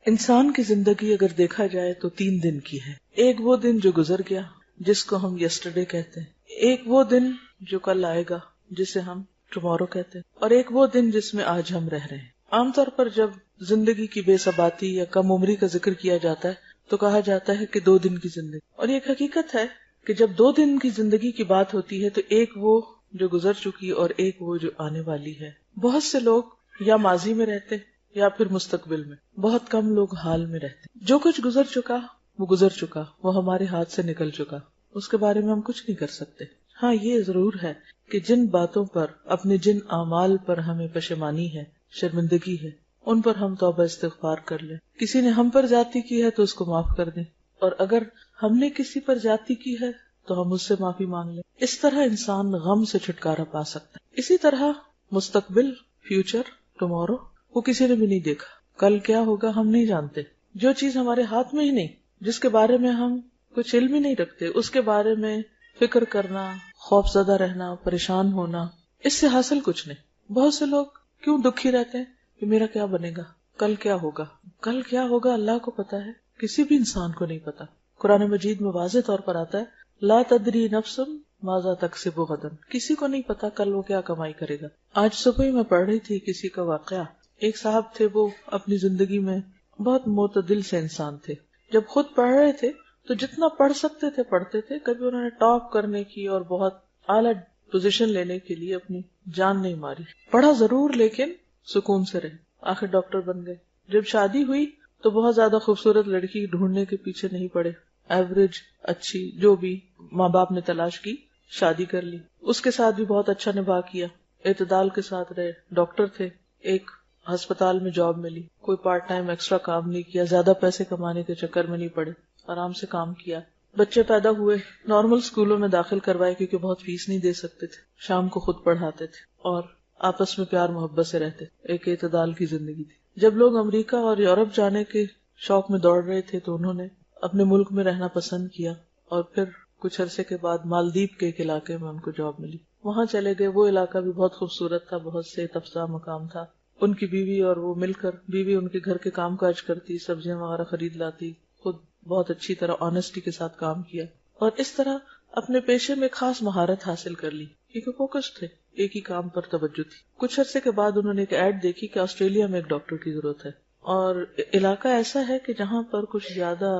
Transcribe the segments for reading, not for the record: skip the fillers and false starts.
انسان کی زندگی اگر دیکھا جائے تو 3 دن کی ہے. ایک وہ دن جو گزر گیا جس کو ہم یسٹرڈے کہتے ہیں، ایک وہ دن جو کل آئے گا جسے ہم ٹمورو کہتے ہیں، اور ایک وہ دن جس میں آج ہم رہ رہے ہیں. عام طور پر جب زندگی کی بے ثباتی یا کم عمری کا ذکر کیا جاتا ہے تو کہا جاتا ہے کہ 2 دن کی زندگی، اور یہ ایک حقیقت ہے کہ جب 2 دن کی زندگی کی بات ہوتی ہے تو ایک وہ جو گزر چکی اور ایک وہ جو آنے والی ہے. بہت سے لوگ یا ماضی میں رہتے یا پھر مستقبل میں، بہت کم لوگ حال میں رہتے. جو کچھ گزر چکا وہ گزر چکا، وہ ہمارے ہاتھ سے نکل چکا، اس کے بارے میں ہم کچھ نہیں کر سکتے. ہاں یہ ضرور ہے کہ جن باتوں پر، اپنے جن اعمال پر ہمیں پشیمانی ہے، شرمندگی ہے، ان پر ہم توبہ استغفار کر لیں. کسی نے ہم پر زیادتی کی ہے تو اس کو معاف کر دیں، اور اگر ہم نے کسی پر زیادتی کی ہے تو ہم اس سے معافی مانگ لیں. اس طرح انسان غم سے چھٹکارا پا سکتا ہے. اسی طرح مستقبل، فیوچر، ٹمورو، وہ کسی نے بھی نہیں دیکھا. کل کیا ہوگا ہم نہیں جانتے. جو چیز ہمارے ہاتھ میں ہی نہیں، جس کے بارے میں ہم کچھ علم ہی نہیں رکھتے، اس کے بارے میں فکر کرنا، خوف زدہ رہنا، پریشان ہونا، اس سے حاصل کچھ نہیں. بہت سے لوگ کیوں دکھی رہتے ہیں کہ میرا کیا بنے گا، کل کیا ہوگا. کل کیا ہوگا اللہ کو پتا ہے، کسی بھی انسان کو نہیں پتا. قرآن مجید میں واضح طور پر آتا ہے لا تدری نفس ماذا تکسب غدا، کسی کو نہیں پتا کل وہ کیا کمائی کرے گا. آج صبح ہی میں پڑھ رہی تھی کسی کا واقعہ. ایک صاحب تھے، وہ اپنی زندگی میں بہت معتدل سے انسان تھے. جب خود پڑھ رہے تھے تو جتنا پڑھ سکتے تھے پڑھتے تھے. کبھی انہوں نے ٹاپ کرنے کی اور بہت اعلیٰ پوزیشن لینے کے لیے اپنی جان نہیں ماری. پڑھا ضرور لیکن سکون سے رہے. آخر ڈاکٹر بن گئے. جب شادی ہوئی تو بہت زیادہ خوبصورت لڑکی ڈھونڈنے کے پیچھے نہیں پڑے. ایوریج اچھی جو بھی ماں باپ نے تلاش کی، شادی کر لی. اس کے ساتھ بھی بہت اچھا نبھا کیا، اعتدال کے ساتھ رہے. ڈاکٹر تھے، ایک ہسپتال میں جاب ملی، کوئی پارٹ ٹائم ایکسٹرا کام نہیں کیا، زیادہ پیسے کمانے کے چکر میں نہیں پڑے، آرام سے کام کیا. بچے پیدا ہوئے، نارمل سکولوں میں داخل کروائے کیونکہ بہت فیس نہیں دے سکتے تھے. شام کو خود پڑھاتے تھے اور آپس میں پیار محبت سے رہتے. ایک اعتدال کی زندگی تھی. جب لوگ امریکہ اور یورپ جانے کے شوق میں دوڑ رہے تھے تو انہوں نے اپنے ملک میں رہنا پسند کیا، اور پھر کچھ عرصے کے بعد مالدیپ کے ایک علاقے میں ان کو جاب ملی. وہاں چلے گئے. وہ علاقہ بھی بہت خوبصورت تھا، بہت سے تفریح مقام تھا. ان کی بیوی اور وہ مل کر، بیوی ان کے گھر کے کام کاج کرتی، سبزیاں وغیرہ خرید لاتی، خود بہت اچھی طرح آنےسٹی کے ساتھ کام کیا، اور اس طرح اپنے پیشے میں خاص مہارت حاصل کر لی کیونکہ فوکس تھے، ایک ہی کام پر توجہ تھی. کچھ عرصے کے بعد انہوں نے ایک ایڈ دیکھی کہ آسٹریلیا میں ایک ڈاکٹر کی ضرورت ہے، اور علاقہ ایسا ہے کہ جہاں پر کچھ زیادہ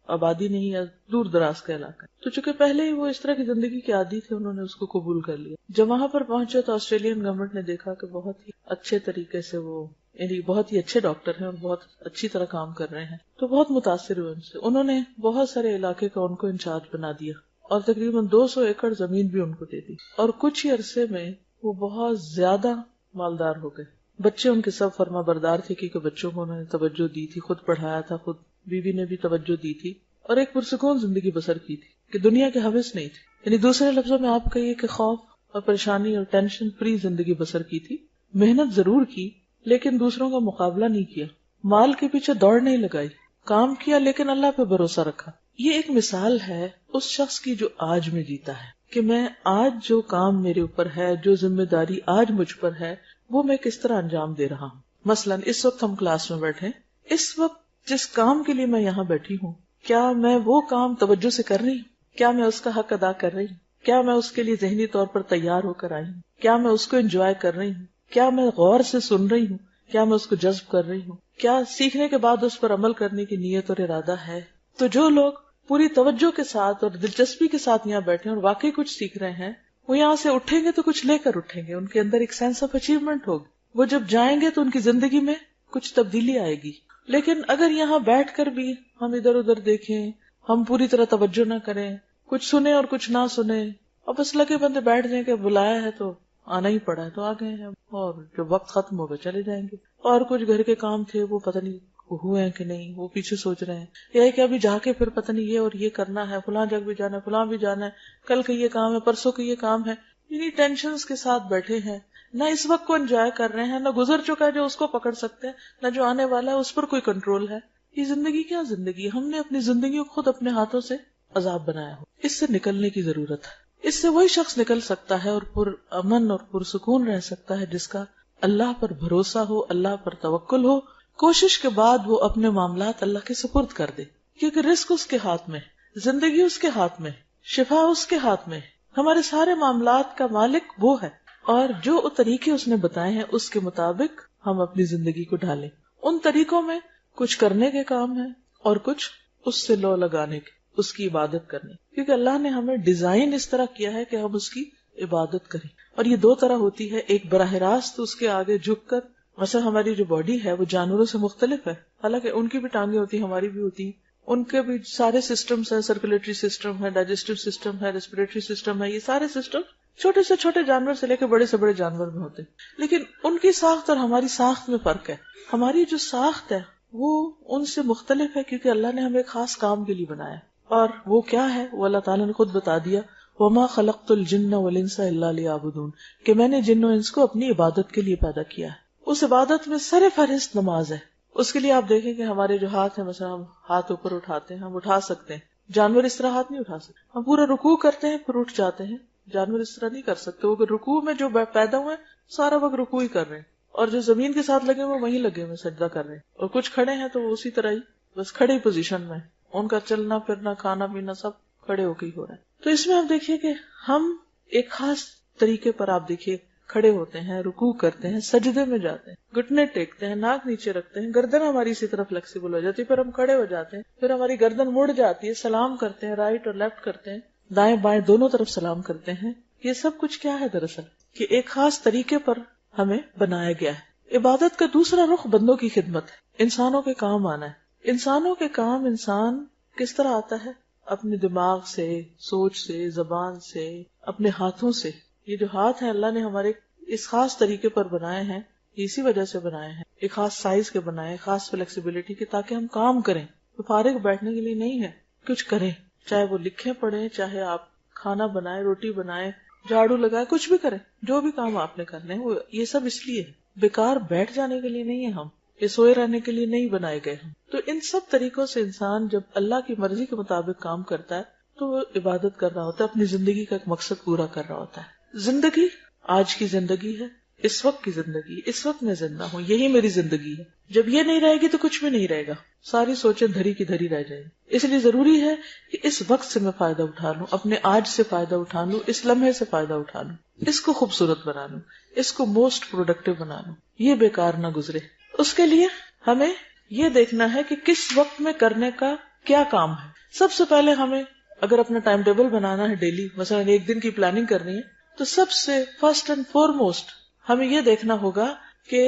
آبادی نہیں ہے، دور دراز کا علاقہ ہے. تو چونکہ پہلے ہی وہ اس طرح کی زندگی کے عادی تھے، انہوں نے اس کو قبول کر لیا. جب وہاں پر پہنچے تو آسٹریلین گورنمنٹ نے دیکھا کہ بہت ہی اچھے طریقے سے وہ، یعنی بہت ہی اچھے ڈاکٹر ہیں اور بہت اچھی طرح کام کر رہے ہیں، تو بہت متاثر ہوئے ان سے. انہوں نے بہت سارے علاقے کا ان کو انچارج بنا دیا اور تقریباً 200 ایکڑ زمین بھی ان کو دے دی، اور کچھ ہی عرصے میں وہ بہت زیادہ مالدار ہو گئے. بچے ان کے سب فرما بردار تھے کیونکہ بچوں کو انہوں نے توجہ دی تھی، خود پڑھایا تھا، خود بیوی نے بھی توجہ دی تھی، اور ایک پرسکون زندگی بسر کی تھی کہ دنیا کے حوث نہیں تھی. یعنی دوسرے لفظوں میں آپ کہیے کہ خوف اور پریشانی اور ٹینشن فری زندگی بسر کی تھی. محنت ضرور کی لیکن دوسروں کا مقابلہ نہیں کیا، مال کے پیچھے دوڑ نہیں لگائی، کام کیا لیکن اللہ پہ بھروسہ رکھا. یہ ایک مثال ہے اس شخص کی جو آج میں جیتا ہے کہ میں آج جو کام میرے اوپر ہے، جو ذمہ داری آج مجھ پر ہے، وہ میں کس طرح انجام دے رہا ہوں. مثلا اس وقت ہم کلاس میں بیٹھے، اس وقت جس کام کے لیے میں یہاں بیٹھی ہوں، کیا میں وہ کام توجہ سے کر رہی ہوں؟ کیا میں اس کا حق ادا کر رہی ہوں؟ کیا میں اس کے لیے ذہنی طور پر تیار ہو کر آئی ہوں؟ کیا میں اس کو انجوائے کر رہی ہوں؟ کیا میں غور سے سن رہی ہوں؟ کیا میں اس کو جذب کر رہی ہوں؟ کیا سیکھنے کے بعد اس پر عمل کرنے کی نیت اور ارادہ ہے؟ تو جو لوگ پوری توجہ کے ساتھ اور دلچسپی کے ساتھ یہاں بیٹھے اور واقعی کچھ سیکھ رہے ہیں، وہ یہاں سے اٹھیں گے تو کچھ لے کر اٹھیں گے، ان کے اندر ایک سینس آف اچیومنٹ ہوگی. وہ جب جائیں گے تو ان کی زندگی میں کچھ تبدیلی آئے گی. لیکن اگر یہاں بیٹھ کر بھی ہم ادھر ادھر دیکھیں، ہم پوری طرح توجہ نہ کریں، کچھ سنیں اور کچھ نہ سنیں، اور بس لگے بندے بیٹھ جائیں کہ بلایا ہے تو آنا ہی پڑا ہے تو آ گئے ہیں، اور جب وقت ختم ہوگا چلے جائیں گے. اور کچھ گھر کے کام تھے وہ پتہ نہیں ہوئے ہیں کہ نہیں، وہ پیچھے سوچ رہے ہیں، یا کہ ابھی جا کے پھر پتہ نہیں یہ اور یہ کرنا ہے، فلاں جگہ بھی جانا ہے، فلاں بھی جانا ہے، کل کا یہ کام ہے، پرسوں کا یہ کام ہے. یعنی ٹینشنز کے ساتھ بیٹھے ہیں، نہ اس وقت کو انجوائے کر رہے ہیں، نہ گزر چکا ہے جو اس کو پکڑ سکتے ہیں، نہ جو آنے والا ہے اس پر کوئی کنٹرول ہے. یہ زندگی کیا زندگی ہے؟ ہم نے اپنی زندگی کو خود اپنے ہاتھوں سے عذاب بنایا ہو. اس سے نکلنے کی ضرورت ہے. اس سے وہی شخص نکل سکتا ہے اور پر امن اور پرسکون رہ سکتا ہے جس کا اللہ پر بھروسہ ہو، اللہ پر توکل ہو، کوشش کے بعد وہ اپنے معاملات اللہ کے سپرد کر دے، کیونکہ رزق اس کے ہاتھ میں، زندگی اس کے ہاتھ میں، شفا اس کے ہاتھ میں، ہمارے سارے معاملات کا مالک وہ ہے، اور جو طریقے اس نے بتائے ہیں اس کے مطابق ہم اپنی زندگی کو ڈھالیں۔ ان طریقوں میں کچھ کرنے کے کام ہیں اور کچھ اس سے لو لگانے کے، اس کی عبادت کرنے، کیونکہ اللہ نے ہمیں ڈیزائن اس طرح کیا ہے کہ ہم اس کی عبادت کریں۔ اور یہ دو طرح ہوتی ہے، ایک براہ راست اس کے آگے جھک کر، مثلا ہماری جو باڈی ہے وہ جانوروں سے مختلف ہے، حالانکہ ان کی بھی ٹانگیں ہوتی ہیں، ہماری بھی ہوتی ہیں، ان کے بھی سارے سسٹمز ہیں، سرکولیٹری سسٹم ہے، ڈائجسٹو سسٹم ہے، ریسپریٹری سسٹم ہے، یہ سارے سسٹم چھوٹے سے چھوٹے جانور سے لے کے بڑے سے بڑے جانور میں ہوتے ہیں، لیکن ان کی ساخت اور ہماری ساخت میں فرق ہے۔ ہماری جو ساخت ہے وہ ان سے مختلف ہے، کیونکہ اللہ نے ہمیں ایک خاص کام کے لیے بنایا، اور وہ کیا ہے وہ اللہ تعالیٰ نے خود بتا دیا، وَمَا خَلَقْتُ الْجِنَّ وَالْإِنسَ إِلَّا لِيَعْبُدُونَ، کہ میں نے جن و انس کو اپنی عبادت کے لیے پیدا کیا ہے۔ اس عبادت میں سر فہرست نماز ہے۔ اس کے لیے آپ دیکھیں کہ ہمارے جو ہاتھ ہیں، مثلا ہم ہاتھ اوپر اٹھاتے ہیں، ہم اٹھا سکتے ہیں، جانور اس طرح ہاتھ نہیں اٹھا سکتے، ہم پورا رکوع کرتے ہیں پھر اٹھ جاتے ہیں، جانور اس طرح نہیں کر سکتے، وہ رکوع میں جو پیدا ہوئے سارا وقت رکوع ہی کر رہے ہیں، اور جو زمین کے ساتھ لگے ہوئے وہیں لگے ہوئے سجدہ کر رہے ہیں، اور کچھ کھڑے ہیں تو وہ اسی طرح ہی بس کھڑے ہی پوزیشن میں، ان کا چلنا پھرنا کھانا پینا سب کھڑے ہو کے ہی ہو رہا ہے۔ تو اس میں آپ دیکھیے کہ ہم ایک خاص طریقے پر، آپ دیکھیے، کھڑے ہوتے ہیں، رکوع کرتے ہیں، سجدے میں جاتے ہیں، گھٹنے ٹیکتے ہیں، ناک نیچے رکھتے ہیں، گردن ہماری اسی طرح فلیکسیبل ہو جاتی ہے، پھر ہم کھڑے ہو جاتے ہیں، پھر ہماری گردن مڑ جاتی ہے، سلام کرتے ہیں، رائٹ اور لیفٹ کرتے ہیں، دائیں بائیں دونوں طرف سلام کرتے ہیں۔ یہ سب کچھ کیا ہے دراصل کہ ایک خاص طریقے پر ہمیں بنایا گیا ہے۔ عبادت کا دوسرا رخ بندوں کی خدمت ہے، انسانوں کے کام آنا ہے۔ انسانوں کے کام انسان کس طرح آتا ہے؟ اپنے دماغ سے، سوچ سے، زبان سے، اپنے ہاتھوں سے۔ یہ جو ہاتھ ہیں اللہ نے ہمارے اس خاص طریقے پر بنائے ہیں، اسی وجہ سے بنائے ہیں، ایک خاص سائز کے بنائے، خاص فلیکسیبلٹی کے، تاکہ ہم کام کریں، تو فارغ بیٹھنے کے لیے نہیں ہے، کچھ کریں، چاہے وہ لکھیں پڑھیں، چاہے آپ کھانا بنائیں، روٹی بنائیں، جھاڑو لگائیں، کچھ بھی کریں، جو بھی کام آپ نے کرنے ہیں، وہ یہ سب اس لیے ہے، بیکار بیٹھ جانے کے لیے نہیں ہے، ہم یہ سوئے رہنے کے لیے نہیں بنائے گئے ہم۔ تو ان سب طریقوں سے انسان جب اللہ کی مرضی کے مطابق کام کرتا ہے تو وہ عبادت کر رہا ہوتا ہے، اپنی زندگی کا ایک مقصد پورا کر رہا ہوتا ہے۔ زندگی آج کی زندگی ہے، اس وقت کی زندگی، اس وقت میں زندہ ہوں، یہی میری زندگی ہے۔ جب یہ نہیں رہے گی تو کچھ بھی نہیں رہے گا، ساری سوچیں دھری کی دھری رہ جائیں گی۔ اس لیے ضروری ہے کہ اس وقت سے میں فائدہ اٹھا لوں، اپنے آج سے فائدہ اٹھا لوں، اس لمحے سے فائدہ اٹھا لوں، اس کو خوبصورت بنا لوں، اس کو موسٹ پروڈکٹیو بنا لوں، یہ بیکار نہ گزرے۔ اس کے لیے ہمیں یہ دیکھنا ہے کہ کس وقت میں کرنے کا کیا کام ہے۔ سب سے پہلے ہمیں اگر اپنا ٹائم ٹیبل بنانا ہے ڈیلی، مثلا ایک دن کی پلاننگ کرنی ہے، تو سب سے فرسٹ اینڈ فارموسٹ ہمیں یہ دیکھنا ہوگا کہ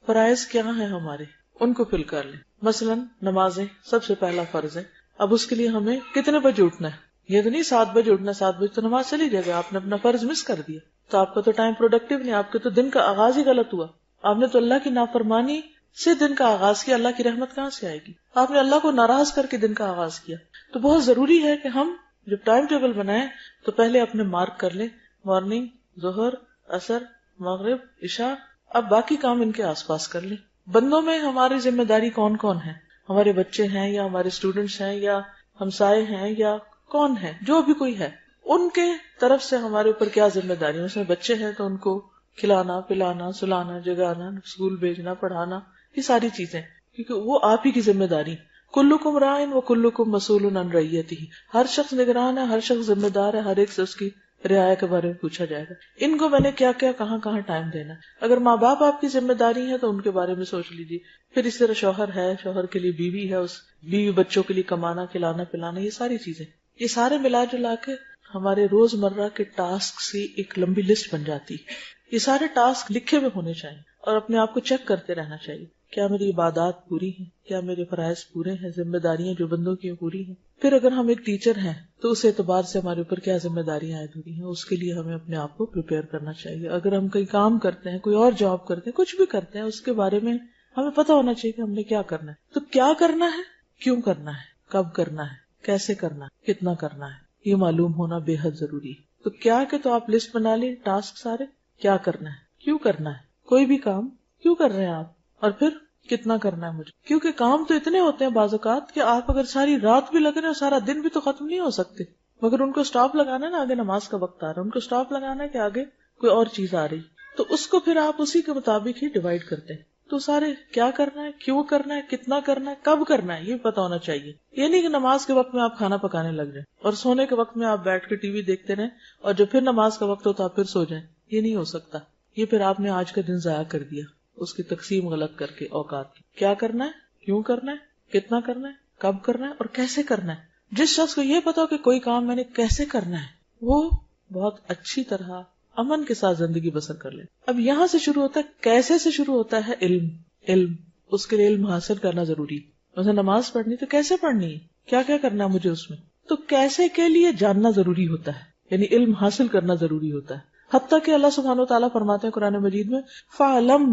فرائض کیا ہیں ہمارے، ان کو فل کر لیں۔ مثلا نمازیں سب سے پہلا فرض ہے، اب اس کے لیے ہمیں کتنے بجے اٹھنا ہے؟ یہ تو نہیں 7 بجے اٹھنا، 7 بجے تو نماز چلی جائے گا، آپ نے اپنا فرض مس کر دیا، تو آپ کا تو ٹائم پروڈکٹیو نہیں، آپ کے تو دن کا آغاز ہی غلط ہوا، آپ نے تو اللہ کی نافرمانی سے دن کا آغاز کیا، اللہ کی رحمت کہاں سے آئے گی؟ آپ نے اللہ کو ناراض کر کے دن کا آغاز کیا۔ تو بہت ضروری ہے کہ ہم جب ٹائم ٹیبل بنائیں تو پہلے اپنے مارک کر لیں، مارننگ، ظہر، عصر، مغرب، عشاء، اب باقی کام ان کے آس پاس کر لیں۔ بندوں میں ہماری ذمہ داری کون کون ہے؟ ہمارے بچے ہیں یا ہمارے اسٹوڈنٹس ہیں یا ہمسائے ہیں یا کون ہے، جو بھی کوئی ہے، ان کے طرف سے ہمارے اوپر کیا ذمہ داری ہے؟ اس میں بچے ہیں تو ان کو کھلانا پلانا، سلانا، جگانا، اسکول بھیجنا، پڑھانا، یہ ساری چیزیں، کیونکہ وہ آپ ہی کی ذمہ داری۔ کلکم راعٍ وکلکم مسئول عن رعیتہ، ہر شخص نگران ہے، ہر شخص ذمہ دار ہے، ہر ایک سے اس کی رعایا کے بارے میں پوچھا جائے گا۔ ان کو میں نے کیا کیا کہاں کہاں ٹائم دینا ہے۔ اگر ماں باپ آپ کی ذمہ داری ہے تو ان کے بارے میں سوچ لیجیے، پھر اس طرح شوہر ہے، شوہر کے لیے بیوی ہے، اس بیوی بچوں کے لیے کمانا کھلانا پلانا، یہ ساری چیزیں، یہ سارے ملا جلا کے ہمارے روز مرہ کے ٹاسک کی ایک لمبی لسٹ بن جاتی ہے۔ یہ سارے ٹاسک لکھے ہوئے ہونے چاہیے اور اپنے آپ کو چیک کرتے رہنا چاہیے، کیا میری عبادات پوری ہیں، کیا میرے فرائض پورے ہیں، ذمہ داریاں جو بندوں کی پوری ہیں۔ پھر اگر ہم ایک ٹیچر ہیں تو اس اعتبار سے ہمارے اوپر کیا ذمہ داریاں عائد ہوئی ہیں، اس کے لیے ہمیں اپنے آپ کو پریپیئر کرنا چاہیے۔ اگر ہم کئی کام کرتے ہیں، کوئی اور جاب کرتے ہیں، کچھ بھی کرتے ہیں، اس کے بارے میں ہمیں پتہ ہونا چاہیے کہ ہم نے کیا کرنا ہے۔ تو کیا کرنا ہے، کیوں کرنا ہے، کب کرنا ہے، کیسے کرنا ہے، کتنا کرنا ہے، یہ معلوم ہونا بے حد ضروری ہے۔ تو کیا کہ تو آپ لسٹ بنا لیں، ٹاسک سارے، کیا کرنا ہے، کیوں کرنا ہے، کوئی بھی کام کیوں کر رہے ہیں آپ، اور پھر کتنا کرنا ہے مجھے، کیونکہ کام تو اتنے ہوتے ہیں بعض اوقات کہ آپ اگر ساری رات بھی لگ رہے ہیں اور سارا دن بھی تو ختم نہیں ہو سکتے، مگر ان کو سٹاپ لگانا ہے نا، آگے نماز کا وقت آ رہا ہے، ان کو سٹاپ لگانا ہے کہ آگے کوئی اور چیز آ رہی، تو اس کو پھر آپ اسی کے مطابق ہی ڈیوائیڈ کرتے ہیں۔ تو سارے کیا کرنا ہے، کیوں کرنا ہے، کتنا کرنا ہے، کب کرنا ہے، یہ پتا ہونا چاہیے. یہ نہیں کہ نماز کے وقت میں آپ کھانا پکانے لگ جائیں اور سونے کے وقت میں آپ بیٹھ کے ٹی وی دیکھتے رہیں اور جب پھر نماز کا وقت ہو تو آپ پھر سو جائیں. یہ نہیں ہو سکتا. یہ پھر آپ نے آج کا دن ضائع کر دیا اس کی تقسیم غلط کر کے اوقات کی. کیا کرنا ہے، کیوں کرنا ہے، کتنا کرنا ہے، کب کرنا ہے اور کیسے کرنا ہے. جس شخص کو یہ پتا ہو کہ کوئی کام میں نے کیسے کرنا ہے وہ بہت اچھی طرح امن کے ساتھ زندگی بسر کر لے. اب یہاں سے شروع ہوتا ہے، کیسے سے شروع ہوتا ہے علم. اس کے لیے علم حاصل کرنا ضروری. مثلا نماز پڑھنی تو کیسے پڑھنی ہے، کیا کیا کرنا ہے مجھے اس میں، تو کیسے کے لیے جاننا ضروری ہوتا ہے، یعنی علم حاصل کرنا ضروری ہوتا ہے. حتیٰ کہ اللہ سبحانہ وتعالیٰ فرماتے ہیں قرآن مجید میں فَعْلَمْ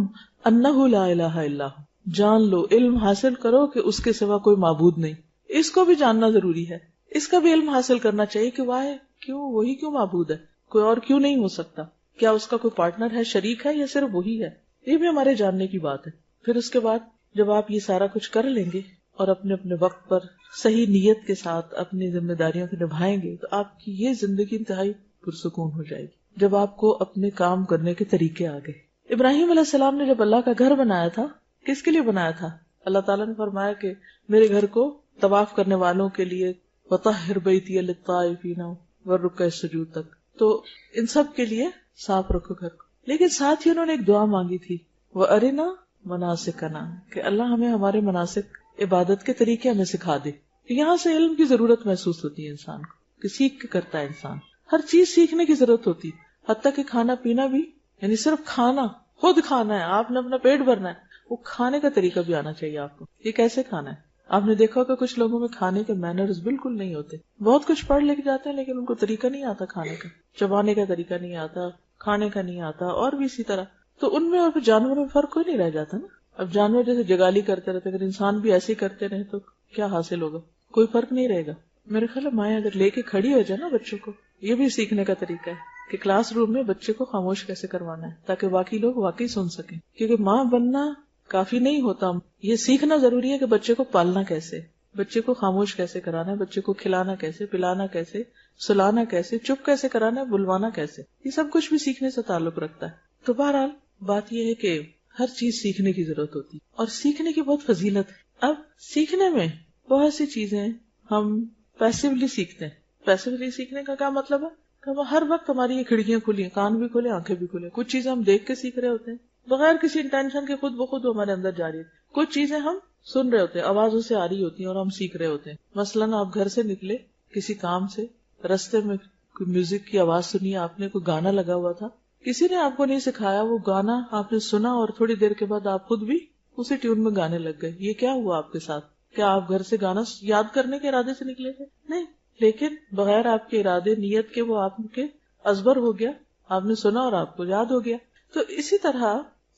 أَنَّهُ لَا إِلَهَ إِلَّا هُ، جان لو، علم حاصل کرو کہ اس کے سوا کوئی معبود نہیں. اس کو بھی جاننا ضروری ہے. اس کا بھی علم حاصل کرنا چاہیے کہ واہ کیوں، وہی کیوں معبود ہے، کوئی اور کیوں نہیں ہو سکتا. کیا اس کا کوئی پارٹنر ہے، شریک ہے، یا صرف وہی ہے. یہ بھی ہمارے جاننے کی بات ہے. پھر اس کے بعد جب آپ یہ سارا کچھ کر لیں گے اور اپنے اپنے وقت پر صحیح نیت کے ساتھ اپنی ذمہ داریوں کو نبھائیں گے تو آپ کی یہ زندگی انتہائی پرسکون ہو جائے گی. جب آپ کو اپنے کام کرنے کے طریقے آ گئے. ابراہیم علیہ السلام نے جب اللہ کا گھر بنایا تھا کس کے لیے بنایا تھا؟ اللہ تعالیٰ نے فرمایا کہ میرے گھر کو طواف کرنے والوں کے لیے وطہر بیتی للطائفین والرکع السجود تک، تو ان سب کے لیے صاف رکھو گھر کو. لیکن ساتھ ہی انہوں نے ایک دعا مانگی تھی، وَأَرِنَا مَنَاسِكَنَا، کہ اللہ ہمیں ہمارے مناسک عبادت کے طریقے ہمیں سکھا دے. یہاں سے علم کی ضرورت محسوس ہوتی ہے انسان کو کہ سیکھ کے کرتا ہے انسان. ہر چیز سیکھنے کی ضرورت ہوتی، حتیٰ کہ کھانا پینا بھی، یعنی صرف کھانا، خود کھانا ہے، آپ نے اپنا پیٹ بھرنا ہے، وہ کھانے کا طریقہ بھی آنا چاہیے آپ کو. یہ کیسے کھانا ہے. آپ نے دیکھا کہ کچھ لوگوں میں کھانے کے مینرز بالکل نہیں ہوتے. بہت کچھ پڑھ لے کے جاتے ہیں لیکن ان کو طریقہ نہیں آتا کھانے کا، چبانے کا طریقہ نہیں آتا، کھانے کا نہیں آتا، اور بھی اسی طرح. تو ان میں اور جانوروں میں فرق کوئی نہیں رہ جاتا نا. اب جانور جیسے جگالی کرتے رہتے، اگر انسان بھی ایسے ہی کرتے رہے تو کیا حاصل ہوگا؟ کوئی فرق نہیں رہے گا. میرے خیال ہے مائیں اگر لے کے کھڑی ہو جائے نا بچوں کو، یہ بھی سیکھنے کا طریقہ ہے کہ کلاس روم میں بچے کو خاموش کیسے کروانا ہے تاکہ باقی لوگ واقعی سن سکیں. کیونکہ ماں بننا کافی نہیں ہوتا، یہ سیکھنا ضروری ہے کہ بچے کو پالنا کیسے، بچے کو خاموش کیسے کرانا ہے، بچے کو کھلانا کیسے، پلانا کیسے، سلانا کیسے، چپ کیسے کرانا ہے، بلوانا کیسے. یہ سب کچھ بھی سیکھنے سے تعلق رکھتا ہے. تو بہرحال بات یہ ہے کہ ہر چیز سیکھنے کی ضرورت ہوتی اور سیکھنے کی بہت فضیلت ہے. اب سیکھنے میں بہت سی چیزیں ہم پیسیولی سیکھتے ہیں. پیسیولی سیکھنے کا کیا مطلب ہے کہ ہم ہر وقت ہماری یہ کھڑکیاں کھلی ہیں، کان بھی کھلے، آنکھیں بھی کھلے. کچھ چیزیں ہم دیکھ کے سیکھ رہے ہوتے ہیں بغیر کسی انٹینشن کے، خود بخود ہمارے اندر جاری ہے. کچھ چیزیں ہم سن رہے ہوتے ہیں، آوازوں سے آ رہی ہوتی ہیں اور ہم سیکھ رہے ہوتے ہیں. مثلاً آپ گھر سے نکلے کسی کام سے، رستے میں کوئی میوزک کی آواز سنی، آپ نے کوئی گانا لگا ہوا تھا، کسی نے آپ کو نہیں سکھایا، وہ گانا آپ نے سنا اور تھوڑی دیر کے بعد آپ خود بھی اسی ٹیون میں گانے لگ گئے. یہ کیا ہوا آپ کے ساتھ؟ کیا آپ گھر سے گانا یاد کرنے کے ارادے سے نکلے تھے؟ نہیں، لیکن بغیر آپ کے ارادے، نیت کے، وہ آپ کے ازبر ہو گیا، آپ نے سنا اور آپ کو یاد ہو گیا. تو اسی طرح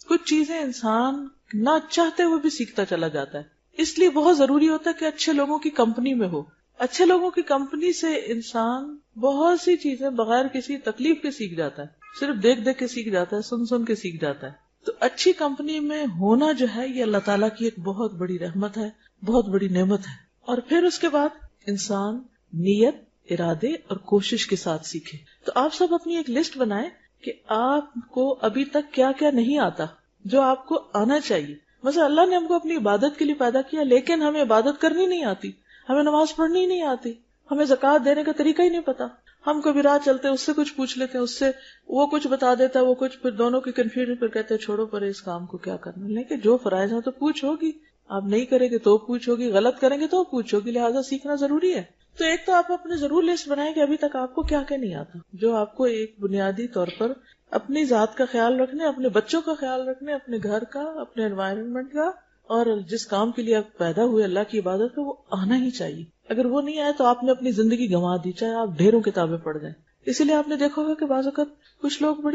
کچھ چیزیں انسان نہ چاہتے ہوئے بھی سیکھتا چلا جاتا ہے. اس لیے بہت ضروری ہوتا ہے کہ اچھے لوگوں کی کمپنی میں ہو. اچھے لوگوں کی کمپنی سے انسان بہت سی چیزیں بغیر کسی تکلیف کے سیکھ جاتا ہے، صرف دیکھ دیکھ کے سیکھ جاتا ہے، سن سن کے سیکھ جاتا ہے. تو اچھی کمپنی میں ہونا جو ہے یہ اللہ تعالیٰ کی ایک بہت بڑی رحمت ہے، بہت بڑی نعمت ہے. اور پھر اس کے بعد انسان نیت، ارادے اور کوشش کے ساتھ سیکھے. تو آپ سب اپنی ایک لسٹ بنائیں کہ آپ کو ابھی تک کیا کیا نہیں آتا جو آپ کو آنا چاہیے. مثلا اللہ نے ہم کو اپنی عبادت کے لیے پیدا کیا لیکن ہمیں عبادت کرنی نہیں آتی، ہمیں نماز پڑھنی نہیں آتی، ہمیں زکوٰۃ دینے کا طریقہ ہی نہیں پتا. ہم کبھی راہ چلتے اس سے کچھ پوچھ لیتے ہیں، اس سے وہ کچھ بتا دیتا ہے، وہ کچھ، پھر دونوں کی کنفیوژن، پھر کہتے ہیں چھوڑو پر اس کام کو کیا کرنا. لیکن جو فرائض ہیں تو پوچھ ہوگی، آپ نہیں کریں گے تو پوچھ ہوگی، غلط کریں گے تو پوچھ ہوگی، لہٰذا سیکھنا ضروری ہے. تو ایک تو آپ اپنے ضرور لسٹ بنائیں کہ ابھی تک آپ کو کیا کیا نہیں آتا، جو آپ کو ایک بنیادی طور پر اپنی ذات کا خیال رکھنے، اپنے بچوں کا خیال رکھنے، اپنے گھر کا، اپنے انوائرمنٹ کا، اور جس کام کے لیے آپ پیدا ہوئے اللہ کی عبادت کا، وہ آنا ہی چاہیے. اگر وہ نہیں آئے تو آپ نے اپنی زندگی گنوا دی، چاہے آپ ڈھیروں کتابیں پڑھ جائیں. اسی لیے آپ نے دیکھا ہوگا کہ بعض اوقات کچھ لوگ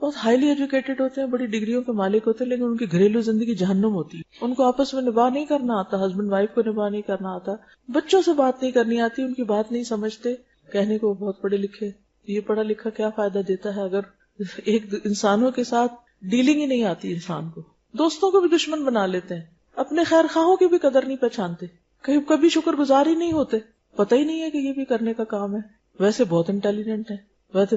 بہت ہائیلی ایجوکیٹڈ ہوتے ہیں، بڑی ڈگریوں کے مالک ہوتے ہیں، لیکن ان کی گھریلو زندگی جہنم ہوتی ہے. ان کو آپس میں نباہ نہیں کرنا آتا، ہسبینڈ وائف کو نباہ نہیں کرنا آتا، بچوں سے بات نہیں کرنی آتی، ان کی بات نہیں سمجھتے. کہنے کو بہت پڑھے لکھے، یہ پڑھا لکھا کیا فائدہ دیتا ہے اگر ایک انسانوں کے ساتھ ڈیلنگ ہی نہیں آتی. انسان کو دوستوں کو بھی دشمن بنا لیتے ہیں، اپنے خیر خواہوں کی بھی قدر نہیں پہچانتے، کبھی شکر گزار ہی نہیں ہوتے، پتہ ہی نہیں ہے کہ یہ بھی کرنے کا کام ہے. ویسے بہت انٹیلیجنٹ ہیں،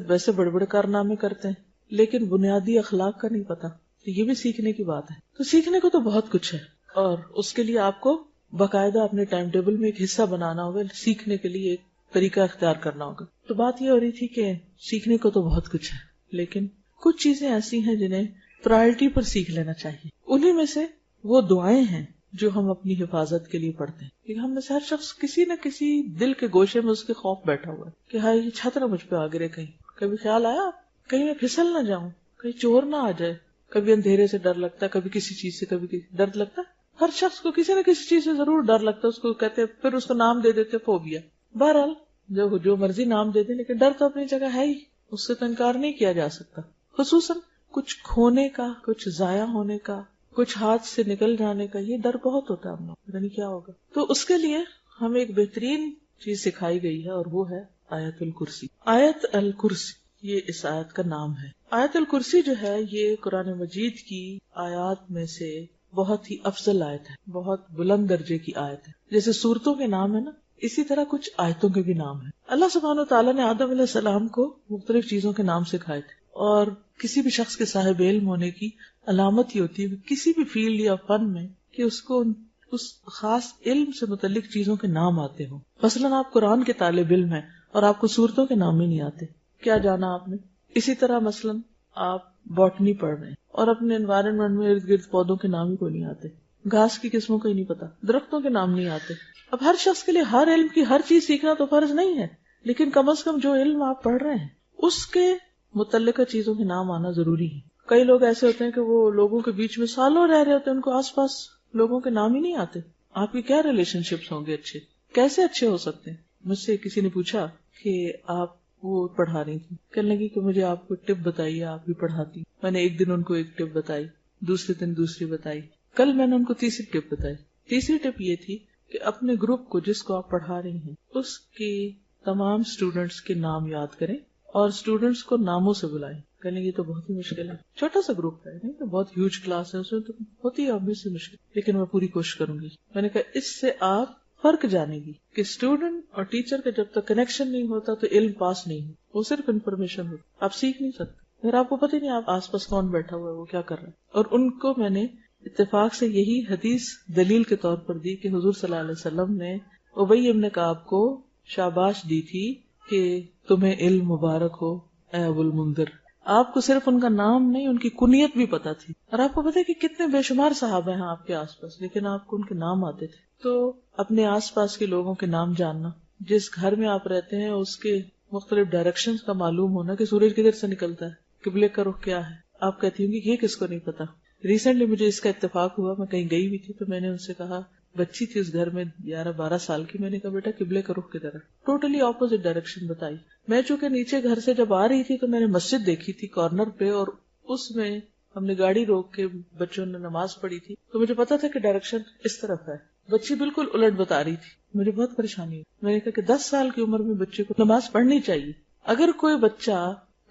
ویسے بڑے بڑے کارنامے کرتے ہیں، لیکن بنیادی اخلاق کا نہیں پتا. تو یہ بھی سیکھنے کی بات ہے. تو سیکھنے کو تو بہت کچھ ہے، اور اس کے لیے آپ کو باقاعدہ اپنے ٹائم ٹیبل میں ایک حصہ بنانا ہوگا، سیکھنے کے لیے ایک طریقہ اختیار کرنا ہوگا. تو بات یہ ہو رہی تھی کہ سیکھنے کو تو بہت کچھ ہے، لیکن کچھ چیزیں ایسی ہیں جنہیں پرائرٹی پر سیکھ لینا چاہیے. انہیں میں سے وہ دعائیں ہیں جو ہم اپنی حفاظت کے لیے پڑھتے ہیں. کیونکہ ہم میں سے ہر شخص کسی نہ کسی دل کے گوشے میں اس کے خوف بیٹھا ہوا ہے کہ ہاں یہ چھت نہ مجھ پہ آ گرے کہیں. کبھی خیال آیا کہیں میں پھسل نہ جاؤں، کہیں چور نہ آ جائے. کبھی اندھیرے سے ڈر لگتا ہے، کبھی کسی چیز سے، کبھی کسی ڈر لگتا ہے. ہر شخص کو کسی نہ کسی چیز سے ضرور ڈر لگتا ہے. اس کو کہتے پھر اس کو نام دے دیتے فوبیا. بہرحال جو مرضی نام دے دیں، لیکن ڈر تو اپنی جگہ ہے ہی، اس سے تو انکار نہیں کیا جا سکتا. خصوصاً کچھ کھونے کا، کچھ ضائع ہونے کا، کچھ ہاتھ سے نکل جانے کا، یہ ڈر بہت ہوتا ہے ہم لوگ، پتہ نہیں کیا ہوگا. تو اس کے لیے ہمیں ایک بہترین چیز سکھائی گئی ہے، اور وہ ہے آیت الکرسی. آیت الکرسی یہ اس آیت کا نام ہے. آیت الکرسی جو ہے یہ قرآن مجید کی آیات میں سے بہت ہی افضل آیت ہے، بہت بلند درجے کی آیت ہے. جیسے سورتوں کے نام ہے نا، اسی طرح کچھ آیتوں کے بھی نام ہیں. اللہ سبحانہ وتعالیٰ نے آدم علیہ السلام کو مختلف چیزوں کے نام سکھائے تھے، اور کسی بھی شخص کے صاحب علم ہونے کی علامت ہی ہوتی ہے کسی بھی فیلڈ یا فن میں کہ اس کو اس خاص علم سے متعلق چیزوں کے نام آتے ہوں. مثلاً آپ قرآن کے طالب علم ہیں اور آپ کو سورتوں کے نام ہی نہیں آتے، کیا جانا آپ نے. اسی طرح مثلاً آپ باٹنی پڑھ رہے ہیں اور اپنے انوائرنمنٹ میں ارد گرد پودوں کے نام ہی کوئی نہیں آتے، گھاس کی قسموں کا ہی نہیں پتا، درختوں کے نام نہیں آتے. اب ہر شخص کے لیے ہر علم کی ہر چیز سیکھنا تو فرض نہیں ہے، لیکن کم از کم جو علم آپ پڑھ رہے ہیں اس کے متعلقہ چیزوں کے نام آنا ضروری ہے. کئی لوگ ایسے ہوتے ہیں کہ وہ لوگوں کے بیچ میں سالوں رہ رہے ہوتے ہیں، ان کو آس پاس لوگوں کے نام ہی نہیں آتے. آپ کی کیا ریلیشن شپس ہوں گے اچھے، کیسے اچھے ہو سکتے ہیں. مجھ سے کسی نے پوچھا کہ آپ وہ پڑھا رہی تھی، کہنے لگی کہ مجھے آپ کو ٹپ بتائیے، آپ بھی پڑھاتی. میں نے ایک دن ان کو ایک ٹپ بتائی، دوسرے دن دوسری بتائی، کل میں نے ان کو تیسری ٹپ بتائی. تیسری ٹپ یہ تھی کہ اپنے گروپ کو جس کو آپ پڑھا رہی ہیں اس کی تمام اسٹوڈینٹس کے نام یاد کریں اور اسٹوڈینٹس کو ناموں سے بلائیں. کہنے یہ تو بہت ہی مشکل ہے، چھوٹا سا گروپ ہے، نہیں تو بہت ہیوج کلاس ہے، اس میں تو ہوتی ہے obviously مشکل، لیکن میں پوری کوشش کروں گی. میں نے کہا اس سے آپ فرق جانے گی کہ اسٹوڈنٹ اور ٹیچر کا جب تک کنیکشن نہیں ہوتا تو علم پاس نہیں ہو، وہ صرف انفارمیشن ہوتی، آپ سیکھ نہیں سکتے. اگر آپ کو پتہ ہی نہیں آپ آس پاس کون بیٹھا ہوا ہے، وہ کیا کر رہا ہے. اور ان کو میں نے اتفاق سے یہی حدیث دلیل کے طور پر دی کہ حضور صلی اللہ علیہ وسلم نے ابی ابن کعب کو شاباش دی تھی کہ تمہیں علم مبارک ہو اے ابو المنذر. آپ کو صرف ان کا نام نہیں، ان کی کنیت بھی پتا تھی. اور آپ کو پتا ہے کہ کتنے بے شمار صحابہ ہیں آپ کے آس پاس، لیکن آپ کو ان کے نام آتے تھے. تو اپنے آس پاس کے لوگوں کے نام جاننا، جس گھر میں آپ رہتے ہیں اس کے مختلف ڈائریکشنز کا معلوم ہونا کہ سورج کدھر سے نکلتا ہے، قبلے کا رخ کیا ہے. آپ کہتی ہوں گی یہ کس کو نہیں پتا. ریسنٹلی مجھے اس کا اتفاق ہوا، میں کہیں گئی ہوئی تھی تو میں نے ان سے کہا، بچی تھی اس گھر میں 11-12 سال کی، میں نے کہا بیٹا قبلے کا رخ کدھر ہے. ٹوٹلی اپوزٹ ڈائریکشن بتائی. میں چونکہ نیچے گھر سے جب آ رہی تھی تو میں نے مسجد دیکھی تھی کارنر پہ، اور اس میں ہم نے گاڑی روک کے بچوں نے نماز پڑھی تھی، تو مجھے پتا تھا کہ ڈائریکشن اس طرف ہے. بچی بالکل الٹ بتا رہی تھی، مجھے بہت پریشانی ہوئی. میں نے کہا کہ 10 سال کی عمر میں بچے کو نماز پڑھنی چاہیے. اگر کوئی بچہ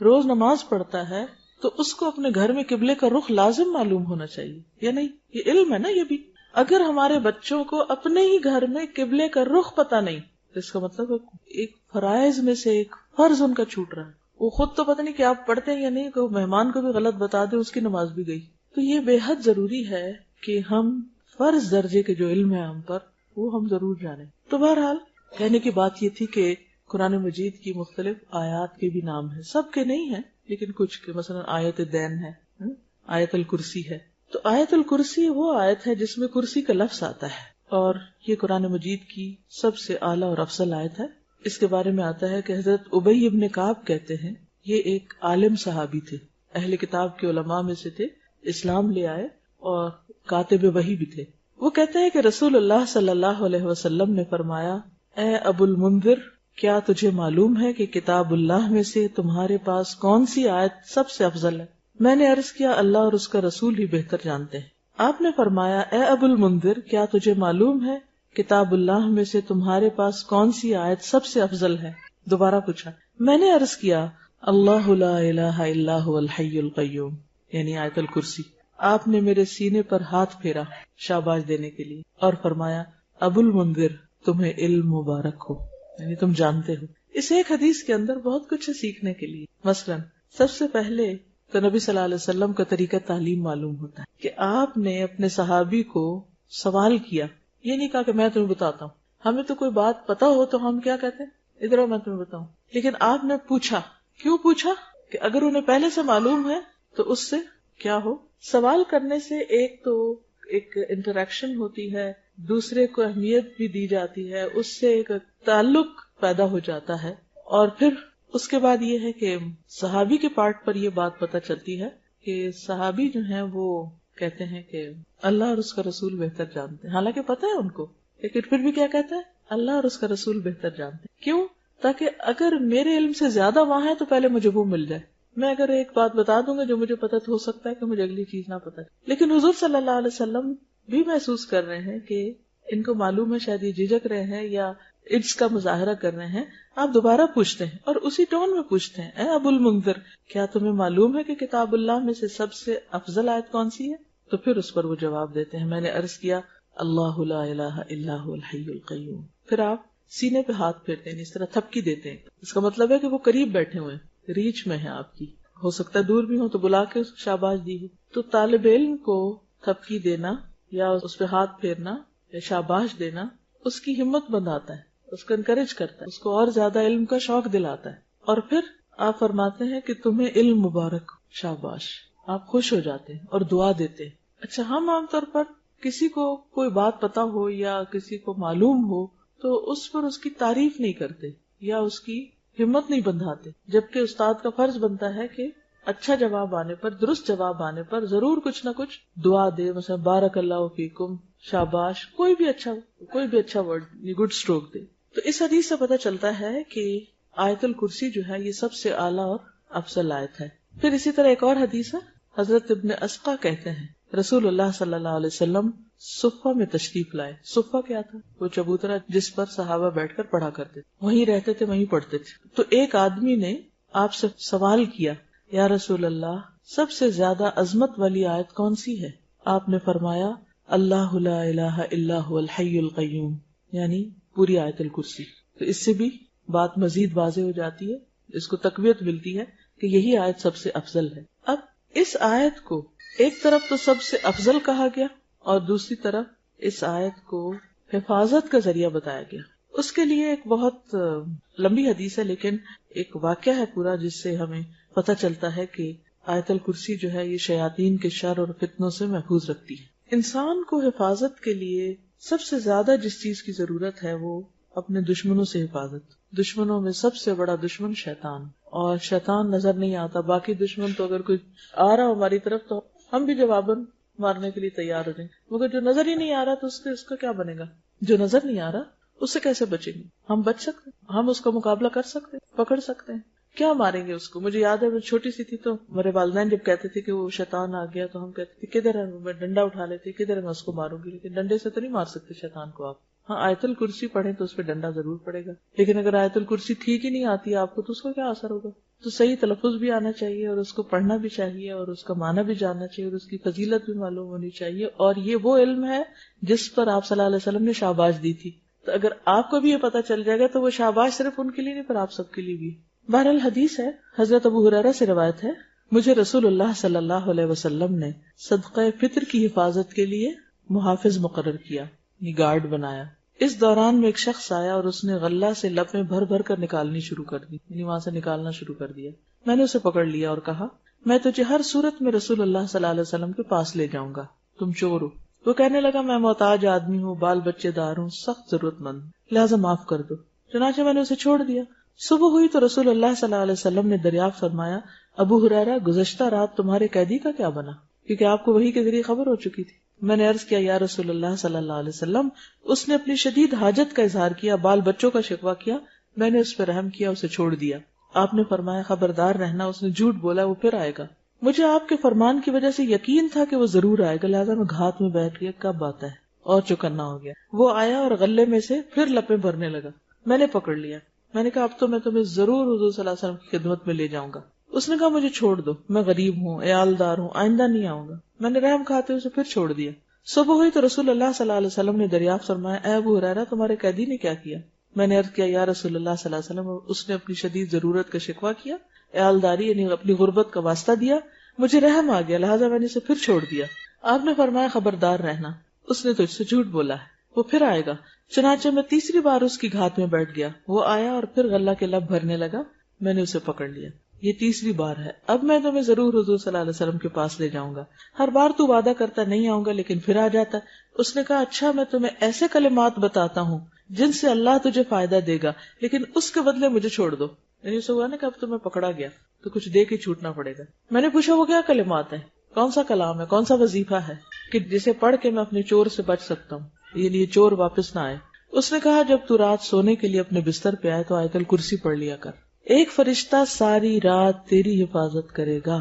روز نماز پڑھتا ہے تو اس کو اپنے گھر میں قبلے کا رخ لازم معلوم ہونا چاہیے، یا نہیں؟ یہ علم ہے نا یہ بھی. اگر ہمارے بچوں کو اپنے ہی گھر میں قبلے کا رخ پتا نہیں، تو اس کا مطلب ایک فرائض میں سے ایک فرض ان کا چھوٹ رہا ہے. وہ خود تو پتہ نہیں کہ آپ پڑھتے ہیں یا نہیں، کہ مہمان کو بھی غلط بتا دے اس کی نماز بھی گئی. تو یہ بے حد ضروری ہے کہ ہم فرض درجے کے جو علم ہے ہم پر، وہ ہم ضرور جانیں. تو بہرحال کہنے کی بات یہ تھی کہ قرآن مجید کی مختلف آیات کے بھی نام ہیں، سب کے نہیں ہیں لیکن کچھ کے. مثلا آیت دین ہے، آیت الکرسی ہے. تو آیت الکرسی وہ آیت ہے جس میں کرسی کا لفظ آتا ہے، اور یہ قرآن مجید کی سب سے اعلیٰ اور افضل آیت ہے. اس کے بارے میں آتا ہے کہ حضرت ابی ابن کعب کہتے ہیں، یہ ایک عالم صحابی تھے، اہل کتاب کے علماء میں سے تھے، اسلام لے آئے اور کاتب وحی بھی تھے. وہ کہتے ہیں کہ رسول اللہ صلی اللہ علیہ وسلم نے فرمایا، اے ابو المنذر، کیا تجھے معلوم ہے کہ کتاب اللہ میں سے تمہارے پاس کون سی آیت سب سے افضل ہے؟ میں نے عرض کیا، اللہ اور اس کا رسول ہی بہتر جانتے ہیں. آپ نے فرمایا، اے ابو المنذر، کیا تجھے معلوم ہے کتاب اللہ میں سے تمہارے پاس کون سی آیت سب سے افضل ہے؟ دوبارہ پوچھا. میں نے عرض کیا، اللہ لا الہ الا هو الحی القیوم، یعنی آیت الکرسی. آپ نے میرے سینے پر ہاتھ پھیرا شاباش دینے کے لیے اور فرمایا، ابو المنذر، تمہیں علم مبارک ہو، یعنی تم جانتے ہو. اس ایک حدیث کے اندر بہت کچھ ہے سیکھنے کے لیے. مثلا سب سے پہلے تو نبی صلی اللہ علیہ وسلم کا طریقہ تعلیم معلوم ہوتا ہے کہ آپ نے اپنے صحابی کو سوال کیا، یہ نہیں کہا کہ میں تمہیں بتاتا ہوں. ہمیں تو کوئی بات پتا ہو تو ہم کیا کہتے ہیں، ادھر میں تمہیں بتاؤں. لیکن آپ نے پوچھا. کیوں پوچھا؟ کہ اگر انہیں پہلے سے معلوم ہے تو اس سے کیا ہو. سوال کرنے سے ایک تو ایک انٹریکشن ہوتی ہے، دوسرے کو اہمیت بھی دی جاتی ہے، اس سے ایک تعلق پیدا ہو جاتا ہے. اور پھر اس کے بعد یہ ہے کہ صحابی کے پارٹ پر یہ بات پتہ چلتی ہے کہ صحابی جو ہیں وہ کہتے ہیں کہ اللہ اور اس کا رسول بہتر جانتے ہیں. حالانکہ پتہ ہے ان کو، لیکن پھر بھی کیا کہتے ہیں، اللہ اور اس کا رسول بہتر جانتے ہیں. کیوں؟ تاکہ اگر میرے علم سے زیادہ وہاں ہے تو پہلے مجھے وہ مل جائے. میں اگر ایک بات بتا دوں گا جو مجھے پتہ تو ہو سکتا ہے کہ مجھے اگلی چیز نہ پتہ. لیکن حضور صلی اللہ علیہ وسلم بھی محسوس کر رہے ہیں کہ ان کو معلوم ہے، شاید یہ جھجک رہے ہیں یا اس کا مظاہرہ کر رہے ہیں. آپ دوبارہ پوچھتے ہیں اور اسی ٹون میں پوچھتے ہیں، اے ابو المنذر، کیا تمہیں معلوم ہے کہ کتاب اللہ میں سے سب سے افضل آیت کون سی ہے؟ تو پھر اس پر وہ جواب دیتے ہیں، میں نے عرض کیا اللہ لا الہ الا هو الحی القیوم. پھر آپ سینے پہ ہاتھ پھیرتے ہیں، اس طرح تھپکی دیتے ہیں. اس کا مطلب ہے کہ وہ قریب بیٹھے ہوئے ہیں، ریچ میں ہیں آپ کی. ہو سکتا ہے دور بھی ہو تو بلا کے شاباش دی ہو. تو طالب علم کو تھپکی دینا یا اس پہ ہاتھ پھیرنا یا شاباش دینا اس کی ہمت بندھاتا ہے، اس کو انکریج کرتا ہے، اس کو اور زیادہ علم کا شوق دلاتا ہے. اور پھر آپ فرماتے ہیں کہ تمہیں علم مبارک، شاباش. آپ خوش ہو جاتے ہیں اور دعا دیتے ہیں. اچھا، ہم عام طور پر کسی کو کوئی بات پتا ہو یا کسی کو معلوم ہو تو اس پر اس کی تعریف نہیں کرتے یا اس کی ہمت نہیں بندھاتے، جبکہ استاد کا فرض بنتا ہے کہ اچھا جواب آنے پر، درست جواب آنے پر ضرور کچھ نہ کچھ دعا دے، مثلا بارک اللہ فیکم، شاباش، کوئی بھی اچھا ورڈ، گڈ اسٹروک دے. تو اس حدیث سے پتہ چلتا ہے کہ آیت الکرسی جو ہے یہ سب سے اعلیٰ اور افضل آیت ہے. پھر اسی طرح ایک اور حدیث ہے، حضرت ابن اسقا کہتے ہیں رسول اللہ صلی اللہ علیہ وسلم صفہ میں تشریف لائے. صفہ کیا تھا؟ وہ چبوترا جس پر صحابہ بیٹھ کر پڑھا کرتے تھے، وہیں رہتے تھے، وہیں پڑھتے تھے. تو ایک آدمی نے آپ سے سوال کیا، یا رسول اللہ، سب سے زیادہ عظمت والی آیت کون سی ہے؟ آپ نے فرمایا اللہ لا الہ الا هو الحی القیوم، یعنی پوری آیت الکرسی. تو اس سے بھی بات مزید واضح ہو جاتی ہے، اس کو تقویت ملتی ہے کہ یہی آیت سب سے افضل ہے. اب اس آیت کو ایک طرف تو سب سے افضل کہا گیا اور دوسری طرف اس آیت کو حفاظت کا ذریعہ بتایا گیا. اس کے لیے ایک بہت لمبی حدیث ہے، لیکن ایک واقعہ ہے پورا جس سے ہمیں پتہ چلتا ہے کہ آیت الکرسی جو ہے یہ شیاطین کے شر اور فتنوں سے محفوظ رکھتی ہے. انسان کو حفاظت کے لیے سب سے زیادہ جس چیز کی ضرورت ہے وہ اپنے دشمنوں سے حفاظت. دشمنوں میں سب سے بڑا دشمن شیطان، اور شیطان نظر نہیں آتا. باقی دشمن تو اگر کوئی آ رہا ہو ہماری طرف تو ہم بھی جواباً مارنے کے لیے تیار ہو جائیں، مگر جو نظر ہی نہیں آ رہا تو اس کا کیا بنے گا؟ جو نظر نہیں آ رہا اس سے کیسے بچیں گے؟ ہم بچ سکتے ہیں، ہم اس کا مقابلہ کر سکتے ہیں، پکڑ سکتے ہیں. کیا ماریں گے اس کو؟ مجھے یاد ہے میں چھوٹی سی تھی تو میرے والدین جب کہتے تھے کہ وہ شیطان آ گیا تو ہم کہتے تھے کدھر ہے، میں ڈنڈا اٹھا لیتے، کدھر ہے میں اس کو ماروں گی. لیکن ڈنڈے سے تو نہیں مار سکتے شیطان کو آپ. ہاں، آیت الکرسی پڑھیں تو اس پہ ڈنڈا ضرور پڑے گا، لیکن اگر آیت الکرسی ٹھیک ہی نہیں آتی آپ کو تو اس کا کیا اثر ہوگا؟ تو صحیح تلفظ بھی آنا چاہیے اور اس کو پڑھنا بھی چاہیے اور اس کا معنی بھی جاننا چاہیے اور اس کی فضیلت بھی معلوم ہونی چاہیے. اور یہ وہ علم ہے جس پر آپ صلی اللہ علیہ وسلم نے شاباش دی تھی. تو اگر آپ کو بھی یہ پتا چل جائے گا تو وہ شاباش صرف ان کے لیے نہیں پر آپ سب کے لیے بھی. بہرحال حدیث ہے، حضرت ابو ہریرہ سے روایت ہے، مجھے رسول اللہ صلی اللہ علیہ وسلم نے صدقہ فطر کی حفاظت کے لیے محافظ مقرر کیا، یہ گارڈ بنایا. اس دوران میں ایک شخص آیا اور اس نے غلہ سے لپیں بھر بھر کر نکالنی شروع کر دی، یعنی وہاں سے نکالنا شروع کر دیا. میں نے اسے پکڑ لیا اور کہا میں تجھے ہر صورت میں رسول اللہ صلی اللہ علیہ وسلم کے پاس لے جاؤں گا، تم چور ہو. وہ کہنے لگا میں محتاج آدمی ہوں، بال بچے دار ہوں، سخت ضرورت مند، لہٰذا معاف کر دو. چنانچہ میں نے اسے چھوڑ دیا. صبح ہوئی تو رسول اللہ صلی اللہ علیہ وسلم نے دریافت فرمایا ابو ہریرہ گزشتہ رات تمہارے قیدی کا کیا بنا؟ کیونکہ آپ کو وحی کے ذریعے خبر ہو چکی تھی. میں نے عرض کیا یا رسول اللہ صلی اللہ علیہ وسلم اس نے اپنی شدید حاجت کا اظہار کیا، بال بچوں کا شکوہ کیا، میں نے اس پر رحم کیا، اسے چھوڑ دیا. آپ نے فرمایا خبردار رہنا، اس نے جھوٹ بولا، وہ پھر آئے گا. مجھے آپ کے فرمان کی وجہ سے یقین تھا کہ وہ ضرور آئے گا، لہٰذا میں گھات میں بیٹھ گیا کب آتا ہے، اور چوکنا ہو گیا. وہ آیا اور غلے میں سے پھر لپیں بھرنے لگا. میں نے پکڑ لیا. میں نے کہا اب تو میں تمہیں ضرور حضور صلی اللہ علیہ وسلم کی خدمت میں لے جاؤں گا. اس نے کہا مجھے چھوڑ دو، میں غریب ہوں، عیالدار ہوں، آئندہ نہیں آؤں گا. میں نے رحم کھاتے اسے پھر چھوڑ دیا. صبح ہوئی تو رسول اللہ صلی اللہ علیہ وسلم نے دریافت فرمایا اے ابو ہریرہ تمہارے قیدی نے کیا کیا؟ میں نے عرض کیا یا رسول اللہ صلی اللہ علیہ وسلم اس نے اپنی شدید ضرورت کا شکوہ کیا، عیالداری یعنی اپنی غربت کا واسطہ دیا، مجھے رحم آ گیا، لہٰذا میں نے اسے پھر چھوڑ دیا۔ آپ نے فرمایا خبردار رہنا، اس نے تجھ سے جھوٹ بولا ہے، وہ پھر آئے گا۔ چنانچہ میں تیسری بار اس کی گھات میں بیٹھ گیا، وہ آیا اور پھر غلہ کے لب بھرنے لگا، میں نے اسے پکڑ لیا۔ یہ تیسری بار ہے، اب میں تمہیں ضرور حضور صلی اللہ علیہ وسلم کے پاس لے جاؤں گا، ہر بار تو وعدہ کرتا نہیں آؤں گا لیکن پھر آ جاتا۔ اس نے کہا اچھا، میں تمہیں ایسے کلمات بتاتا ہوں جن سے اللہ تجھے فائدہ دے گا، لیکن اس کے بدلے مجھے چھوڑ دو۔ یعنی اسے ہوا نا کہ اب تمہیں پکڑا گیا تو کچھ دے کے چھوٹنا پڑے گا۔ میں نے پوچھا وہ کیا کلمات ہیں، کون سا کلام ہے، کون سا وظیفہ ہے کہ جسے پڑھ کے میں اپنے چور سے بچ سکتا ہوں، یعنی یہ چور واپس نہ آئے۔ اس نے کہا جب تو رات سونے کے لیے اپنے بستر پہ آئے تو آیت الکرسی پڑھ لیا کر، ایک فرشتہ ساری رات تیری حفاظت کرے گا،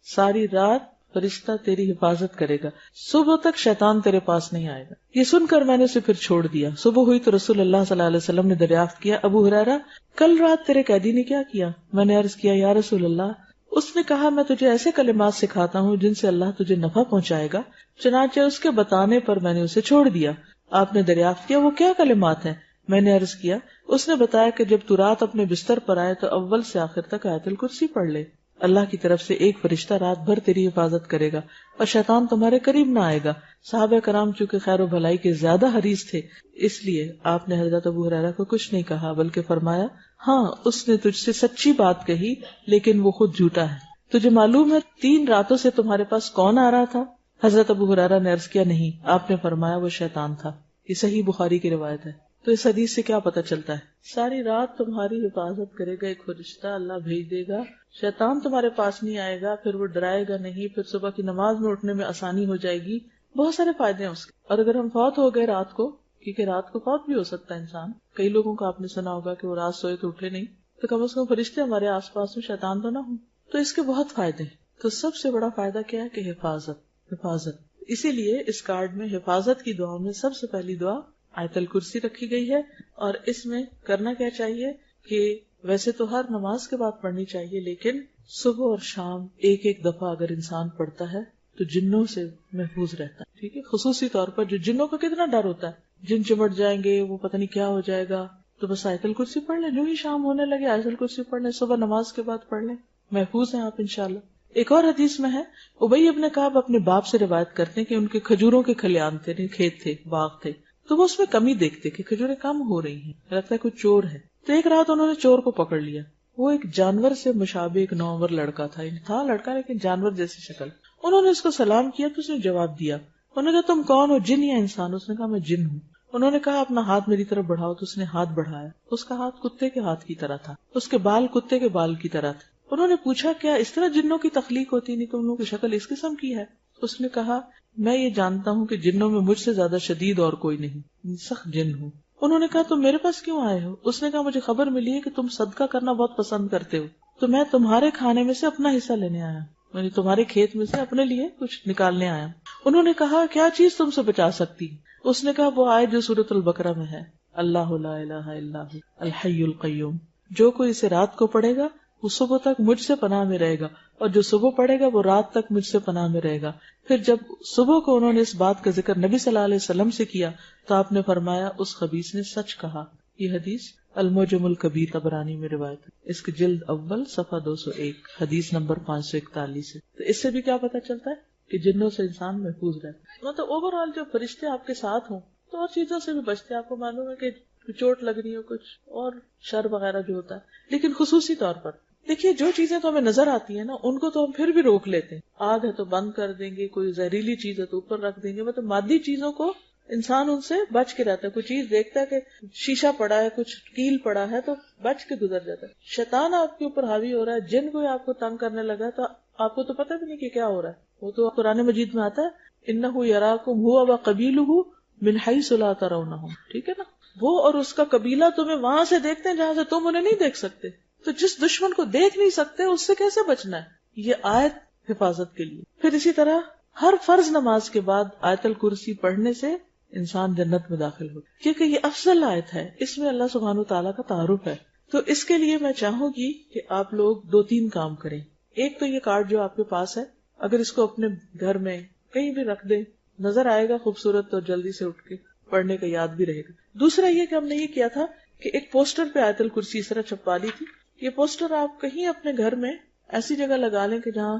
ساری رات فرشتہ تیری حفاظت کرے گا، صبح تک شیطان تیرے پاس نہیں آئے گا۔ یہ سن کر میں نے اسے پھر چھوڑ دیا۔ صبح ہوئی تو رسول اللہ صلی اللہ علیہ وسلم نے دریافت کیا، ابو ہریرہ کل رات تیرے قیدی نے کیا کیا؟ میں نے عرض کیا یا رسول اللہ، اس نے کہا میں تجھے ایسے کلمات سکھاتا ہوں جن سے اللہ تجھے نفع پہنچائے گا، چنانچہ اس کے بتانے پر میں نے اسے چھوڑ دیا۔ آپ نے دریافت کیا وہ کیا کلمات ہیں؟ میں نے عرض کیا، اس نے بتایا کہ جب تو رات اپنے بستر پر آئے تو اول سے آخر تک آیت الکرسی پڑھ لے، اللہ کی طرف سے ایک فرشتہ رات بھر تیری حفاظت کرے گا اور شیطان تمہارے قریب نہ آئے گا۔ صحابہ کرام چونکہ خیر و بھلائی کے زیادہ حریص تھے، اس لیے آپ نے حضرت ابو ہریرہ کو کچھ نہیں کہا، بلکہ فرمایا ہاں اس نے تجھ سے سچی بات کہی لیکن وہ خود جھوٹا ہے۔ تجھے معلوم ہے 3 راتوں سے تمہارے پاس کون آ رہا تھا؟ حضرت ابو ہریرہ نے عرض کیا نہیں۔ آپ نے فرمایا وہ شیطان تھا۔ یہ صحیح بخاری کی روایت ہے۔ تو اس حدیث سے کیا پتہ چلتا ہے؟ ساری رات تمہاری حفاظت کرے گا ایک فرشتہ، اللہ بھیج دے گا، شیطان تمہارے پاس نہیں آئے گا، پھر وہ ڈرائے گا نہیں، پھر صبح کی نماز میں اٹھنے میں آسانی ہو جائے گی، بہت سارے فائدے ہیں اس کے۔ اور اگر ہم فوت ہو گئے رات کو، کیونکہ رات کو فوت بھی ہو سکتا ہے انسان، کئی لوگوں کو آپ نے سنا ہوگا کہ وہ رات سوئے تو اٹھے نہیں، تو کم از کم فرشتے ہمارے آس پاس میں، شیطان تو نہ ہوں، تو اس کے بہت فائدے ہیں۔ تو سب سے بڑا فائدہ کیا ہے کہ حفاظت۔ اسی لیے اس کارڈ میں حفاظت کی دعاؤں میں سب سے پہلی دعا آیت الکرسی رکھی گئی ہے۔ اور اس میں کرنا کیا چاہیے کہ ویسے تو ہر نماز کے بعد پڑھنی چاہیے، لیکن صبح اور شام ایک دفعہ اگر انسان پڑھتا ہے تو جنوں سے محفوظ رہتا ہے، ٹھیک ہے۔ خصوصی طور پر جو جنوں کا کتنا ڈر ہوتا ہے، جن چمٹ جائیں گے، وہ پتہ نہیں کیا ہو جائے گا، تو بس آیت الکرسی پڑھ لیں، جو ہی شام ہونے لگے آیت الکرسی پڑھ لیں، صبح نماز کے بعد پڑھ لیں، محفوظ ہیں آپ انشاءاللہ۔ ایک اور حدیث میں ہے، ابی ابن کعب اپنے باپ سے روایت کرتے ہیں کہ ان کے کھجوروں کے کھلیان تھے، کھیت تھے، باغ تھے، تو وہ اس میں کمی دیکھتے کہ کھجوریں کم ہو رہی ہیں، لگتا ہے کوئی چور ہے۔ تو ایک رات انہوں نے چور کو پکڑ لیا، وہ ایک جانور سے مشابہ ایک نوعمر لڑکا تھا لڑکا لیکن جانور جیسی شکل۔ انہوں نے اس کو سلام کیا تو اس نے جواب دیا۔ انہوں نے کہا تم کون ہو، جن یا انسان؟ اس نے کہا میں جن ہوں۔ انہوں نے کہا اپنا ہاتھ میری طرف بڑھاؤ، تو اس نے ہاتھ بڑھایا، اس کا ہاتھ کتے کے ہاتھ کی طرح تھا، اس کے بال کتے کے بال کی طرح تھے۔ انہوں نے پوچھا کیا اس طرح جنوں کی تخلیق ہوتی؟ نہیں، تم لوگوں کی شکل اس قسم کی ہے۔ اس نے کہا میں یہ جانتا ہوں کہ جنوں میں مجھ سے زیادہ شدید اور کوئی نہیں، سخت جن ہوں۔ انہوں نے کہا تم میرے پاس کیوں آئے ہو؟ اس نے کہا مجھے خبر ملی ہے کہ تم صدقہ کرنا بہت پسند کرتے ہو، تو میں تمہارے کھانے میں سے اپنا حصہ لینے آیا، یعنی تمہارے کھیت میں سے اپنے لیے کچھ نکالنے آیا۔ انہوں نے کہا کیا چیز تم سے بچا سکتی؟ اس نے کہا وہ آیت جو سورۃ البقرہ میں ہے، اللہ لا الہ الا ھو الحی القیوم، جو کوئی اسے رات کو پڑھے گا وہ صبح تک مجھ سے پناہ میں رہے گا، اور جو صبح پڑھے گا وہ رات تک مجھ سے پناہ میں رہے گا۔ پھر جب صبح کو انہوں نے اس بات کا ذکر نبی صلی اللہ علیہ وسلم سے کیا تو آپ نے فرمایا اس خبیث نے سچ کہا۔ یہ حدیث المعجم الکبیر طبرانی میں روایت ہے، اس کی جلد اول صفحہ 201، حدیث نمبر 541 ہے۔ تو اس سے بھی کیا پتہ چلتا ہے کہ جنوں سے انسان محفوظ رہتا ہے۔ مطلب اوور آل جو فرشتے آپ کے ساتھ ہوں تو اور چیزوں سے بھی بچتے ہیں۔ آپ کو معلوم ہے کہ چوٹ لگ رہی ہو، کچھ اور شر وغیرہ جو ہوتا ہے، لیکن خصوصی طور پر دیکھیے جو چیزیں تو ہمیں نظر آتی ہیں نا ان کو تو ہم پھر بھی روک لیتے ہیں، آگ ہے تو بند کر دیں گے، کوئی زہریلی چیز ہے تو اوپر رکھ دیں گے، مطلب مادی چیزوں کو انسان ان سے بچ کے رہتا ہے۔ کوئی چیز دیکھتا ہے کہ شیشہ پڑا ہے، کچھ کیل پڑا ہے تو بچ کے گزر جاتا ہے۔ شیطان آپ کے اوپر حاوی ہو رہا ہے، جن کوئی آپ کو تنگ کرنے لگا تو آپ کو تو پتہ بھی نہیں کہ کیا ہو رہا ہے۔ وہ تو قرآن مجید میں آتا ہے انہ یراکم ھو وقبیلہ من حیث لا ترونہم، ٹھیک ہے نا، وہ اور اس کا قبیلہ تمہیں وہاں سے دیکھتے ہیں جہاں سے تم انہیں نہیں دیکھ سکتے۔ تو جس دشمن کو دیکھ نہیں سکتے اس سے کیسے بچنا ہے؟ یہ آیت حفاظت کے لیے۔ پھر اسی طرح ہر فرض نماز کے بعد آیت الکرسی پڑھنے سے انسان جنت میں داخل ہو، کیونکہ یہ افضل آیت ہے، اس میں اللہ سبحانہ وتعالیٰ کا تعارف ہے۔ تو اس کے لیے میں چاہوں گی کہ آپ لوگ 2-3 کام کریں۔ ایک تو یہ کارڈ جو آپ کے پاس ہے، اگر اس کو اپنے گھر میں کہیں بھی رکھ دیں، نظر آئے گا خوبصورت تو جلدی سے اٹھ کے پڑھنے کا یاد بھی رہے گا۔ دوسرا یہ کہ ہم نے یہ کیا تھا کہ ایک پوسٹر پہ آیت الکرسی اس طرح چھپوا لی تھی۔ یہ پوسٹر آپ کہیں اپنے گھر میں ایسی جگہ لگا لیں کہ جہاں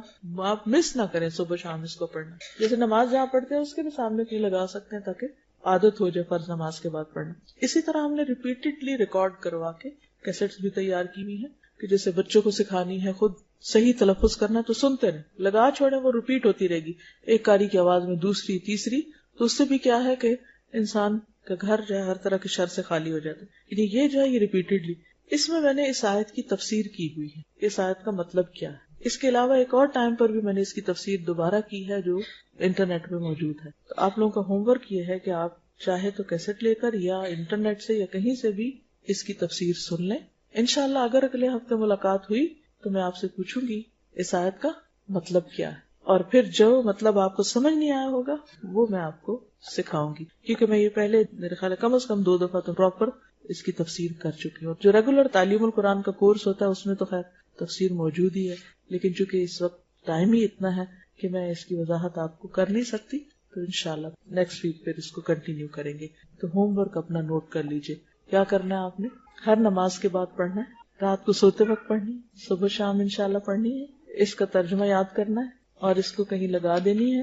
آپ مس نہ کریں صبح شام اس کو پڑھنا. جیسے نماز جہاں پڑھتے ہیں اس کے بھی سامنے کہیں لگا سکتے ہیں تاکہ عادت ہو جائے فرض نماز کے بعد پڑھنا. اسی طرح ہم نے ریپیٹڈلی ریکارڈ کروا کے کیسٹس بھی تیار کی ہوئی ہیں کہ جیسے بچوں کو سکھانی ہے خود صحیح تلفظ کرنا تو سنتے رہیں, لگا چھوڑیں وہ ریپیٹ ہوتی رہے گی ایک قاری کی آواز میں دوسری تیسری, تو اس سے بھی کیا ہے کہ انسان کا گھر جو ہے ہر طرح کے شر سے خالی ہو جاتا ہے. یعنی یہ جو ہے یہ ریپیٹڈلی. اس میں نے اس آیت کی تفسیر کی ہوئی ہے, اس آیت کا مطلب کیا ہے. اس کے علاوہ ایک اور ٹائم پر بھی میں نے اس کی تفسیر دوبارہ کی ہے جو انٹرنیٹ پہ موجود ہے. تو آپ لوگوں کا ہوم ورک یہ ہے کہ آپ چاہے تو کیسٹ لے کر یا انٹرنیٹ سے یا کہیں سے بھی اس کی تفسیر سن لیں. انشاءاللہ اگر اگلے ہفتے ملاقات ہوئی تو میں آپ سے پوچھوں گی اس آیت کا مطلب کیا ہے, اور پھر جو مطلب آپ کو سمجھ نہیں آیا ہوگا وہ میں آپ کو سکھاؤں گی, کیونکہ میں یہ پہلے میرے خیال کم از کم 2 دفعہ تو پراپر اس کی تفسیر کر چکی ہوں. جو ریگولر تعلیم القرآن کا کورس ہوتا ہے اس میں تو خیر تفسیر موجود ہی ہے, لیکن چونکہ اس وقت ٹائم ہی اتنا ہے کہ میں اس کی وضاحت آپ کو کر نہیں سکتی, تو انشاءاللہ نیکسٹ ویک پھر اس کو کنٹینیو کریں گے. تو ہوم ورک اپنا نوٹ کر لیجئے. کیا کرنا ہے آپ نے؟ ہر نماز کے بعد پڑھنا ہے, رات کو سوتے وقت پڑھنی ہے, صبح شام انشاءاللہ پڑھنی ہے. اس کا ترجمہ یاد کرنا ہے اور اس کو کہیں لگا دینی ہے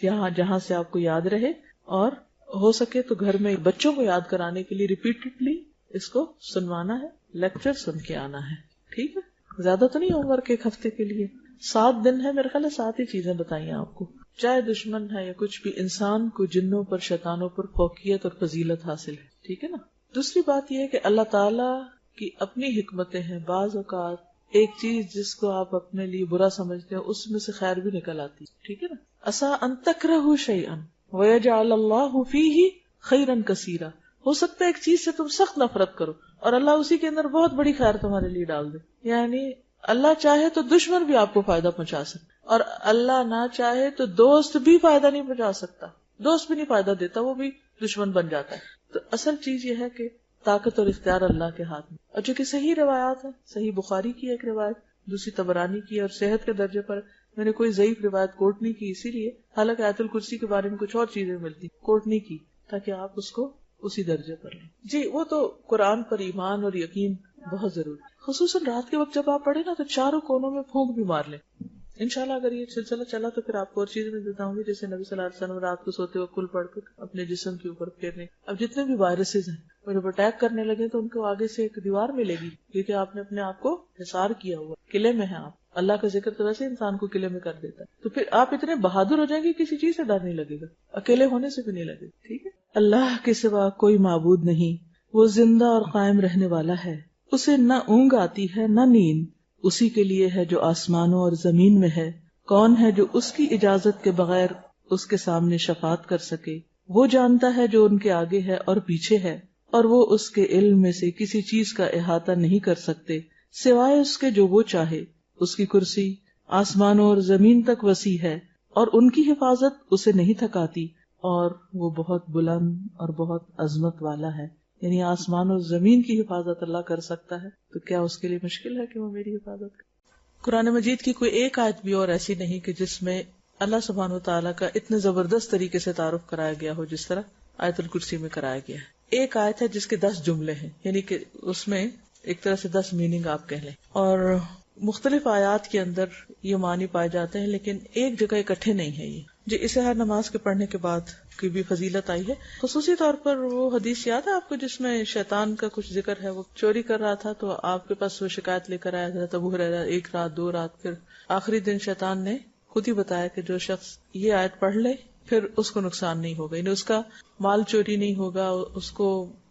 یہاں جہاں سے آپ کو یاد رہے, اور ہو سکے تو گھر میں بچوں کو یاد کرانے کے لیے ریپیٹڈلی اس کو سنوانا ہے, لیکچر سن کے آنا ہے. ٹھیک ہے, زیادہ تو نہیں ہوم ورک ایک ہفتے کے لیے, 7 دن ہے میرے خیال ہے. 7 ہی چیزیں بتائیں آپ کو, چاہے دشمن ہے یا کچھ بھی, انسان کو جنوں پر شیطانوں پر فوقیت اور فضیلت حاصل ہے. ٹھیک ہے نا. دوسری بات یہ ہے کہ اللہ تعالیٰ کی اپنی حکمتیں ہیں. بعض اوقات ایک چیز جس کو آپ اپنے لیے برا سمجھتے ہیں اس میں سے خیر بھی نکل آتی. ٹھیک ہے نا. عسیٰ ان تکرہوا شیئا ویجعل اللہ فیہ خیرا کثیرا. ہو سکتا ہے ایک چیز سے تم سخت نفرت کرو اور اللہ اسی کے اندر بہت بڑی خیر تمہارے لیے ڈال دے. یعنی اللہ چاہے تو دشمن بھی آپ کو فائدہ پہنچا سکتا, اور اللہ نہ چاہے تو دوست بھی فائدہ نہیں پہنچا سکتا. دوست بھی نہیں فائدہ دیتا, وہ بھی دشمن بن جاتا ہے. تو اصل چیز یہ ہے کہ طاقت اور اختیار اللہ کے ہاتھ میں. اور جو کہ صحیح روایات ہیں, صحیح بخاری کی ایک روایت, دوسری طبرانی کی, اور صحت کے درجے پر میں نے کوئی ضعیف روایت کوٹ نہیں کی اسی لیے, حالانکہ آیت الکرسی کے بارے میں کچھ اور چیزیں ملتی, کوٹ نہیں کی تاکہ آپ اس کو اسی درجے پر لیں. جی وہ تو قرآن پر ایمان اور یقین بہت ضروری, خصوصاً رات کے وقت جب آپ پڑھیں نا تو چاروں کونوں میں پھونک بھی مار لیں. انشاءاللہ اگر یہ سلسلہ چلا تو پھر آپ کو اور چیزیں میں بتاؤں گی, جیسے نبی صلی اللہ علیہ وسلم رات کو سوتے وقت کل پڑھ کر اپنے جسم کے اوپر پھیرنے. اب جتنے بھی وائرسز ہیں وہ جب اٹیک کرنے لگے تو ان کو آگے سے ایک دیوار ملے گی, کیونکہ آپ نے اپنے آپ کو حصار کیا ہوا, قلعے میں ہیں آپ. اللہ کا ذکر تو ویسے انسان کو قلعے میں کر دیتا ہے, تو پھر آپ اتنے بہادر ہو جائیں گے کسی چیز سے ڈر نہیں لگے گا, اکیلے ہونے سے بھی نہیں لگے. ٹھیک ہے. اللہ کے سوا کوئی معبود نہیں, وہ زندہ اور قائم رہنے والا ہے, اسے نہ اونگ آتی ہے نہ نیند, اسی کے لیے ہے جو آسمانوں اور زمین میں ہے. کون ہے جو اس کی اجازت کے بغیر اس کے سامنے شفاعت کر سکے؟ وہ جانتا ہے جو ان کے آگے ہے اور پیچھے ہے, اور وہ اس کے علم میں سے کسی چیز کا احاطہ نہیں کر سکتے سوائے اس کے جو وہ چاہے. اس کی کرسی آسمانوں اور زمین تک وسیع ہے, اور ان کی حفاظت اسے نہیں تھکاتی, اور وہ بہت بلند اور بہت عظمت والا ہے. یعنی آسمان اور زمین کی حفاظت اللہ کر سکتا ہے, تو کیا اس کے لیے مشکل ہے کہ وہ میری حفاظت کرے؟ قرآن مجید کی کوئی ایک آیت بھی اور ایسی نہیں کہ جس میں اللہ سبحانہ و تعالیٰ کا اتنے زبردست طریقے سے تعارف کرایا گیا ہو جس طرح آیت الکرسی میں کرایا گیا ہے. ایک آیت ہے جس کے 10 جملے ہیں, یعنی کہ اس میں ایک طرح سے 10 میننگ آپ کہہ لیں, اور مختلف آیات کے اندر یہ معنی پائے جاتے ہیں, لیکن ایک جگہ اکٹھے نہیں ہے یہ. جو اسے ہر نماز کے پڑھنے کے بعد کی بھی فضیلت آئی ہے. خصوصی طور پر وہ حدیث یاد ہے آپ کو جس میں شیطان کا کچھ ذکر ہے, وہ چوری کر رہا تھا تو آپ کے پاس وہ شکایت لے کر آیا حضرت ابو ہریرہ, 1 رات 2 رات, پھر آخری دن شیطان نے خود ہی بتایا کہ جو شخص یہ آیت پڑھ لے پھر اس کو نقصان نہیں ہوگا, یعنی اس کا مال چوری نہیں ہوگا, اس کو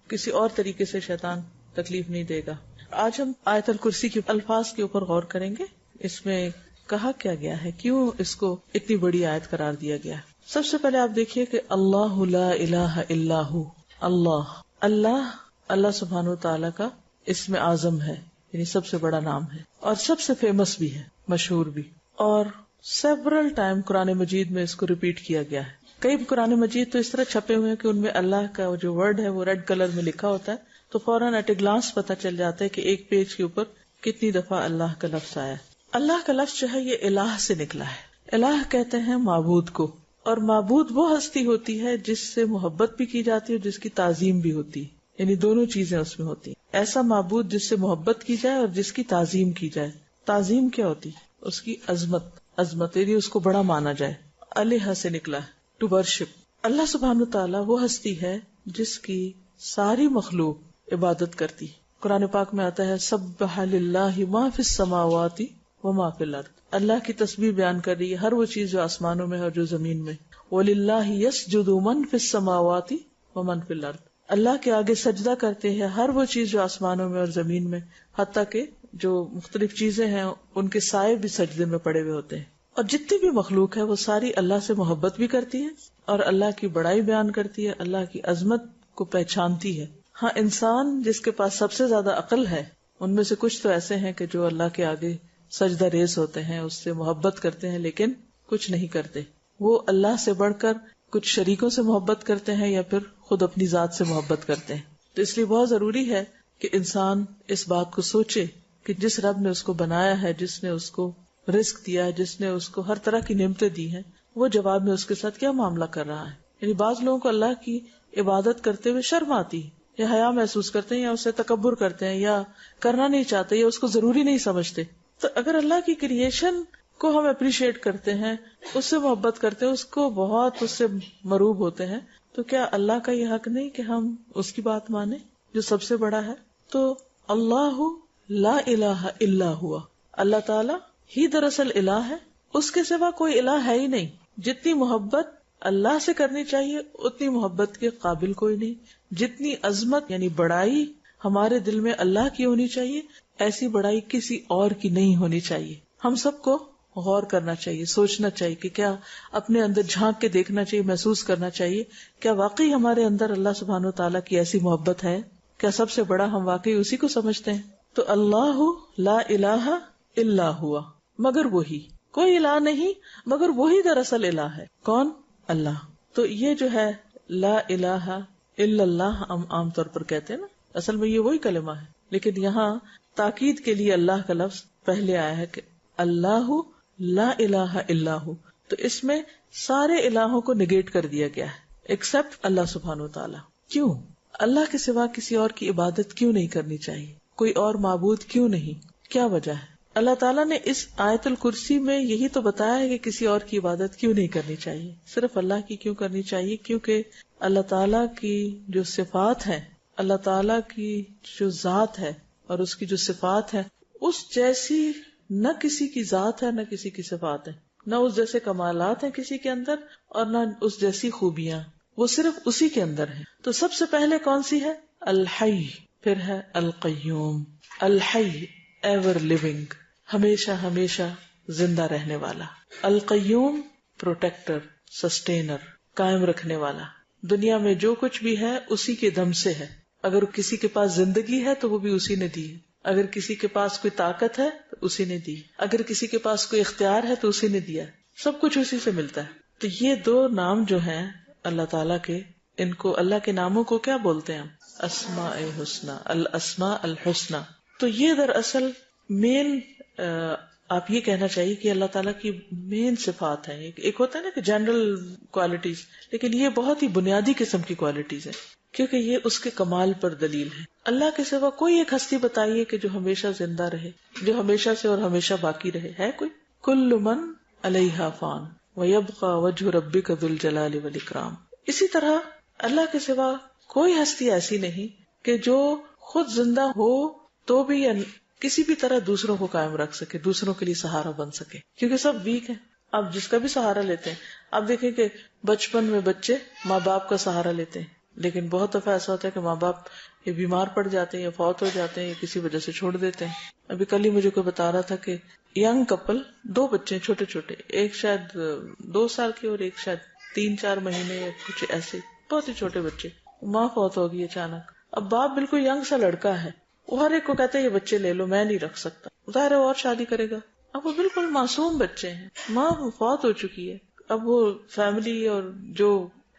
کسی اور طریقے سے شیطان تکلیف نہیں دے گا. آج ہم آیت الکرسی کے الفاظ کے اوپر غور کریں گے. اس میں کہا کیا گیا ہے, کیوں اس کو اتنی بڑی آیت قرار دیا گیا ہے. سب سے پہلے آپ دیکھیے کہ اللہ لا الہ الا ہو, اللہ سبحانہ وتعالی کا اسم اعظم ہے, یعنی سب سے بڑا نام ہے, اور سب سے فیمس بھی ہے, مشہور بھی, اور سیورل ٹائم قرآن مجید میں اس کو ریپیٹ کیا گیا ہے. کئی قرآن مجید تو اس طرح چھپے ہوئے ہیں کہ ان میں اللہ کا جو ورڈ ہے وہ ریڈ کلر میں لکھا ہوتا ہے, تو فوراً ایٹ اے گلانس پتہ چل جاتا ہے کہ ایک پیج کے اوپر کتنی دفعہ اللہ کا لفظ آیا. اللہ کا لفظ جو ہے یہ الہ سے نکلا ہے. الہ کہتے ہیں معبود کو, اور معبود وہ ہستی ہوتی ہے جس سے محبت بھی کی جاتی ہے, جس کی تعظیم بھی ہوتی ہے, یعنی دونوں چیزیں اس میں ہوتی ہیں. ایسا معبود جس سے محبت کی جائے اور جس کی تعظیم کی جائے. تعظیم کیا ہوتی ہے؟ اس کی عظمت یعنی اس کو بڑا مانا جائے. الہ سے نکلا ہے, ٹو ورشپ. اللہ سبحانہ تعالیٰ وہ ہستی ہے جس کی ساری مخلوق عبادت کرتی. قرآن پاک میں آتا ہے سبح للہ ما فی السماوات وما فی الارض. اللہ کی تسبیح بیان کر رہی ہے ہر وہ چیز جو آسمانوں میں اور جو زمین میں. وَلِلَّهِ يَسْجُدُ مَن فِي السَّمَاوَاتِ وَمَن فِي الْأَرْضِ. اللہ کے آگے سجدہ کرتے ہیں ہر وہ چیز جو آسمانوں میں اور زمین میں, حتیٰ کہ جو مختلف چیزیں ہیں ان کے سائے بھی سجدے میں پڑے ہوئے ہوتے ہیں. اور جتنی بھی مخلوق ہے وہ ساری اللہ سے محبت بھی کرتی ہے اور اللہ کی بڑائی بیان کرتی ہے, اللہ کی عظمت کو پہچانتی ہے. ہاں, انسان جس کے پاس سب سے زیادہ عقل ہے ان میں سے کچھ تو ایسے ہیں کہ جو اللہ کے آگے سجدہ ریز ہوتے ہیں, اس سے محبت کرتے ہیں لیکن کچھ نہیں کرتے. وہ اللہ سے بڑھ کر کچھ شریکوں سے محبت کرتے ہیں یا پھر خود اپنی ذات سے محبت کرتے ہیں. تو اس لیے بہت ضروری ہے کہ انسان اس بات کو سوچے کہ جس رب نے اس کو بنایا ہے, جس نے اس کو رزق دیا ہے, جس نے اس کو ہر طرح کی نعمتیں دی ہیں, وہ جواب میں اس کے ساتھ کیا معاملہ کر رہا ہے. یعنی بعض لوگوں کو اللہ کی عبادت کرتے ہوئے شرم آتی ہے یا حیا محسوس کرتے ہیں یا اسے تکبر کرتے ہیں یا کرنا نہیں چاہتے یا اس کو ضروری نہیں سمجھتے. تو اگر اللہ کی کریشن کو ہم اپریشیٹ کرتے ہیں, اس سے محبت کرتے ہیں, اس کو بہت اس سے مروب ہوتے ہیں, تو کیا اللہ کا یہ حق نہیں کہ ہم اس کی بات مانیں جو سب سے بڑا ہے؟ تو اللہ لا الہ الا ہوا, اللہ تعالی ہی دراصل الہ ہے, اس کے سوا کوئی الہ ہے ہی نہیں. جتنی محبت اللہ سے کرنی چاہیے اتنی محبت کے قابل کوئی نہیں. جتنی عظمت یعنی بڑائی ہمارے دل میں اللہ کی ہونی چاہیے, ایسی بڑائی کسی اور کی نہیں ہونی چاہیے. ہم سب کو غور کرنا چاہیے, سوچنا چاہیے کہ کیا اپنے اندر جھانک کے دیکھنا چاہیے, محسوس کرنا چاہیے کیا واقعی ہمارے اندر اللہ سبحانہ و تعالیٰ کی ایسی محبت ہے, کیا سب سے بڑا ہم واقعی اسی کو سمجھتے ہیں. تو اللہ لا الہ الا ہوا, مگر وہی, کوئی الہ نہیں مگر وہی دراصل الہ ہے. کون؟ اللہ. تو یہ جو ہے لا الہ الا اللہ ہم عام طور پر کہتے ہیں نا, اصل میں یہ وہی کلمہ ہے, لیکن یہاں تاکید کے لیے اللہ کا لفظ پہلے آیا ہے کہ اللہ لا الہ الا ہو. تو اس میں سارے الہوں کو نگیٹ کر دیا گیا ہے ایکسپٹ اللہ سبحانہ و تعالیٰ. کیوں؟ اللہ کے سوا کسی اور کی عبادت کیوں نہیں کرنی چاہیے, کوئی اور معبود کیوں نہیں, کیا وجہ ہے؟ اللہ تعالیٰ نے اس آیت الکرسی میں یہی تو بتایا ہے کہ کسی اور کی عبادت کیوں نہیں کرنی چاہیے, صرف اللہ کی کیوں کرنی چاہیے. کیونکہ اللہ تعالیٰ کی جو صفات ہیں, اللہ تعالیٰ کی جو ذات ہے اور اس کی جو صفات ہے, اس جیسی نہ کسی کی ذات ہے نہ کسی کی صفات ہے, نہ اس جیسے کمالات ہیں کسی کے اندر اور نہ اس جیسی خوبیاں, وہ صرف اسی کے اندر ہیں. تو سب سے پہلے کون سی ہے؟ الحی, پھر ہے القیوم. الحی ایور لیونگ, ہمیشہ ہمیشہ زندہ رہنے والا. القیوم پروٹیکٹر, سسٹینر, قائم رکھنے والا. دنیا میں جو کچھ بھی ہے اسی کے دم سے ہے. اگر کسی کے پاس زندگی ہے تو وہ بھی اسی نے دی ہے, اگر کسی کے پاس کوئی طاقت ہے تو اسی نے دی, اگر کسی کے پاس کوئی اختیار ہے تو اسی نے دیا. سب کچھ اسی سے ملتا ہے. تو یہ دو نام جو ہیں اللہ تعالیٰ کے, ان کو اللہ کے ناموں کو کیا بولتے ہیں؟ اسماء حسنی, الاسماء الحسنی. تو یہ دراصل مین آپ یہ کہنا چاہیے کہ اللہ تعالیٰ کی مین صفات ہیں. ایک ہوتا ہے نا کہ جنرل کوالٹیز, لیکن یہ بہت ہی بنیادی قسم کی کوالٹیز ہیں کیونکہ یہ اس کے کمال پر دلیل ہے. اللہ کے سوا کوئی ایک ہستی بتائیے کہ جو ہمیشہ زندہ رہے, جو ہمیشہ سے اور ہمیشہ باقی رہے, ہے کوئی؟ کل من علیہا فان ویبقى وجہ ربک ذو الجلال والاکرام. اسی طرح اللہ کے سوا کوئی ہستی ایسی نہیں کہ جو خود زندہ ہو تو بھی کسی بھی طرح دوسروں کو قائم رکھ سکے, دوسروں کے لیے سہارا بن سکے, کیونکہ سب ویک ہیں. آپ جس کا بھی سہارا لیتے ہیں, آپ دیکھیں کہ بچپن میں بچے ماں باپ کا سہارا لیتے ہیں, لیکن بہت دفعہ ایسا ہوتا ہے کہ ماں باپ یہ بیمار پڑ جاتے ہیں یا فوت ہو جاتے ہیں یا کسی وجہ سے چھوڑ دیتے ہیں. ابھی کل ہی مجھے کوئی بتا رہا تھا کہ ینگ کپل, 2 بچے چھوٹے چھوٹے, ایک شاید 2 سال کے اور ایک شاید 3-4 مہینے یا کچھ ایسے, بہت ہی چھوٹے بچے. ماں فوت ہوگی اچانک, اب باپ بالکل ینگ سا لڑکا ہے, وہ ہر ایک کو کہتے ہیں یہ بچے لے لو, میں نہیں رکھ سکتا, ظاہر ہے اور شادی کرے گا. اب وہ بالکل معصوم بچے ہیں, ماں فوت ہو چکی ہے. اب وہ فیملی اور جو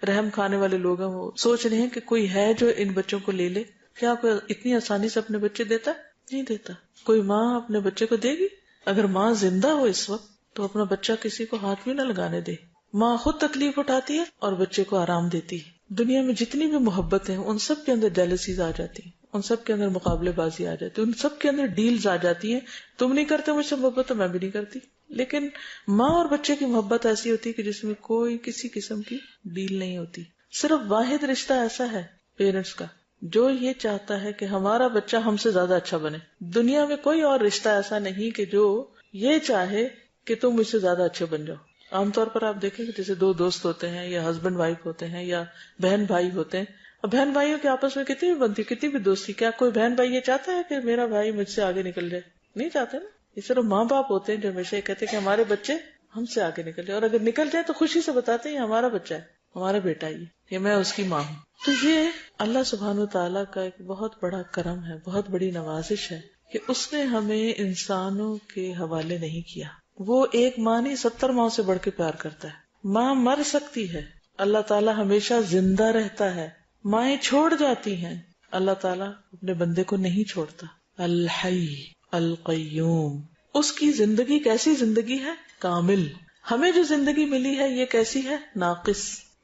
رحم کھانے والے لوگ ہیں وہ سوچ رہے ہیں کہ کوئی ہے جو ان بچوں کو لے لے. کیا کوئی اتنی آسانی سے اپنے بچے دیتا؟ نہیں دیتا. کوئی ماں اپنے بچے کو دے گی؟ اگر ماں زندہ ہو اس وقت تو اپنا بچہ کسی کو ہاتھ بھی نہ لگانے دے. ماں خود تکلیف اٹھاتی ہے اور بچے کو آرام دیتی ہے. دنیا میں جتنی بھی محبتیں ہیں ان سب کے اندر جیلسیز آ جاتی ہیں, ان سب کے اندر مقابلے بازی آ جاتی ہے، ان سب کے اندر ڈیلز آ جاتی ہیں. تم نہیں کرتے مجھ سے محبت تو میں بھی نہیں کرتی. لیکن ماں اور بچے کی محبت ایسی ہوتی ہے کہ جس میں کوئی کسی قسم کی ڈیل نہیں ہوتی. صرف واحد رشتہ ایسا ہے پیرنٹس کا جو یہ چاہتا ہے کہ ہمارا بچہ ہم سے زیادہ اچھا بنے. دنیا میں کوئی اور رشتہ ایسا نہیں کہ جو یہ چاہے کہ تم مجھ سے زیادہ اچھے بن جاؤ. عام طور پر آپ دیکھیں کہ جیسے دو دوست ہوتے ہیں یا ہسبینڈ وائف ہوتے ہیں یا بہن بھائی ہوتے ہیں، اور بہن بھائیوں کے آپس میں کتنی بھی بنتی، کتنی بھی دوستی، کیا کوئی بہن بھائی یہ چاہتا ہے کہ میرا بھائی مجھ سے آگے نکل جائے؟ نہیں چاہتے نا. یہ صرف ماں باپ ہوتے ہیں جو ہمیشہ یہ کہتے ہیں کہ ہمارے بچے ہم سے آگے نکل جائے، اور اگر نکل جائے تو خوشی سے بتاتے ہیں یہ ہمارا بچہ ہے، ہمارا بیٹا ہی، یہ میں اس کی ماں ہوں. تو یہ اللہ سبحانہ وتعالیٰ کا ایک بہت بڑا کرم ہے، بہت بڑی نوازش ہے کہ اس نے ہمیں انسانوں کے حوالے نہیں کیا. وہ ایک ماں نہیں 70 ماں سے بڑھ کے پیار کرتا ہے. ماں مر سکتی ہے، اللہ تعالیٰ ہمیشہ زندہ رہتا ہے. مائیں چھوڑ جاتی ہیں، اللہ تعالیٰ اپنے بندے کو نہیں چھوڑتا. الحی القیوم. اس کی زندگی کیسی زندگی ہے؟ کامل. ہمیں جو زندگی ملی ہے یہ کیسی ہے؟ ناقص،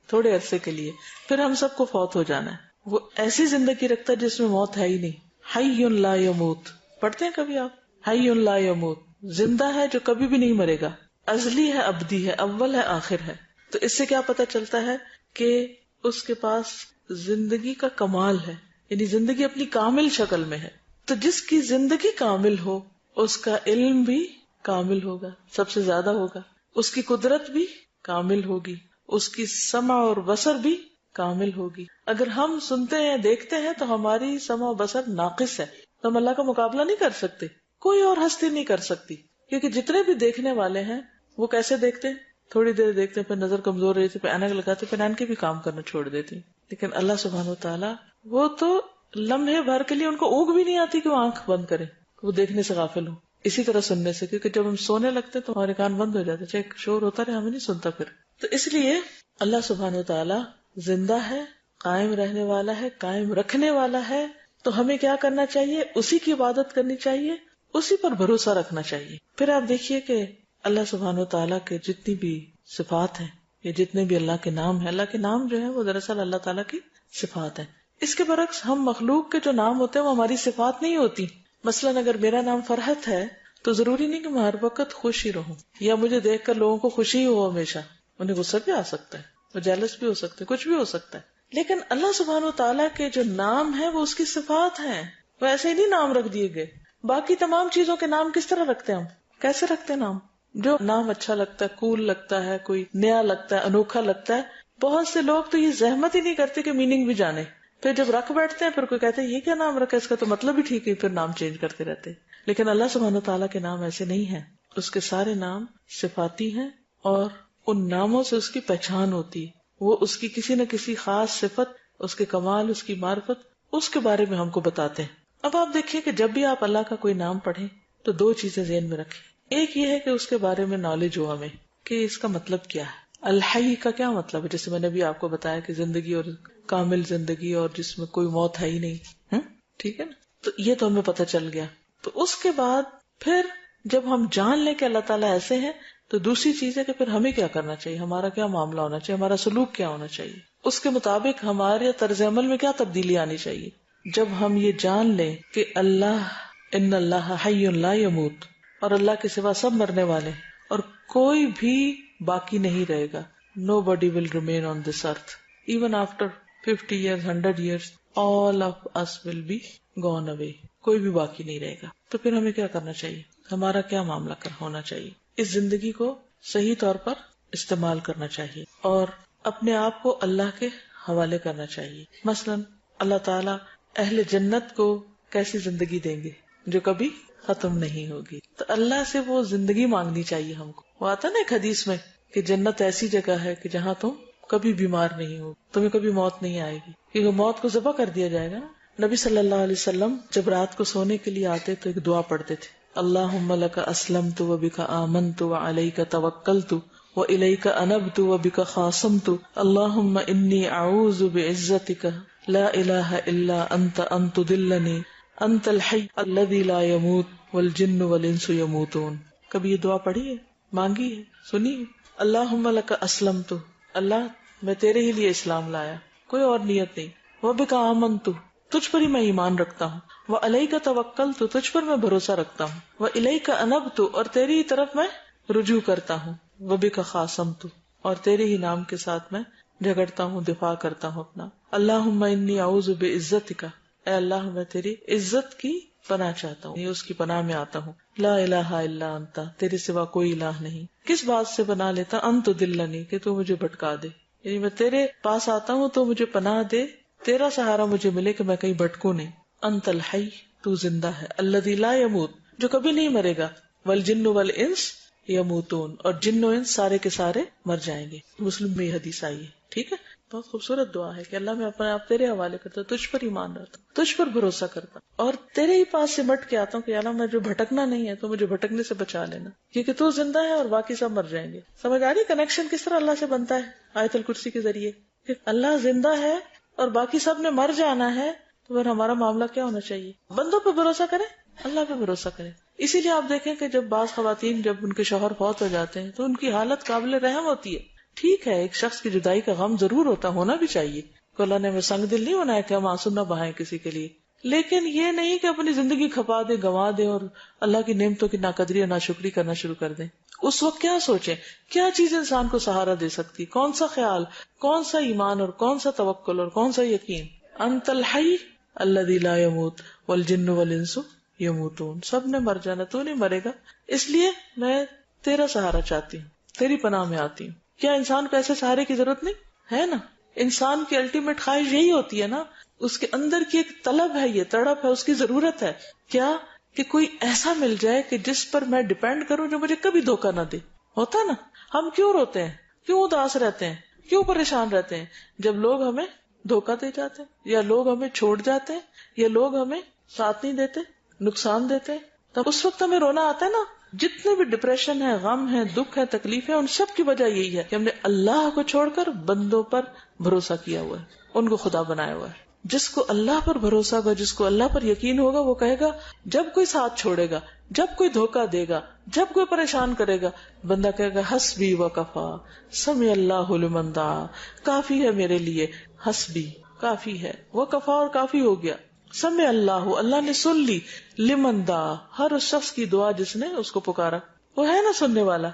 تھوڑے عرصے کے لیے، پھر ہم سب کو فوت ہو جانا ہے. وہ ایسی زندگی رکھتا ہے جس میں موت ہے ہی نہیں. حی لا یموت پڑھتے ہیں کبھی آپ؟ حی لا یموت، زندہ ہے جو کبھی بھی نہیں مرے گا. ازلی ہے، ابدی ہے، اول ہے، آخر ہے. تو اس سے کیا پتہ چلتا ہے کہ اس کے پاس زندگی کا کمال ہے، یعنی زندگی اپنی کامل شکل میں ہے. تو جس کی زندگی کامل ہو اس کا علم بھی کامل ہوگا، سب سے زیادہ ہوگا. اس کی قدرت بھی کامل ہوگی، اس کی سمع اور بصر بھی کامل ہوگی. اگر ہم سنتے ہیں دیکھتے ہیں تو ہماری سمع و بصر ناقص ہے تو ہم اللہ کا مقابلہ نہیں کر سکتے. کوئی اور ہستی نہیں کر سکتی، کیونکہ جتنے بھی دیکھنے والے ہیں وہ کیسے دیکھتے ہیں؟ تھوڑی دیر دیکھتے ہیں، پھر نظر کمزور رہتی، پھر اینک لگاتے، پھر اینک بھی کام کرنا چھوڑ دیتی. لیکن اللہ سبحانہ وتعالیٰ وہ تو لمحے بھر کے لیے ان کو اونگ بھی نہیں آتی کہ وہ آنکھ بند کرے، وہ دیکھنے سے غافل ہو. اسی طرح سننے سے، کیونکہ جب ہم سونے لگتے تو ہمارے کان بند ہو جاتے، چاہے شور ہوتا رہے ہمیں نہیں سنتا پھر. تو اس لیے اللہ سبحانہ وتعالیٰ زندہ ہے، قائم رہنے والا ہے، قائم رکھنے والا ہے. تو ہمیں کیا کرنا چاہیے؟ اسی کی عبادت کرنی چاہیے، اسی پر بھروسہ رکھنا چاہیے. پھر آپ دیکھیے کہ اللہ سبحانہ وتعالیٰ کے جتنی بھی صفات ہیں یا جتنے بھی اللہ کے نام ہیں، اللہ کے نام جو ہیں وہ دراصل اللہ تعالیٰ کی صفات ہیں. اس کے برعکس ہم مخلوق کے جو نام ہوتے ہیں وہ ہماری صفات نہیں ہوتی. مثلاً اگر میرا نام فرحت ہے تو ضروری نہیں کہ میں ہر وقت خوش ہی رہوں، یا مجھے دیکھ کر لوگوں کو خوشی ہو ہمیشہ. انہیں غصہ بھی آ سکتا ہے، وہ جیلس بھی ہو سکتے ہیں، کچھ بھی ہو سکتا ہے. لیکن اللہ سبحانہ وتعالیٰ کے جو نام ہیں وہ اس کی صفات ہیں، وہ ایسے ہی نہیں نام رکھ دیے گئے. باقی تمام چیزوں کے نام کس طرح رکھتے ہیں ہم؟ کیسے رکھتے ہیں نام؟ جو نام اچھا لگتا ہے، کول لگتا ہے، کوئی نیا لگتا ہے، انوکھا لگتا ہے. بہت سے لوگ تو یہ زحمت ہی نہیں کرتے کہ میننگ بھی جانے، پھر جب رکھ بیٹھتے ہیں پھر کوئی کہتے ہیں یہ کیا نام رکھا، اس کا تو مطلب ہی ٹھیک ہے، پھر نام چینج کرتے رہتے. لیکن اللہ سبحانہ تعالیٰ کے نام ایسے نہیں ہیں. اس کے سارے نام صفاتی ہیں اور ان ناموں سے اس کی پہچان ہوتی ہے. وہ اس کی کسی نہ کسی خاص صفت، اس کے کمال، اس کی معرفت، اس کے بارے میں ہم کو بتاتے ہیں. اب آپ دیکھیے کہ جب بھی آپ اللہ کا کوئی نام پڑھیں تو دو چیزیں ذہن میں رکھیں. ایک یہ ہے کہ اس کے بارے میں نالج ہو ہمیں کہ اس کا مطلب کیا ہے. الحی کا کیا مطلب ہے؟ جیسے میں نے بھی آپ کو بتایا کہ زندگی اور کامل زندگی اور جس میں کوئی موت ہے ہی نہیں. ٹھیک ہے نا؟ تو یہ تو ہمیں پتہ چل گیا. تو اس کے بعد پھر جب ہم جان لیں کہ اللہ تعالیٰ ایسے ہیں تو دوسری چیز ہے کہ پھر ہمیں کیا کرنا چاہیے، ہمارا کیا معاملہ ہونا چاہیے، ہمارا سلوک کیا ہونا چاہیے، اس کے مطابق ہمارے طرز عمل میں کیا تبدیلی آنی چاہیے. جب ہم یہ جان لیں کہ اللہ ان اللہ حی لا یموت، اور اللہ کے سوا سب مرنے والے اور کوئی بھی باقی نہیں رہے گا. Nobody will remain on this earth. Even after 50 years, 100 years, all of us will be gone away. کوئی بھی باقی نہیں رہے گا. تو پھر ہمیں کیا کرنا چاہیے، ہمارا کیا معاملہ ہونا چاہیے؟ اس زندگی کو صحیح طور پر استعمال کرنا چاہیے اور اپنے آپ کو اللہ کے حوالے کرنا چاہیے. مثلاً اللہ تعالیٰ اہل جنت کو کیسی زندگی دیں گے جو کبھی ختم نہیں ہوگی. تو اللہ سے وہ زندگی مانگنی چاہیے ہم کو. وہ آتا نا ایک حدیث میں کہ جنت ایسی جگہ ہے کہ جہاں تم کبھی بیمار نہیں ہو، تمہیں کبھی موت نہیں آئے گی، کیونکہ موت کو ذبح کر دیا جائے گا. نبی صلی اللہ علیہ وسلم جب رات کو سونے کے لیے آتے تو ایک دعا پڑھتے تھے، اللہم لک اسلمت وبک آمنت وعلیک توکلت وإلیک انبت وبک خاصمت اللہم انی اعوذ بعزتک لا الہ الا انت ان تضلنی انت الحی الذی لا یموت والجن والانس یموتون. کبھی یہ دعا پڑھی ہے، مانگی ہے، سنی ہے؟ اللہم لک اسلمت، اللہ میں تیرے ہی لیے اسلام لایا، کوئی اور نیت نہیں. وبک آمنت، تجھ پر ہی میں ایمان رکھتا ہوں. وعلیک توکلت، تجھ پر میں بھروسہ رکھتا ہوں. والیک انبت، اور تیری ہی طرف میں رجوع کرتا ہوں. وبک خاصمت، اور تیرے ہی نام کے ساتھ میں جھگڑتا ہوں، دفاع کرتا ہوں اپنا. اللہم انی اعوذ بعزتک، اے اللہ میں تیری عزت کی پناہ چاہتا ہوں، اس کی پناہ میں آتا ہوں. لا الہ الا انت، تیرے سوا کوئی الہ نہیں. کس بات سے پناہ لیتا؟ ان تضلنی، کہ تو مجھے بھٹکا دے. یعنی میں تیرے پاس آتا ہوں تو مجھے پناہ دے، تیرا سہارا مجھے ملے کہ میں کہیں بھٹکوں نہیں. انت الحی، تو زندہ ہے. الذی لا یموت، جو کبھی نہیں مرے گا. والجن والانس یموتون، اور جن و انس سارے کے سارے مر جائیں گے. مسلم میں یہ حدیث آئی ہے. ٹھیک ہے، بہت خوبصورت دعا ہے کہ اللہ میں اپنے آپ تیرے حوالے کرتا ہوں، تجھ پر ایمان رہتا ہوں، تجھ پر بھروسہ کرتا ہوں، اور تیرے ہی پاس سے مٹ کے آتا ہوں کہ اللہ میں جو بھٹکنا نہیں ہے تو مجھے بھٹکنے سے بچا لینا، کیونکہ تو زندہ ہے اور باقی سب مر جائیں گے. سمجھ آ رہی کنیکشن کس طرح اللہ سے بنتا ہے آیت الکرسی کے ذریعے، کہ اللہ زندہ ہے اور باقی سب نے مر جانا ہے. تو پھر ہمارا معاملہ کیا ہونا چاہیے؟ بندوں پہ بھروسہ کریں، اللہ پہ بھروسہ کریں. اسی لیے آپ دیکھیں کہ جب بعض خواتین جب ان کے شوہر فوت ہو جاتے ہیں تو ان کی حالت قابل رحم ہوتی ہے. ٹھیک ہے، ایک شخص کی جدائی کا غم ضرور ہونا بھی چاہیے، کہ اللہ نے ہمیں سنگ دل نہیں بنایا کہ ہم آنسو نہ بہائیں کسی کے لیے، لیکن یہ نہیں کہ اپنی زندگی کھپا دیں، گنوا دیں اور اللہ کی نعمتوں کی ناقدری اور ناشکری کرنا شروع کر دیں. اس وقت کیا سوچیں، کیا چیز انسان کو سہارا دے سکتی، کون سا خیال، کون سا ایمان اور کون سا توکل اور کون سا یقین. انت الحی الذی لا یموت والجن والانس یموتون، سب نے مر جانا، تو نہیں مرے گا، اس لیے میں تیرا سہارا چاہتی ہوں، تیری پناہ میں آتی ہوں. کیا انسان کو ایسے سہارے کی ضرورت نہیں ہے؟ نا، انسان کی الٹیمیٹ خواہش یہی ہوتی ہے نا، اس کے اندر کی ایک طلب ہے، یہ تڑپ ہے، اس کی ضرورت ہے کیا، کہ کوئی ایسا مل جائے کہ جس پر میں ڈیپینڈ کروں، جو مجھے کبھی دھوکہ نہ دے. ہوتا نا، ہم کیوں روتے ہیں، کیوں اداس رہتے ہیں، کیوں پریشان رہتے ہیں؟ جب لوگ ہمیں دھوکہ دے جاتے ہیں، یا لوگ ہمیں چھوڑ جاتے ہیں، یا لوگ ہمیں ساتھ نہیں دیتے، نقصان دیتے ہیں، تب اس وقت ہمیں رونا آتا ہے نا. جتنے بھی ڈپریشن ہے، غم ہے، دکھ ہے، تکلیف ہے، ان سب کی وجہ یہی ہے کہ ہم نے اللہ کو چھوڑ کر بندوں پر بھروسہ کیا ہوا ہے، ان کو خدا بنایا ہوا ہے. جس کو اللہ پر بھروسہ ہوگا، جس کو اللہ پر یقین ہوگا، وہ کہے گا جب کوئی ساتھ چھوڑے گا، جب کوئی دھوکہ دے گا، جب کوئی پریشان کرے گا، بندہ کہے گا حسبی وکفا سمع اللہ لمن دعا، کافی ہے میرے لیے، حسبی کافی ہے، وکفا اور کافی ہو گیا، سمع اللہ اللہ نے سن لی، لمن دعا ہر اس شخص کی دعا جس نے اس کو پکارا، وہ ہے نا سننے والا.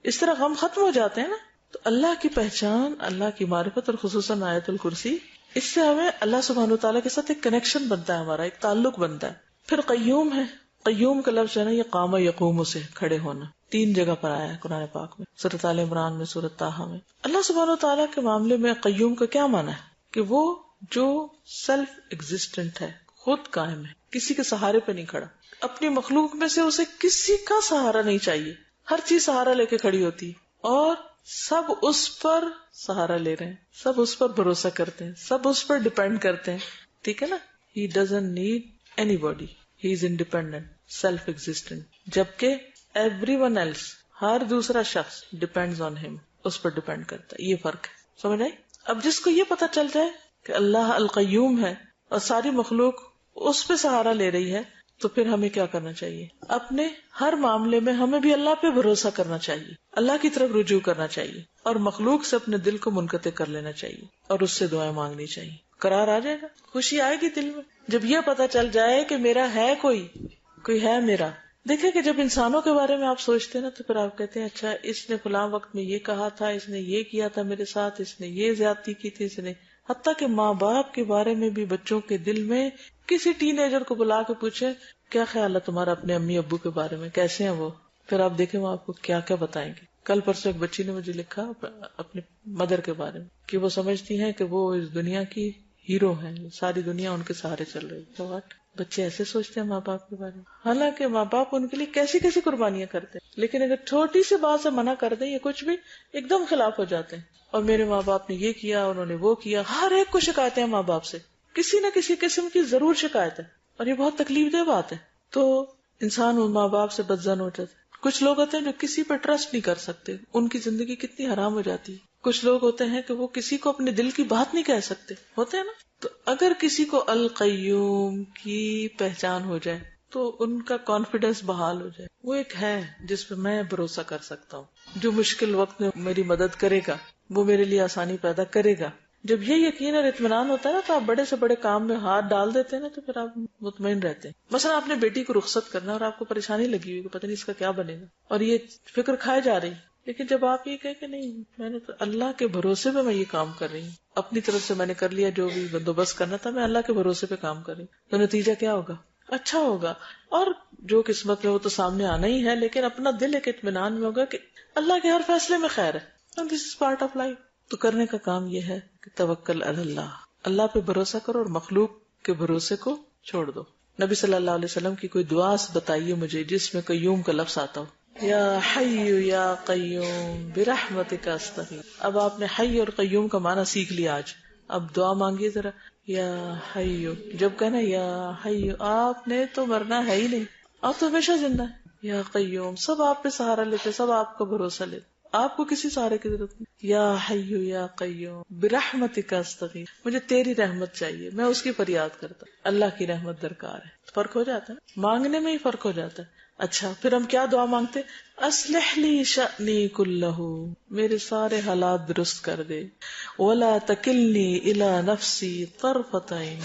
اس طرح غم ختم ہو جاتے ہیں نا. تو اللہ کی پہچان، اللہ کی معرفت، اور خصوصاً آیت الکرسی، اس سے ہمیں اللہ سبحانہ وتعالیٰ کے ساتھ ایک کنیکشن بنتا ہے، ہمارا ایک تعلق بنتا ہے. پھر قیوم ہے، قیوم کا لفظ ہے نا، یہ قام یقوم سے کھڑے ہونا، 3 جگہ پر آیا ہے قرآن پاک میں، سورۃ آل عمران میں، سورۃ طٰہٰ میں. اللہ سبحانہ وتعالیٰ کے معاملے میں قیوم کا کیا معنی ہے؟ کہ وہ جو سیلف ایگزسٹنٹ ہے، خود قائم ہے، کسی کے سہارے پہ نہیں کھڑا. اپنی مخلوق میں سے اسے کسی کا سہارا نہیں چاہیے، ہر چیز سہارا لے کے کھڑی ہوتی، اور سب اس پر سہارا لے رہے ہیں، سب اس پر بھروسہ کرتے ہیں، سب اس پر ڈیپینڈ کرتے ہیں. ٹھیک ہے نا. He doesn't need anybody. He is independent, self-existent. جبکہ everyone else، ہر دوسرا شخص depends on him، اس پر ڈیپینڈ کرتا ہے. یہ فرق ہے، سمجھ آئی؟ اب جس کو یہ پتا چل جائے کہ اللہ القیوم ہے اور ساری مخلوق اس پہ سہارا لے رہی ہے، تو پھر ہمیں کیا کرنا چاہیے؟ اپنے ہر معاملے میں ہمیں بھی اللہ پہ بھروسہ کرنا چاہیے، اللہ کی طرف رجوع کرنا چاہیے، اور مخلوق سے اپنے دل کو منقطع کر لینا چاہیے، اور اس سے دعائیں مانگنی چاہیے. قرار آ جائے گا، خوشی آئے گی دل میں جب یہ پتا چل جائے کہ میرا ہے، کوئی ہے میرا. دیکھیں کہ جب انسانوں کے بارے میں آپ سوچتے ہیں نا، تو پھر آپ کہتے ہیں اچھا اس نے فلاں وقت میں یہ کہا تھا، اس نے یہ کیا تھا میرے ساتھ، اس نے یہ زیادتی کی تھی، اس نے. حتیٰ کہ ماں باپ کے بارے میں بھی بچوں کے دل میں، کسی ٹین ایجر کو بلا کے پوچھے کیا خیال ہے تمہارا اپنے امی ابو کے بارے میں، کیسے ہیں وہ، پھر آپ دیکھیں وہ آپ کو کیا کیا بتائیں گے. کل پرسوں ایک بچی نے مجھے لکھا اپنے مدر کے بارے میں کہ وہ سمجھتی ہیں کہ وہ اس دنیا کی ہیرو ہیں، ساری دنیا ان کے سہارے چل رہی. تو بچے ایسے سوچتے ہیں ماں باپ کے بارے میں، حالانکہ ماں باپ ان کے لیے کیسی کیسی قربانیاں کرتے ہیں، لیکن اگر چھوٹی سی بات سے منع کر دیں یا کچھ بھی، ایک دم خلاف ہو جاتے ہیں. اور میرے ماں باپ نے یہ کیا، انہوں نے وہ کیا. ہر ایک کو شکایتیں ہیں ماں باپ سے، کسی نہ کسی قسم کی ضرور شکایت ہے، اور یہ بہت تکلیف دہ بات ہے. تو انسان ان ماں باپ سے بدظن ہو جاتا ہے. کچھ لوگ ہوتے ہیں جو کسی پر ٹرسٹ نہیں کر سکتے، ان کی زندگی کتنی حرام ہو جاتی ہے. کچھ لوگ ہوتے ہیں کہ وہ کسی کو اپنے دل کی بات نہیں کہہ سکتے، ہوتے ہیں نا. تو اگر کسی کو القیوم کی پہچان ہو جائے تو ان کا کانفیڈنس بحال ہو جائے. وہ ایک ہے جس پہ میں بھروسہ کر سکتا ہوں، جو مشکل وقت میں میری مدد کرے گا، وہ میرے لیے آسانی پیدا کرے گا. جب یہ یقین اور اطمینان ہوتا ہے نا تو آپ بڑے سے بڑے کام میں ہاتھ ڈال دیتے ہیں نا تو پھر آپ مطمئن رہتے ہیں. مثلا آپ نے بیٹی کو رخصت کرنا اور آپ کو پریشانی لگی ہوئی کہ پتہ نہیں اس کا کیا بنے گا اور یہ فکر کھائے جا رہی، لیکن جب آپ یہ کہیں کہ نہیں میں نے تو اللہ کے بھروسے پہ میں یہ کام کر رہی ہوں، اپنی طرف سے میں نے کر لیا جو بھی بندوبست کرنا تھا، میں اللہ کے بھروسے پہ کام کر رہی ہوں، تو نتیجہ کیا ہوگا؟ اچھا ہوگا. اور جو قسمت میں وہ تو سامنے آنا ہی ہے، لیکن اپنا دل ایک اطمینان میں ہوگا کہ اللہ کے ہر فیصلے میں خیر ہے. دس از پارٹ آف لائف. تو کرنے کا کام یہ ہے کہ توکل علی اللہ، اللہ پہ بھروسہ کرو اور مخلوق کے بھروسے کو چھوڑ دو. نبی صلی اللہ علیہ وسلم کی کوئی دعا بتائیے مجھے جس میں قیوم کا لفظ آتا ہو. یا حی یا قیوم برحمتک استغیث. اب آپ نے حی اور قیوم کا معنی سیکھ لیا آج. اب دعا مانگیے ذرا، یا حی. جب کہنا یا حی آپ نے تو مرنا ہے ہی نہیں، آپ تو ہمیشہ زندہ ہے. یا قیوم سب آپ پہ سہارا لیتے، سب آپ کا بھروسہ لیتے، آپ کو کسی سہارے کی ضرورت نہیں. یا حی یا قیوم برحمتک استغیث، مجھے تیری رحمت چاہیے، میں اس کی فریاد کرتا ہوں. اللہ کی رحمت درکار ہے. فرق ہو جاتا ہے، مانگنے میں ہی فرق ہو جاتا ہے. اچھا پھر ہم کیا دعا مانگتے؟ اصلح لی شأنی کلہ، میرے سارے حالات درست کر دے. ولا تکلنی الی نفسی طرفۃ عین،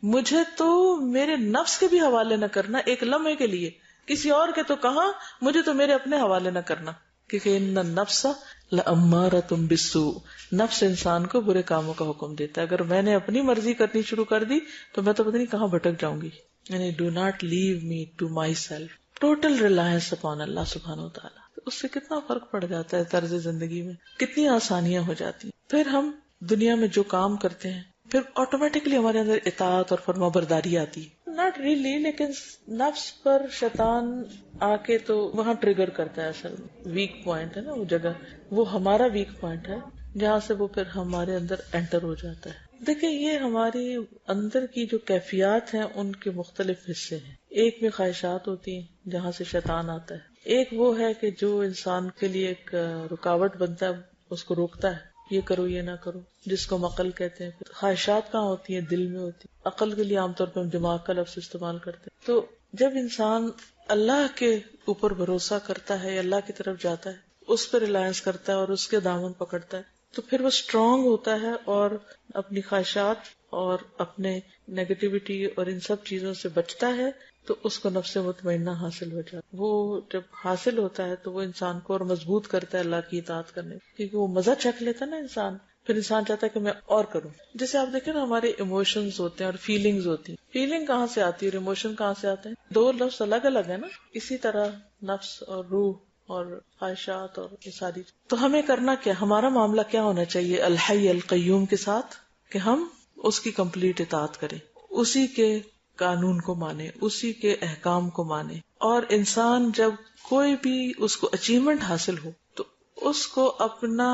مجھے تو میرے نفس کے بھی حوالے نہ کرنا ایک لمحے کے لیے، کسی اور کے تو کہاں، مجھے تو میرے اپنے حوالے نہ کرنا، کیونکہ ان النفس لامارۃ بالسوء، نفس انسان کو برے کاموں کا حکم دیتا ہے. اگر میں نے اپنی مرضی کرنی شروع کر دی تو میں تو پتہ نہیں کہاں بھٹک جاؤں گی. یعنی do not leave me to myself, total reliance upon اللہ سبحانہ و تعالیٰ. اس سے کتنا فرق پڑ جاتا ہے طرز زندگی میں، کتنی آسانیاں ہو جاتی ہیں. پھر ہم دنیا میں جو کام کرتے ہیں پھر آٹومیٹکلی ہمارے اندر اطاعت اور فرما برداری آتی ہے. ناٹ ریئلی، لیکن نفس پر شیطان آ کے تو وہاں ٹریگر کرتا ہے. اصل ویک پوائنٹ ہے نا وہ جگہ، وہ ہمارا ویک پوائنٹ ہے جہاں سے وہ پھر ہمارے اندر انٹر ہو جاتا ہے. دیکھیں یہ ہمارے اندر کی جو کیفیات ہیں ان کے مختلف حصے ہیں. ایک میں خواہشات ہوتی ہیں جہاں سے شیطان آتا ہے، ایک وہ ہے کہ جو انسان کے لیے ایک رکاوٹ بنتا ہے، اس کو روکتا ہے یہ کرو یہ نہ کرو، جس کو ہم عقل کہتے ہیں. خواہشات کہاں ہوتی ہیں؟ دل میں ہوتی ہیں. عقل کے لیے عام طور پہ ہم دماغ کا لفظ استعمال کرتے ہیں. تو جب انسان اللہ کے اوپر بھروسہ کرتا ہے، اللہ کی طرف جاتا ہے، اس پہ ریلائنس کرتا ہے اور اس کے دامن پکڑتا ہے، تو پھر وہ اسٹرانگ ہوتا ہے اور اپنی خواہشات اور اپنے نیگیٹیوٹی اور ان سب چیزوں سے بچتا ہے. تو اس کو نفس مطمئنہ حاصل ہو جاتا ہے. وہ جب حاصل ہوتا ہے تو وہ انسان کو اور مضبوط کرتا ہے اللہ کی اطاعت کرنے، کیونکہ وہ مزہ چکھ لیتا ہے نا انسان، پھر انسان چاہتا ہے کہ میں اور کروں. جیسے آپ دیکھیں نا ہمارے ایموشنز ہوتے ہیں اور فیلنگز ہوتی ہیں. فیلنگ کہاں سے آتی ہے اور ایموشن کہاں سے آتے ہیں؟ دو لفظ الگ الگ ہے نا. اسی طرح نفس اور روح اور خواہشات اور یہ ساری. تو ہمیں کرنا کیا، ہمارا معاملہ کیا ہونا چاہیے الحی القیوم کے ساتھ، کہ ہم اس کی کمپلیٹ اطاعت کریں، اسی کے قانون کو مانے، اسی کے احکام کو مانے. اور انسان جب کوئی بھی اس کو اچیومنٹ حاصل ہو تو اس کو اپنا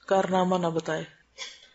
کارنامہ نہ بتائے،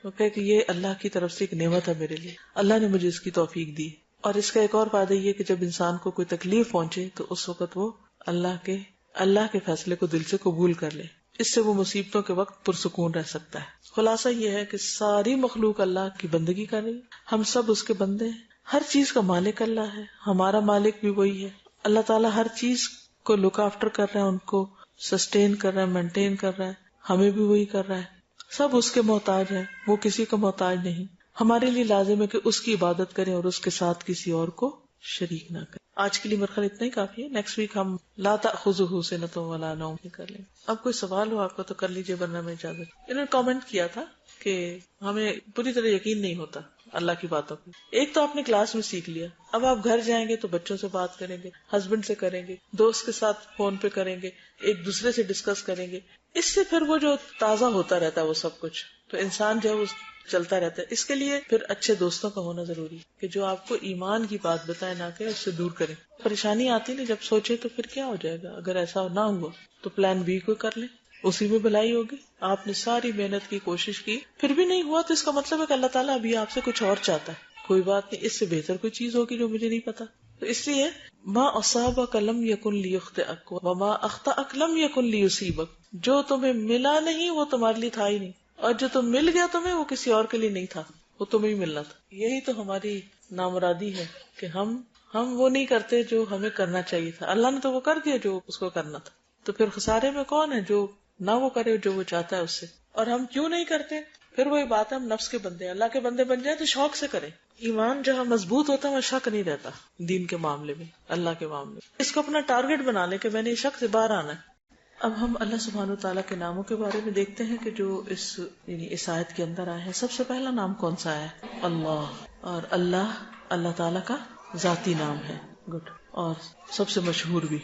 وہ کہے کہ یہ اللہ کی طرف سے ایک نعمت ہے میرے لیے، اللہ نے مجھے اس کی توفیق دی. اور اس کا ایک اور فائدہ یہ کہ جب انسان کو کوئی تکلیف پہنچے تو اس وقت وہ اللہ کے فیصلے کو دل سے قبول کر لے. اس سے وہ مصیبتوں کے وقت پرسکون رہ سکتا ہے. خلاصہ یہ ہے کہ ساری مخلوق اللہ کی بندگی کر رہی، ہم سب اس کے بندے ہیں. ہر چیز کا مالک اللہ ہے، ہمارا مالک بھی وہی ہے. اللہ تعالیٰ ہر چیز کو لک آفٹر کر رہا ہے، ان کو سسٹین کر رہا ہے، مینٹین کر رہا ہے. ہمیں بھی وہی کر رہا ہے. سب اس کے محتاج ہیں، وہ کسی کا محتاج نہیں. ہمارے لیے لازم ہے کہ اس کی عبادت کریں اور اس کے ساتھ کسی اور کو شریک نہ کریں. آج کے لیے میرے خیال اتنا ہی کافی ہے. نیکسٹ ویک ہم لا تأخذہ سنۃ ولا نوم کر لیں. اب کوئی سوال ہو آپ کا تو کر لیجیے، ورنہ میں اجازت. انہوں نے کامنٹ کیا تھا کہ ہمیں پوری طرح یقین نہیں ہوتا اللہ کی باتوں پہ. ایک تو آپ نے کلاس میں سیکھ لیا، اب آپ گھر جائیں گے تو بچوں سے بات کریں گے، ہسبینڈ سے کریں گے، دوست کے ساتھ فون پہ کریں گے، ایک دوسرے سے ڈسکس کریں گے. اس سے پھر وہ جو تازہ ہوتا رہتا ہے وہ سب کچھ، تو انسان جو ہے وہ چلتا رہتا ہے. اس کے لیے پھر اچھے دوستوں کا ہونا ضروری ہے کہ جو آپ کو ایمان کی بات بتائے، نہ کہ اس سے دور کریں. پریشانی آتی نہیں جب سوچے تو پھر کیا ہو جائے گا. اگر ایسا نہ ہوا تو پلان بی کو کر لیں، اسی میں بھلائی ہوگی. آپ نے ساری محنت کی، کوشش کی، پھر بھی نہیں ہوا تو اس کا مطلب ہے کہ اللہ تعالیٰ ابھی آپ سے کچھ اور چاہتا ہے. کوئی بات نہیں، اس سے بہتر کوئی چیز ہوگی جو مجھے نہیں پتا. تو اس لیے ما اصابک لم یکن لیخطئک وما اخطأک لم یکن لیصیبک، جو تمہیں ملا نہیں وہ تمہارے لیے تھا ہی نہیں، اور جو تم مل گیا تمہیں وہ کسی اور کے لیے نہیں تھا، وہ تمہیں ہی ملنا تھا. یہی تو ہماری نامرادی ہے کہ ہم وہ نہیں کرتے جو ہمیں کرنا چاہیے تھا. اللہ نے تو وہ کر دیا جو اس کو کرنا تھا. تو پھر خسارے میں کون ہے؟ جو نہ وہ کرے جو وہ چاہتا ہے اس سے. اور ہم کیوں نہیں کرتے؟ پھر وہی بات ہے، ہم نفس کے بندے ہیں، اللہ کے بندے بن جائیں تو شوق سے کریں. ایمان جہاں مضبوط ہوتا ہے وہاں شک نہیں رہتا دین کے معاملے میں، اللہ کے معاملے میں. اس کو اپنا ٹارگٹ بنا لے کہ میں نے شک سے باہر آنا ہے. اب ہم اللہ سبحانہ وتعالیٰ کے ناموں کے بارے میں دیکھتے ہیں کہ جو اس آیت کے اندر آئے ہیں. سب سے پہلا نام کون سا ہے؟ اللہ. اور اللہ تعالیٰ کا ذاتی نام ہے. گڈ. اور سب سے مشہور بھی،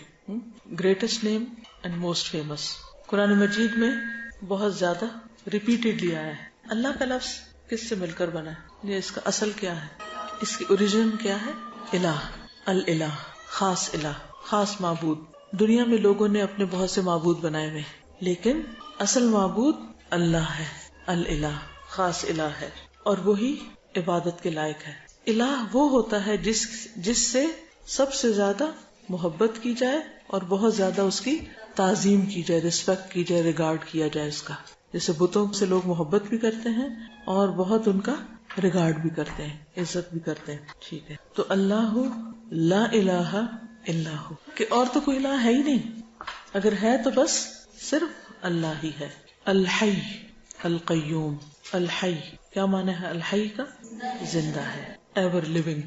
greatest name and most famous. قرآن مجید میں بہت زیادہ ریپیٹڈلی آیا ہے. اللہ کا لفظ کس سے مل کر بنا ہے؟ یہ اس کا اصل کیا ہے؟ اس کی اوریجن کیا ہے؟ الہ، الہ، خاص الہ، خاص معبود. دنیا میں لوگوں نے اپنے بہت سے معبود بنائے ہوئے، لیکن اصل معبود اللہ ہے. الہ خاص الہ ہے، اور وہی عبادت کے لائق ہے. الہ وہ ہوتا ہے جس سے سب سے زیادہ محبت کی جائے اور بہت زیادہ اس کی تعظیم کی جائے، ریسپیکٹ کی جائے، ریگارڈ کیا جائے اس کا. جیسے بتوں سے لوگ محبت بھی کرتے ہیں اور بہت ان کا ریگارڈ بھی کرتے ہیں، عزت بھی کرتے ہیں. ٹھیک ہے، تو اللہ لا الہ الا ہو، کہ اور تو کوئی الہ ہے ہی نہیں. اگر ہے تو بس صرف اللہ ہی ہے. الحی، القیوم. الحی کیا معنی ہے؟ الحی کا زندہ ہے، ایور لیونگ،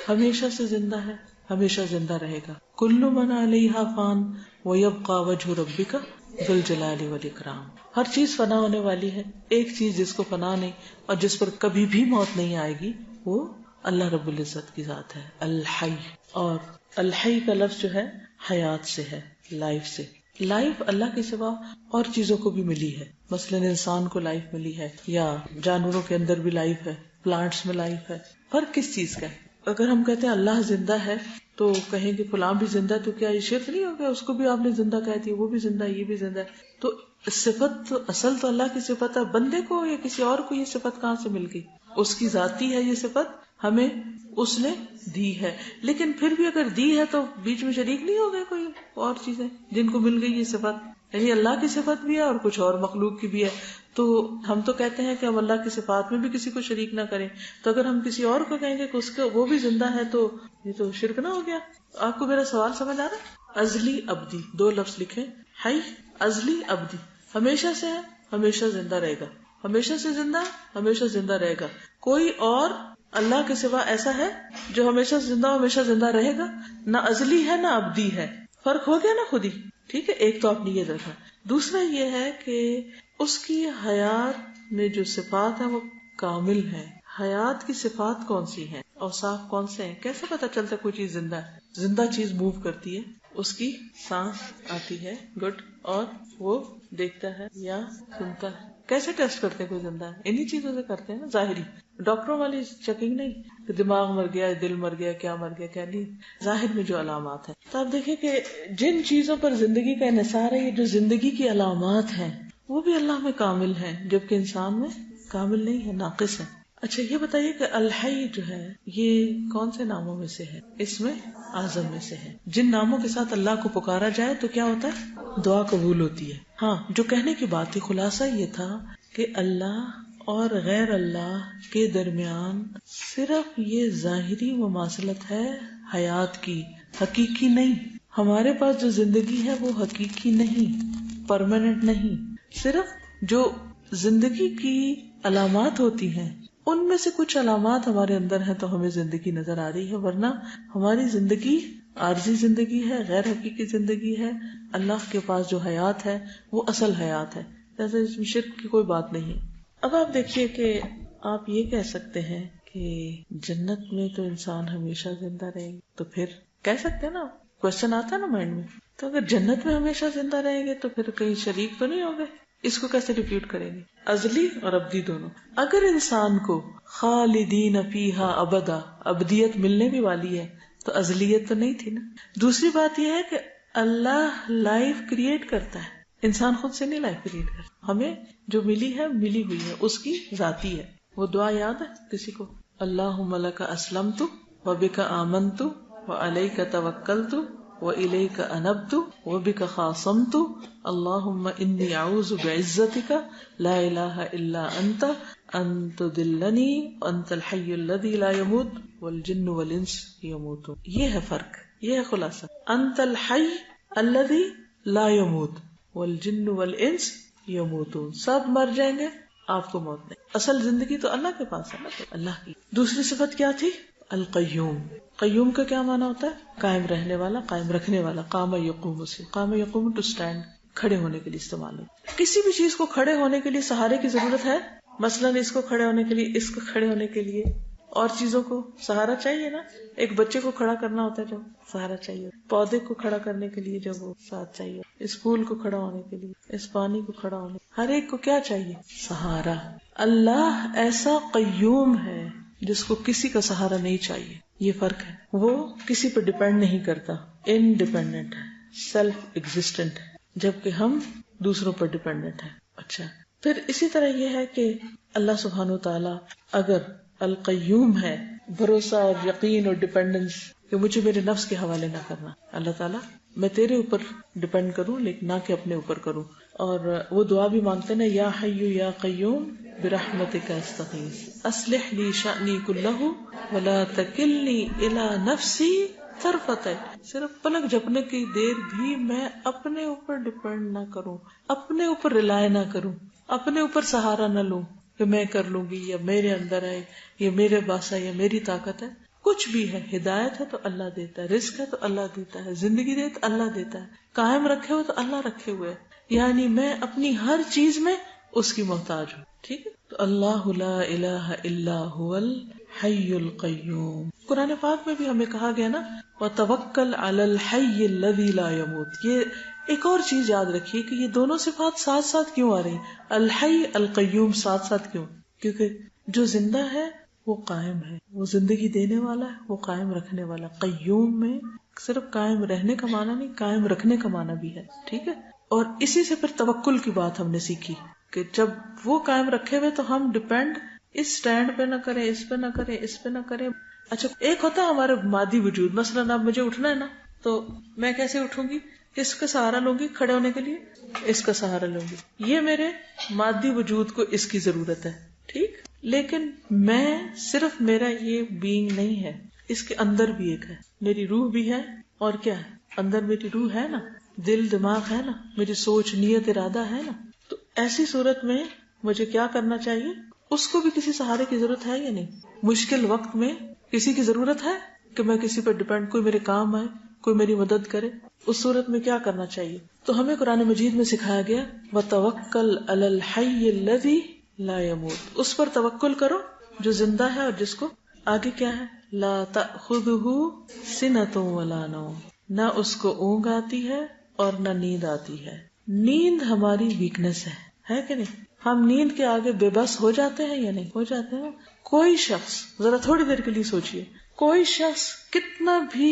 ہمیشہ سے زندہ ہے، ہمیشہ زندہ رہے گا. کل من علیہا فان ویبقى وجہ ربک ذو الجلال والاکرام. ہر چیز فنا ہونے والی ہے، ایک چیز جس کو فنا نہیں اور جس پر کبھی بھی موت نہیں آئے گی وہ اللہ رب العزت کی ذات ہے، الحی. اور الحی کا لفظ جو ہے حیات سے ہے، لائف سے. لائف اللہ کے سوا اور چیزوں کو بھی ملی ہے. مثلا انسان کو لائف ملی ہے، یا جانوروں کے اندر بھی لائف ہے، پلانٹس میں لائف ہے. فرق کس چیز کا ہے؟ اگر ہم کہتے ہیں اللہ زندہ ہے تو کہیں گے فلاں بھی زندہ ہے، تو کیا یہ شرک نہیں ہو گیا؟ اس کو بھی آپ نے زندہ کہہ دیا، وہ بھی زندہ ہے، یہ بھی زندہ ہے. تو صفت تو اصل تو اللہ کی صفت ہے. بندے کو یا کسی اور کو یہ صفت کہاں سے مل گئی؟ اس کی ذاتی ہے یہ صفت، ہمیں اس نے دی ہے. لیکن پھر بھی اگر دی ہے تو بیچ میں شریک نہیں ہو گئے کوئی اور چیزیں جن کو مل گئی یہ صفت؟ یعنی اللہ کی صفت بھی ہے اور کچھ اور مخلوق کی بھی ہے. تو ہم تو کہتے ہیں کہ ہم اللہ کی صفات میں بھی کسی کو شریک نہ کریں. تو اگر ہم کسی اور کو کہیں گے کہ اس کو وہ بھی زندہ ہے تو یہ تو شرک نہ ہو گیا. آپ کو میرا سوال سمجھ آ رہا ہے؟ ازلی ابدی دو لفظ لکھیں. حی، ازلی، ابدی. ہمیشہ سے ہے، ہمیشہ زندہ رہے گا. ہمیشہ سے زندہ، ہمیشہ زندہ رہے گا. کوئی اور اللہ کے سوا ایسا ہے جو ہمیشہ زندہ ہمیشہ زندہ رہے گا؟ نہ ازلی ہے نہ ابدی ہے. فرق ہو گیا نا خود ہی. ٹھیک ہے، ایک تو آپ نے یہ دیکھا. دوسرا یہ ہے کہ اس کی حیات میں جو صفات ہیں وہ کامل ہے. حیات کی صفات کون سی ہیں، اوصاف کون سے ہیں؟ کیسے پتا چلتا ہے کوئی چیز زندہ ہے؟ زندہ چیز موو کرتی ہے، اس کی سانس آتی ہے، گڈ، اور وہ دیکھتا ہے یا سنتا ہے. کیسے ٹیسٹ کرتے ہیں کوئی زندہ ہے؟ انہی چیزوں سے کرتے ہیں نا، ظاہری. ڈاکٹروں والی چیکنگ نہیں کہ دماغ مر گیا، دل مر گیا، کیا مر گیا، کیا نہیں. ظاہر میں جو علامات ہیں. تو آپ دیکھیں کہ جن چیزوں پر زندگی کا انحصار ہے، یہ جو زندگی کی علامات ہیں وہ بھی اللہ میں کامل ہیں، جبکہ انسان میں کامل نہیں ہے، ناقص ہے. اچھا یہ بتائیے کہ الحی جو ہے یہ کون سے ناموں میں سے ہے؟ اس میں اعظم میں سے ہے. جن ناموں کے ساتھ اللہ کو پکارا جائے تو کیا ہوتا ہے؟ دعا قبول ہوتی ہے. ہاں، جو کہنے کی بات تھی خلاصہ یہ تھا کہ اللہ اور غیر اللہ کے درمیان صرف یہ ظاہری مماثلت ہے حیات کی، حقیقی نہیں. ہمارے پاس جو زندگی ہے وہ حقیقی نہیں، پرماننٹ نہیں. صرف جو زندگی کی علامات ہوتی ہیں ان میں سے کچھ علامات ہمارے اندر ہیں تو ہمیں زندگی نظر آ رہی ہے، ورنہ ہماری زندگی عارضی زندگی ہے، غیر حقیقی زندگی ہے. اللہ کے پاس جو حیات ہے وہ اصل حیات ہے، جیسے اس میں شرک کی کوئی بات نہیں. اب آپ دیکھیے کہ آپ یہ کہہ سکتے ہیں کہ جنت میں تو انسان ہمیشہ زندہ رہے گا، تو پھر کہہ سکتے ہیں نا، کوشچن آتا ہے نا مائنڈ میں، تو اگر جنت میں ہمیشہ زندہ رہیں گے تو پھر کہیں شریک تو نہیں ہو گئے؟ اس کو کیسے ریپیٹ کریں گے؟ ازلی اور ابدی دونوں. اگر انسان کو خالدین فیہا ابدا، ابدیت ملنے بھی والی ہے تو ازلیت تو نہیں تھی نا. دوسری بات یہ ہے کہ اللہ لائف کریٹ کرتا ہے، انسان خود سے نہیں لائف کریٹ کرتا. ہمیں جو ملی ہے ملی ہوئی ہے، اس کی ذاتی ہے. وہ دعا یاد ہے کسی کو؟ اللہم لک اسلمت وبک آمنت وعلیک توکلت وإلیک انبت وبک خاصمت اللہم انی اعوذ بعزتک لا الہ الا انت ان تضلنی انت الحی الذی لا یموت والجن والانس یموتون. یہ ہے فرق، یہ ہے خلاصہ. انت الحی الذی لا یموت والجن والانس یموتون. سب مر جائیں گے آپ کو موت نہیں. اصل زندگی تو اللہ کے پاس ہے نا، تو اللہ کی. دوسری صفت کیا تھی؟ القیوم. قیوم کا کیا معنی ہوتا ہے؟ قائم رہنے والا، قائم رکھنے والا. قام یقوم سے، قام یقوم ٹو اسٹینڈ، کھڑے ہونے کے لیے استعمال ہوتا ہے. کسی بھی چیز کو کھڑے ہونے کے لیے سہارے کی ضرورت ہے. مثلاً اس کو کھڑے ہونے کے لیے، اس کو کھڑے ہونے کے لیے، اور چیزوں کو سہارا چاہیے نا. ایک بچے کو کھڑا کرنا ہوتا ہے جب سہارا چاہیے، پودے کو کھڑا کرنے کے لیے جب وہ ساتھ چاہیے، اس پھول کو کھڑا ہونے کے لیے، اس پانی کو کھڑا ہونے، ہر ایک کو کیا چاہیے؟ سہارا. اللہ ایسا قیوم ہے جس کو کسی کا سہارا نہیں چاہیے. یہ فرق ہے. وہ کسی پر ڈیپینڈ نہیں کرتا، انڈیپینڈنٹ ہے، سیلف ایگزسٹنٹ ہے، جبکہ ہم دوسروں پر ڈیپینڈنٹ ہیں. اچھا، پھر اسی طرح یہ ہے کہ اللہ سبحانہ و تعالی اگر القیوم ہے، بھروسہ اور یقین اور ڈیپینڈنس کہ مجھے میرے نفس کے حوالے نہ کرنا. اللہ تعالیٰ میں تیرے اوپر ڈیپینڈ کروں لیکن نہ کہ اپنے اوپر کروں. اور وہ دعا بھی مانگتے نا، یا حی یا قیوم برحمتک استغیث اصلح لی شأنی کلہ ولا تکلنی الی نفسی طرفۃ عین. صرف پلک جھپنے کی دیر بھی میں اپنے اوپر ڈیپینڈ نہ کروں، اپنے اوپر ریلائے نہ کروں، اپنے اوپر سہارا نہ لوں کہ میں کر لوں گی، یا میرے اندر ہے، یا میرے پاس ہے، یا میری طاقت ہے. کچھ بھی ہے، ہدایت ہے تو اللہ دیتا ہے، رزق ہے تو اللہ دیتا ہے، زندگی دے تو اللہ دیتا ہے، قائم رکھے ہوئے تو اللہ رکھے ہوئے. یعنی میں اپنی ہر چیز میں اس کی محتاج ہوں. ٹھیک ہے، تو اللہ لا الہ الا هو الحی القیوم. قرآن پاک میں بھی ہمیں کہا گیا نا، وتوکل علی الحی الذی لا یموت. یہ ایک اور چیز یاد رکھیے کہ یہ دونوں صفات ساتھ ساتھ کیوں آ رہی؟ الحی القیوم ساتھ ساتھ کیوں؟ کیونکہ جو زندہ ہے وہ قائم ہے، وہ زندگی دینے والا ہے، وہ قائم رکھنے والا. قیوم میں صرف قائم رہنے کا معنی نہیں، قائم رکھنے کا معنی بھی ہے. ٹھیک ہے، اور اسی سے پھر توکل کی بات ہم نے سیکھی کہ جب وہ قائم رکھے ہوئے تو ہم ڈیپینڈ اس سٹینڈ پہ نہ کریں، اس پہ نہ کریں، اس پہ نہ کریں. اچھا، ایک ہوتا ہے ہمارے مادی وجود. مثلاً اب مجھے اٹھنا ہے نا، تو میں کیسے اٹھوں گی؟ کس کا سہارا لوں گی کھڑے ہونے کے لیے؟ اس کا سہارا لوں گی. یہ میرے مادی وجود کو اس کی ضرورت ہے. ٹھیک، لیکن میں صرف میرا یہ بینگ نہیں ہے، اس کے اندر بھی ایک ہے، میری روح بھی ہے. اور کیا ہے؟ اندر میری روح ہے نا، دل دماغ ہے نا، میری سوچ نیت ارادہ ہے نا. تو ایسی صورت میں مجھے کیا کرنا چاہیے؟ اس کو بھی کسی سہارے کی ضرورت ہے یا نہیں؟ مشکل وقت میں کسی کی ضرورت ہے کہ میں کسی پر ڈیپینڈ، کوئی میرے کام آئے، کوئی میری مدد کرے. اس صورت میں کیا کرنا چاہیے؟ تو ہمیں قرآن مجید میں سکھایا گیا وَتَوَكَّلْ عَلَى الْحَيِّ الَّذِي لَا يَمُوتُ. اس پر توکل کرو جو زندہ ہے اور جس کو آگے کیا ہے؟ لَا تَأْخُذُهُ سِنَةٌ وَلَا نَوْمٌ. نہ اس کو اونگ آتی ہے اور نہ نیند آتی ہے. نیند ہماری ویکنس ہے کہ نہیں؟ ہم نیند کے آگے بے بس ہو جاتے ہیں یا نہیں؟ ہو جاتے ہیں. کوئی شخص ذرا تھوڑی دیر کے لیے سوچئے، کوئی شخص کتنا بھی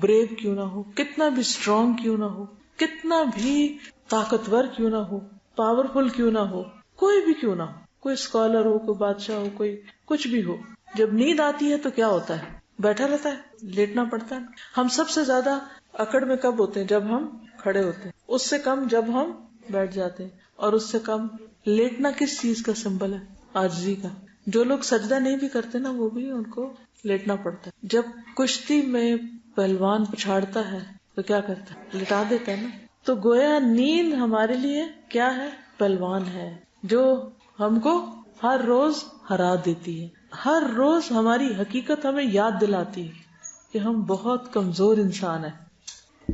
بریو کیوں نہ ہو، کتنا بھی اسٹرانگ کیوں نہ ہو، کتنا بھی طاقتور کیوں نہ ہو، پاورفل کیوں نہ ہو، کوئی بھی کیوں نہ ہو، کوئی اسکالر ہو، کوئی بادشاہ ہو، کوئی کچھ بھی ہو، جب نیند آتی ہے تو کیا ہوتا ہے؟ بیٹھا رہتا ہے، لیٹنا پڑتا ہے. ہم سب سے زیادہ اکڑ میں کب ہوتے ہیں؟ جب ہم کھڑے ہوتے ہیں. اس سے کم جب ہم بیٹھ جاتے ہیں. اور اس سے کم لیٹنا کس چیز کا سمبل ہے؟ عاجزی کا. جو لوگ سجدہ نہیں بھی کرتے نا، وہ بھی ان کو لیٹنا پڑتا ہے. جب کشتی میں پہلوان پچھاڑتا ہے تو کیا کرتا ہے؟ لٹا دیتا ہے نا. تو گویا نیند ہمارے لیے کیا ہے؟ پہلوان ہے جو ہم کو ہر روز ہرا دیتی ہے. ہر روز ہماری حقیقت ہمیں یاد دلاتی ہے کہ ہم بہت کمزور انسان ہیں.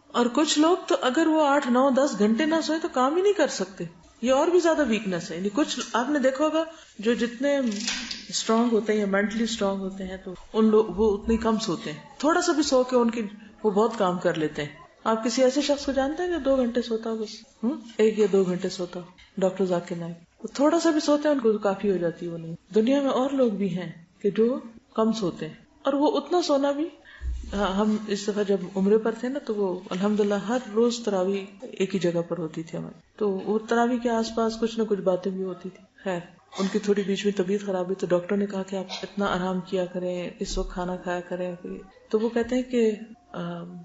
اور کچھ لوگ تو اگر وہ 8, 9, 10 گھنٹے نہ سوئے تو کام ہی نہیں کر سکتے. یہ اور بھی زیادہ ویکنس ہے. یعنی کچھ آپ نے دیکھا ہوگا جو جتنے اسٹرانگ ہوتے ہیں یا مینٹلی اسٹرانگ ہوتے ہیں تو ان لوگ وہ اتنے کم سوتے ہیں. تھوڑا سا بھی سو کے ان کی وہ بہت کام کر لیتے ہیں. آپ کسی ایسے شخص کو جانتے ہیں جو 2 گھنٹے سوتا ہو؟ بس 1 یا 2 گھنٹے سوتا ہو. ڈاکٹر ذاکر نائک تھوڑا سا بھی سوتے ہیں ان کو کافی ہو جاتی ہے. وہ نہیں. دنیا میں اور لوگ بھی ہیں کہ جو کم سوتے ہیں اور وہ اتنا سونا بھی. ہم اس دفعہ جب عمرے پر تھے نا تو وہ الحمدللہ ہر روز تراویح ایک ہی جگہ پر ہوتی تھی ہماری. تو وہ تراویح کے آس پاس کچھ نہ کچھ باتیں بھی ہوتی تھی. خیر ان کی تھوڑی بیچ میں طبیعت خراب ہوئی تو ڈاکٹر نے کہا کہ آپ اتنا آرام کیا کریں, اس وقت کھانا کھایا کریں. تو وہ کہتے ہیں کہ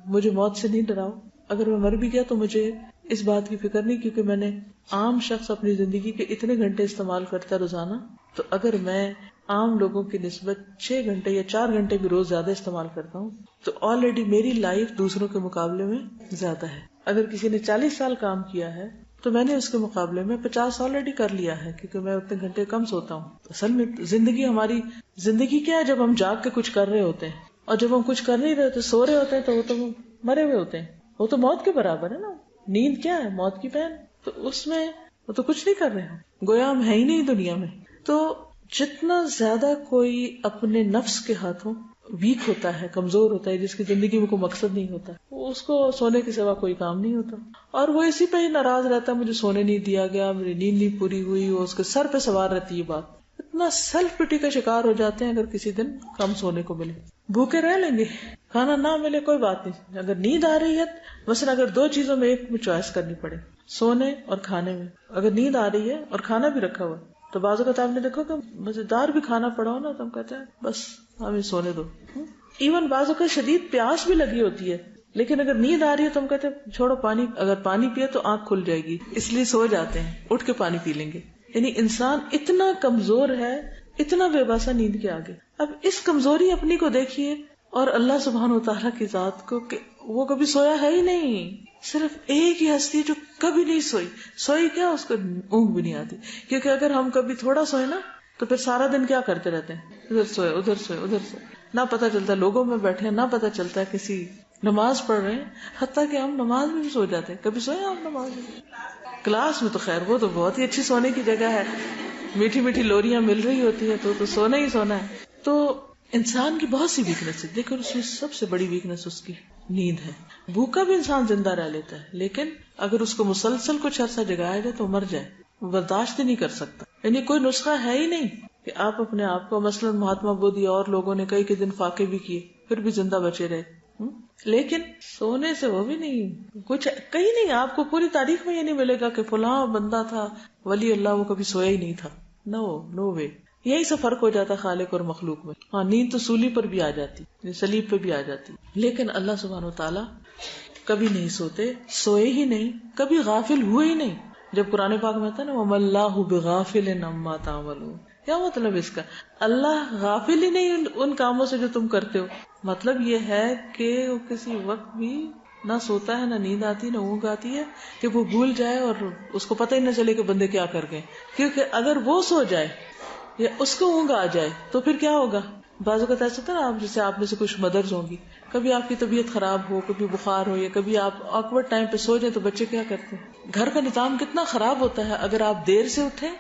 مجھے موت سے نہیں ڈراؤ, اگر میں مر بھی گیا تو مجھے اس بات کی فکر نہیں, کیونکہ میں نے عام شخص اپنی زندگی کے اتنے گھنٹے استعمال کرتا ہے روزانہ, تو اگر میں عام لوگوں کی نسبت 6 گھنٹے یا 4 گھنٹے بھی روز زیادہ استعمال کرتا ہوں تو آلریڈی میری لائف دوسروں کے مقابلے میں زیادہ ہے. اگر کسی نے 40 سال کام کیا ہے تو میں نے اس کے مقابلے میں 50 آلریڈی کر لیا ہے، کیونکہ میں اتنے گھنٹے کم سوتا ہوں. اصل میں ہماری زندگی کیا ہے؟ جب ہم جاگ کے کچھ کر رہے ہوتے ہیں، اور جب ہم کچھ کر نہیں رہے تو سو رہے ہوتے ہیں، تو وہ تو مرے ہوئے ہوتے ہیں. وہ تو موت کے برابر ہے نا. نیند کیا ہے؟ موت کی بہن. تو اس میں وہ تو کچھ نہیں کر رہے ہیں، گویا ہم ہے ہی نہیں دنیا میں. تو جتنا زیادہ کوئی اپنے نفس کے ہاتھوں ویک ہوتا ہے، کمزور ہوتا ہے، جس کی زندگی میں کوئی مقصد نہیں ہوتا، اس کو سونے کے سوا کوئی کام نہیں ہوتا، اور وہ اسی پہ ہی ناراض رہتا ہے، مجھے سونے نہیں دیا گیا، میری نیند نہیں پوری ہوئی. وہ اس کے سر پہ سوار رہتی ہے بات. اتنا سیلف پٹی کا شکار ہو جاتے ہیں اگر کسی دن کم سونے کو ملے. بھوکے رہ لیں گے، کھانا نہ ملے کوئی بات نہیں. اگر نیند آ رہی ہے، مثلا اگر 2 چیزوں میں ایک میں چوائس کرنی پڑے، سونے اور کھانے میں، اگر نیند آ رہی ہے اور کھانا بھی رکھا ہوا، تو بعض اوقات آپ نے دیکھا کہ مزیدار بھی کھانا پڑا ہو نا، تو ہم کہتے ہیں بس ہمیں سونے دو. ایون بعض اوقات شدید پیاس بھی لگی ہوتی ہے، لیکن اگر نیند آ رہی ہے تو ہم کہتے ہیں چھوڑو پانی، اگر پانی پیے تو آنکھ کھل جائے گی، اس لیے سو جاتے ہیں، اٹھ کے پانی پی لیں گے. یعنی انسان اتنا کمزور ہے، اتنا بے باسا نیند کے آگے. اب اس کمزوری اپنی کو دیکھیے، اور اللہ سبحانہ و تعالیٰ کی ذات کو کہ وہ کبھی سویا ہے ہی نہیں. صرف ایک ہی ہستی جو کبھی نہیں سوئی کیا، اس کو اونگ بھی نہیں آتی. کیونکہ اگر ہم کبھی تھوڑا سوئے نا تو پھر سارا دن کیا کرتے رہتے ہیں، ادھر سوئے ادھر سوئے ادھر سوئے، نہ پتا چلتا لوگوں میں بیٹھے، نہ پتا چلتا ہے کسی نماز پڑھ رہے ہیں. حتیٰ کہ ہم نماز میں بھی سو جاتے ہیں. کبھی سوئے آپ نماز میں؟ کلاس میں تو خیر وہ تو بہت ہی اچھی سونے کی جگہ ہے، میٹھی میٹھی لوریاں مل رہی ہوتی ہیں، تو سونا ہی سونا ہے. تو انسان کی بہت سی ویکنیس ہے، لیکن اس میں سب سے بڑی ویکنیس اس کی نیند ہے. بھوکا بھی انسان زندہ رہ لیتا ہے، لیکن اگر اس کو مسلسل کچھ عرصہ جگایا جائے تو مر جائے، وہ برداشت ہی نہیں کر سکتا. یعنی کوئی نسخہ ہے ہی نہیں کہ آپ اپنے آپ کو، مثلا مہاتما بدھ اور لوگوں نے کئی دن فاقے بھی کیے پھر بھی زندہ بچے رہے. لیکن سونے سے وہ بھی نہیں، کچھ کہیں نہیں آپ کو پوری تاریخ میں یہ نہیں ملے گا کہ فلاں بندہ تھا ولی اللہ، وہ کبھی سویا ہی نہیں تھا. نو وے. یہی سے فرق ہو جاتا خالق اور مخلوق میں. ہاں، نیند تو سولی پر بھی آ جاتی، سلیب پہ بھی آ جاتی، لیکن اللہ سبحانہ و تعالیٰ کبھی نہیں سوتے، سوئے ہی نہیں، کبھی غافل ہوئے ہی نہیں. جب قرآن پاک میں آتا ہے نا وَمَا اللَّهُ بِغَافِلٍ عَمَّا تَعْمَلُونَ، کیا مطلب اس کا؟ اللہ غافل ہی نہیں ان کاموں سے جو تم کرتے ہو. مطلب یہ ہے کہ وہ کسی وقت بھی نہ سوتا ہے، نہ نیند آتی، نہ اونگ آتی ہے کہ وہ بھول جائے اور اس کو پتہ ہی نہ چلے کہ بندے کیا کر گئے. کیونکہ اگر وہ سو جائے یا اس کو اونگ آ جائے تو پھر کیا ہوگا؟ بعض اوقات ایسا ہوتا ہے نا، آپ جیسے آپ میں سے کچھ مدرز ہوں گی، کبھی آپ کی طبیعت خراب ہو، کبھی بخار ہو، یا کبھی آپ آکورڈ ٹائم پہ سو جائیں تو بچے کیا کرتے ہیں؟ گھر کا نظام کتنا خراب ہوتا ہے اگر آپ دیر سے اٹھیں،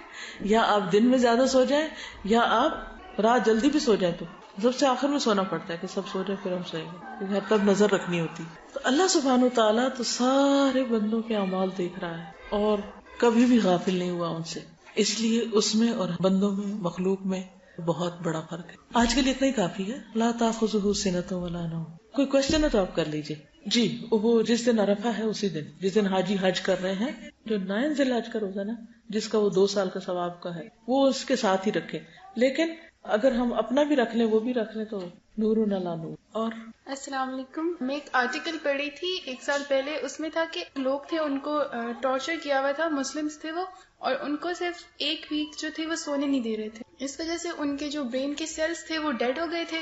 یا آپ دن میں زیادہ سو جائیں، یا آپ رات جلدی بھی سو جائیں. تو سب سے آخر میں سونا پڑتا ہے کہ سب سو جائیں پھر ہم سوئیں گے، گھر تب نظر رکھنی ہوتی. تو اللہ سبحانہ و تعالیٰ تو سارے بندوں کے اعمال دیکھ رہا ہے اور کبھی بھی غافل نہیں ہوا ان سے. اس لیے اس میں اور بندوں میں، مخلوق میں بہت بڑا فرق ہے. آج کے لیے اتنا ہی کافی ہے. لا تاخذہ سنۃ ولا نوم. کوئی کوشچن ہے تو آپ کر لیجیے. جی، وہ جس دن عرفہ ہے اسی دن، جس دن حاجی حج کر رہے ہیں، جو 9 ذی الحج کا روزہ نا، جس کا وہ 2 سال کا ثواب کا ہے، وہ اس کے ساتھ ہی رکھے. لیکن اگر ہم اپنا بھی رکھ لیں، وہ بھی رکھ لیں، تو نور علی نور. اور السلام علیکم. میں ایک آرٹیکل پڑھی تھی 1 سال پہلے، اس میں تھا کہ لوگ تھے، ان کو ٹارچر کیا ہوا تھا، مسلمز تھے وہ، اور ان کو صرف 1 ویک جو تھے وہ سونے نہیں دے رہے تھے. اس وجہ سے ان کے جو برین کے سیلز تھے وہ ڈیڈ ہو گئے تھے،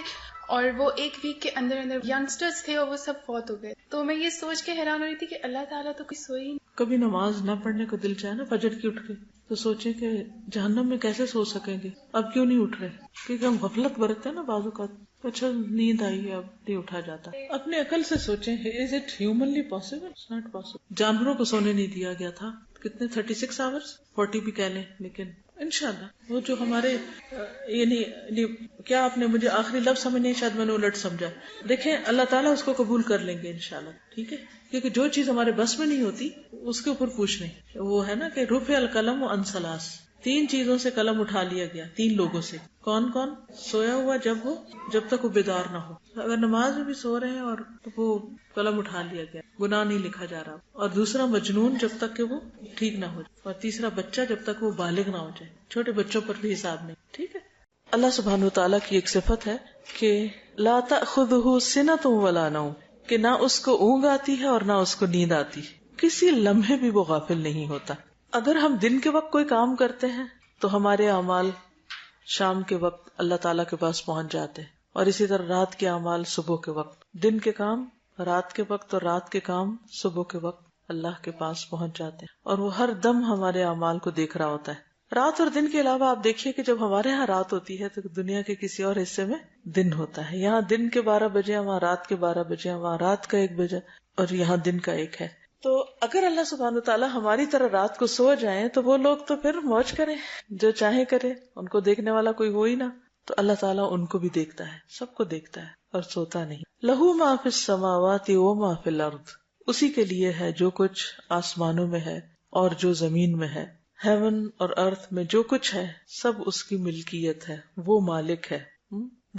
اور وہ 1 ویک کے اندر ینگسٹرز تھے اور وہ سب فوت ہو گئے. تو میں یہ سوچ کے حیران ہو رہی تھی کہ اللہ تعالیٰ تو کوئی سوئی نہیں. کبھی نماز نہ پڑھنے کو دل چاہے نا فجر کی اٹھ کے، تو سوچیں کہ جہنم میں کیسے سو سکیں گے، اب کیوں نہیں اٹھ رہے؟ کیونکہ ہم غفلت برتتے ہیں نا بعض اوقات. اچھا نیند آئی ہے اب نہیں اٹھا جاتا. اپنے عقل سے سوچیں، is it humanly possible? It's not possible. جانوروں کو سونے نہیں دیا گیا تھا کتنے 36 آورس، 40 بھی کہہ لیں، لیکن انشاءاللہ وہ جو ہمارے یعنی کیا آپ نے مجھے آخری لفظ سمجھ نہیں، شاید میں نے الٹ سمجھا. دیکھیں اللہ تعالیٰ اس کو قبول کر لیں گے انشاءاللہ، ٹھیک ہے؟ کیونکہ جو چیز ہمارے بس میں نہیں ہوتی اس کے اوپر پوچھ نہیں. وہ ہے نا کہ رفع القلم عن 3، 3 چیزوں سے قلم اٹھا لیا گیا، 3 لوگوں سے. کون کون؟ سویا ہوا جب تک وہ بیدار نہ ہو. اگر نماز میں بھی سو رہے ہیں اور تو وہ قلم اٹھا لیا گیا، گناہ نہیں لکھا جا رہا. اور دوسرا مجنون جب تک کہ وہ ٹھیک نہ ہو جائے. اور تیسرا بچہ جب تک وہ بالغ نہ ہو جائے. چھوٹے بچوں پر بھی حساب نہیں، ٹھیک ہے؟ اللہ سبحانہ وتعالیٰ کی ایک صفت ہے کہ لا تأخذہ سنۃ ولا نوم، کہ نہ اس کو اونگ آتی ہے اور نہ اس کو نیند آتی، کسی لمحے بھی وہ غافل نہیں ہوتا. اگر ہم دن کے وقت کوئی کام کرتے ہیں تو ہمارے اعمال شام کے وقت اللہ تعالیٰ کے پاس پہنچ جاتے ہیں، اور اسی طرح رات کے اعمال صبح کے وقت. دن کے کام رات کے وقت اور رات کے کام صبح کے وقت. اللہ کے پاس پہنچ جاتے ہیں، اور وہ ہر دم ہمارے اعمال کو دیکھ رہا ہوتا ہے. رات اور دن کے علاوہ آپ دیکھیے کہ جب ہمارے ہاں رات ہوتی ہے تو دنیا کے کسی اور حصے میں دن ہوتا ہے. یہاں دن کے 12 بجے، وہاں رات کے 12 بجے، وہاں رات کا 1 بجے، اور یہاں دن کا 1 ہے. تو اگر اللہ سبحانہ تعالیٰ ہماری طرح رات کو سو جائیں تو وہ لوگ تو پھر موج کریں، جو چاہے کرے، ان کو دیکھنے والا کوئی ہو ہی نہ. تو اللہ تعالیٰ ان کو بھی دیکھتا ہے، سب کو دیکھتا ہے اور سوتا نہیں. لہو ما فی السماوات و ما فی الارض، اسی کے لیے ہے جو کچھ آسمانوں میں ہے اور جو زمین میں ہے. ہیون اور ارتھ میں جو کچھ ہے سب اس کی ملکیت ہے، وہ مالک ہے،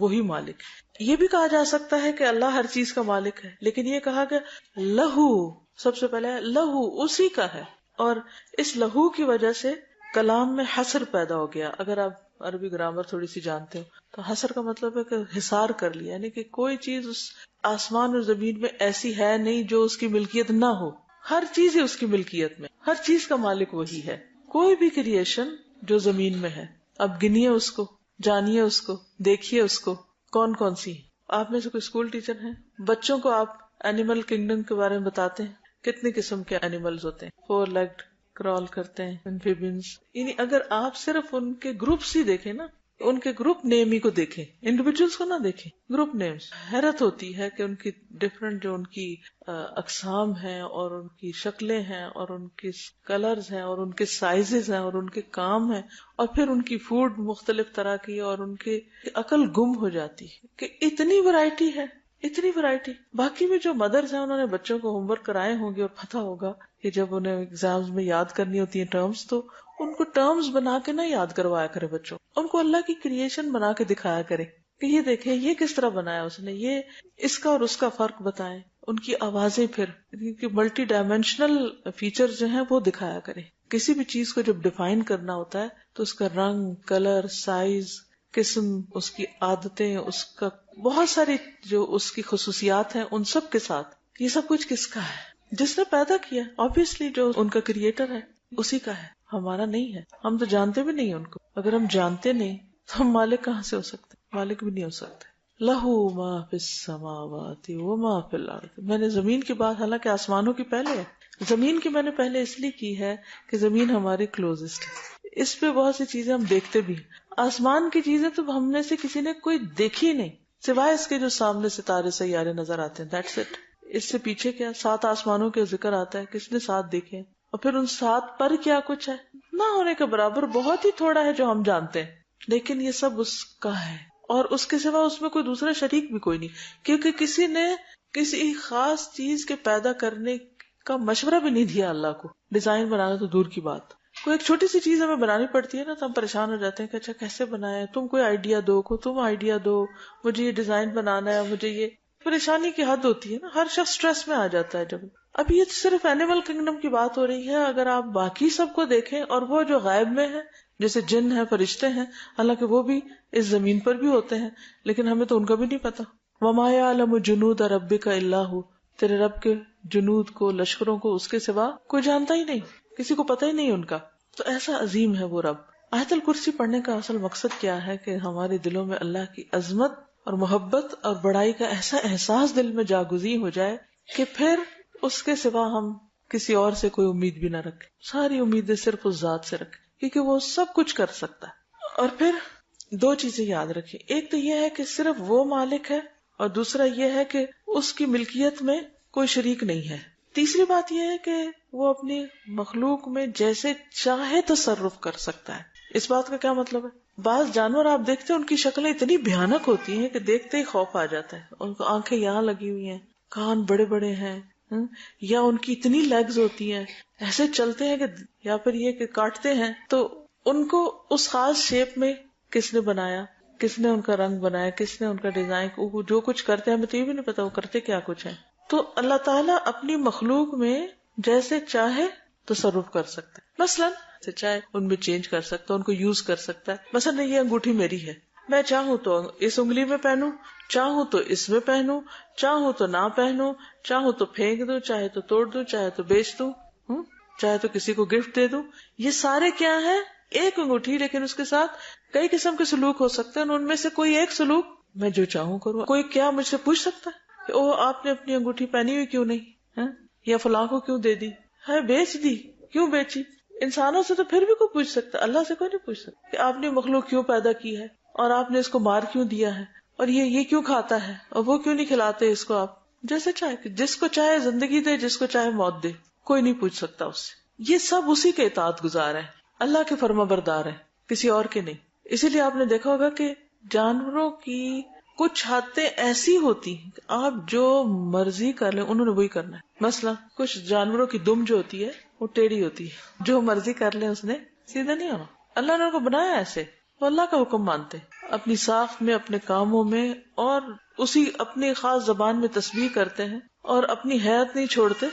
وہی مالک ہے. یہ بھی کہا جا سکتا ہے کہ اللہ ہر چیز کا مالک ہے، لیکن یہ کہا کہ لہو، سب سے پہلے لہو، اسی کا ہے. اور اس لہو کی وجہ سے کلام میں حصر پیدا ہو گیا. اگر آپ عربی گرامر تھوڑی سی جانتے ہو تو حصر کا مطلب ہے کہ حصار کر لیا، یعنی کہ کوئی چیز اس آسمان اور زمین میں ایسی ہے نہیں جو اس کی ملکیت نہ ہو. ہر چیز ہی اس کی ملکیت میں، ہر چیز کا مالک وہی ہے. کوئی بھی کریشن جو زمین میں ہے، اب گنیے اس کو، جانیے اس کو، دیکھیے اس کو، کون کون سی. آپ میں سے کوئی اسکول ٹیچر ہیں، بچوں کو آپ اینیمل کنگڈم کے بارے میں بتاتے ہیں، کتنے قسم کے اینیملز ہوتے ہیں، 4 لیگڈ، کرال کرتے ہیں، ایمفیبینز. یعنی اگر آپ صرف ان کے گروپس ہی دیکھیں نا، ان کے گروپ نیم ہی کو دیکھیں، انڈیویجولس کو نہ دیکھیں، گروپ نیمز، حیرت ہوتی ہے کہ ان کی ڈفرنٹ جو ان کی اقسام ہیں اور ان کی شکلیں ہیں اور ان کی کلرز ہیں اور ان کے سائزز ہیں اور ان کے کام ہیں، اور پھر ان کی فوڈ مختلف طرح کی، اور ان کی عقل گم ہو جاتی ہے کہ اتنی ورائٹی ہے، اتنی ورائٹی. باقی میں جو مدرز ہیں انہوں نے بچوں کو ہوم ورک کرائے ہوں گے اور پتہ ہوگا کہ جب انہیں ایگزامز میں یاد کرنی ہوتی ہیں ٹرمز، تو ان کو ٹرمز بنا کے نہ یاد کروایا کرے بچوں، ان کو اللہ کی کریشن بنا کے دکھایا کرے کہ یہ دیکھیں یہ کس طرح بنایا اس نے، یہ اس کا اور اس کا فرق بتائیں. ان کی آوازیں پھر ملٹی ڈائمینشنل فیچر جو ہیں وہ دکھایا کرے. کسی بھی چیز کو جب ڈیفائن کرنا ہوتا ہے تو اس کا رنگ، کلر، سائز، قسم، اس کی عادتیں، اس کا بہت ساری جو اس کی خصوصیات ہیں ان سب کے ساتھ، یہ سب کچھ کس کا ہے؟ جس نے پیدا کیا، obviously جو ان کا کریٹر ہے اسی کا ہے، ہمارا نہیں ہے. ہم تو جانتے بھی نہیں ان کو. اگر ہم جانتے نہیں تو ہم مالک کہاں سے ہو سکتے؟ مالک بھی نہیں ہو سکتے. لہو ما فی السماوات و ما فی الارض. میں نے زمین کی بات حالانکہ آسمانوں کی پہلے ہے، زمین کی میں نے پہلے اس لیے کی ہے کہ زمین ہماری کلوزسٹ ہے، اس پہ بہت سی چیزیں ہم دیکھتے بھی ہیں. آسمان کی چیزیں تو ہم میں سے کسی نے کوئی دیکھی نہیں، سوائے اس کے جو سامنے ستارے سیارے نظر آتے ہیں، دیٹس اٹ. اس سے پیچھے کیا 7 آسمانوں کے ذکر آتا ہے، کس نے 7 دیکھے؟ اور پھر ان 7 پر کیا کچھ ہے؟ نہ ہونے کے برابر بہت ہی تھوڑا ہے جو ہم جانتے ہیں، لیکن یہ سب اس کا ہے، اور اس کے سوا اس میں کوئی دوسرا شریک بھی کوئی نہیں، کیونکہ کسی نے کسی خاص چیز کے پیدا کرنے کا مشورہ بھی نہیں دیا اللہ کو. ڈیزائن بنانا تو دور کی بات، کوئی ایک چھوٹی سی چیز ہمیں بنانی پڑتی ہے نا تو ہم پریشان ہو جاتے ہیں کہ اچھا کیسے بنائے، تم کوئی آئیڈیا دو، تم آئیڈیا دو، مجھے یہ ڈیزائن بنانا ہے، مجھے یہ پریشانی کی حد ہوتی ہے نا. ہر شخص سٹریس میں آ جاتا ہے جب. اب یہ صرف اینیمل کنگڈم کی بات ہو رہی ہے. اگر آپ باقی سب کو دیکھیں، اور وہ جو غائب میں ہے جیسے جن ہیں، فرشتے ہیں، حالانکہ وہ بھی اس زمین پر بھی ہوتے ہیں لیکن ہمیں تو ان کا بھی نہیں پتا. وَمَا يَعْلَمُ جُنُودَ رَبِّكَ إِلَّا هُوَ. تیرے رب کے جنود کو، لشکروں کو اس کے سوا کوئی جانتا ہی نہیں، کسی کو پتہ ہی نہیں ان کا. تو ایسا عظیم ہے وہ رب. آیت الکرسی پڑھنے کا اصل مقصد کیا ہے کہ ہمارے دلوں میں اللہ کی عظمت اور محبت اور بڑائی کا ایسا احساس دل میں جاگزیں ہو جائے کہ پھر اس کے سوا ہم کسی اور سے کوئی امید بھی نہ رکھیں، ساری امیدیں صرف اس ذات سے رکھیں کیونکہ وہ سب کچھ کر سکتا ہے. اور پھر 2 چیزیں یاد رکھیں، ایک تو یہ ہے کہ صرف وہ مالک ہے، اور دوسرا یہ ہے کہ اس کی ملکیت میں کوئی شریک نہیں ہے. تیسری بات یہ ہے کہ وہ اپنی مخلوق میں جیسے چاہے تصرف کر سکتا ہے. اس بات کا کیا مطلب ہے؟ بعض جانور آپ دیکھتے ہیں ان کی شکلیں اتنی بھیانک ہوتی ہیں کہ دیکھتے ہی خوف آ جاتا ہے. ان کو آنکھیں یہاں لگی ہوئی ہیں، کان بڑے بڑے ہیں، یا ان کی اتنی لیگز ہوتی ہیں، ایسے چلتے ہیں کہ، یا پھر یہ کہ کاٹتے ہیں. تو ان کو اس خاص شیپ میں کس نے بنایا، کس نے ان کا رنگ بنایا، کس نے ان کا ڈیزائن، جو کچھ کرتے ہیں ہمیں تو یہ بھی نہیں پتا وہ کرتے کیا کچھ ہے. تو اللہ تعالیٰ اپنی مخلوق میں جیسے چاہے تصرف کر سکتا ہے. مثلاً چاہے ان میں چینج کر سکتا ہے، ان کو یوز کر سکتا ہے. مثلاً یہ انگوٹھی میری ہے، میں چاہوں تو اس انگلی میں پہنوں، چاہوں تو اس میں پہنوں، چاہوں تو نہ پہنوں، چاہوں تو پھینک دوں، چاہے تو توڑ دوں، چاہے تو بیچ دوں، چاہے تو کسی کو گفٹ دے دوں. یہ سارے کیا ہے؟ ایک انگوٹھی، لیکن اس کے ساتھ کئی قسم کے سلوک ہو سکتے ہیں. ان میں سے کوئی ایک سلوک میں جو چاہوں کروں. کوئی کیا مجھ سے پوچھ سکتا ہے کہ او آپ نے اپنی انگوٹھی پہنی ہوئی کیوں نہیں؟ یا فلاں کو کیوں دے دی ہے، بیچ دی، کیوں بیچی؟ انسانوں سے تو پھر بھی کوئی پوچھ سکتا، اللہ سے کوئی نہیں پوچھ سکتا کہ آپ نے مخلوق کیوں پیدا کی ہے اور آپ نے اس کو مار کیوں دیا ہے اور یہ کیوں کھاتا ہے اور وہ کیوں نہیں کھلاتے اس کو. آپ جیسے چاہے، جس کو چاہے زندگی دے، جس کو چاہے موت دے، کوئی نہیں پوچھ سکتا اس سے. یہ سب اسی کے اطاعت گزار ہے، اللہ کے فرما بردار ہے، کسی اور کے نہیں. اسی لیے آپ نے دیکھا ہوگا کہ جانوروں کی کچھ حدیں ایسی ہوتی ہیں کہ آپ جو مرضی کر لیں انہوں نے وہی کرنا ہے. مثلا کچھ جانوروں کی دم جو ہوتی ہے وہ ٹیڑھی ہوتی ہے، جو مرضی کر لیں اس نے سیدھا نہیں ہونا. اللہ نے ان کو بنایا ایسے، وہ اللہ کا حکم مانتے اپنی ساخت میں، اپنے کاموں میں، اور اسی اپنی خاص زبان میں تسبیح کرتے ہیں اور اپنی حیات نہیں چھوڑتے،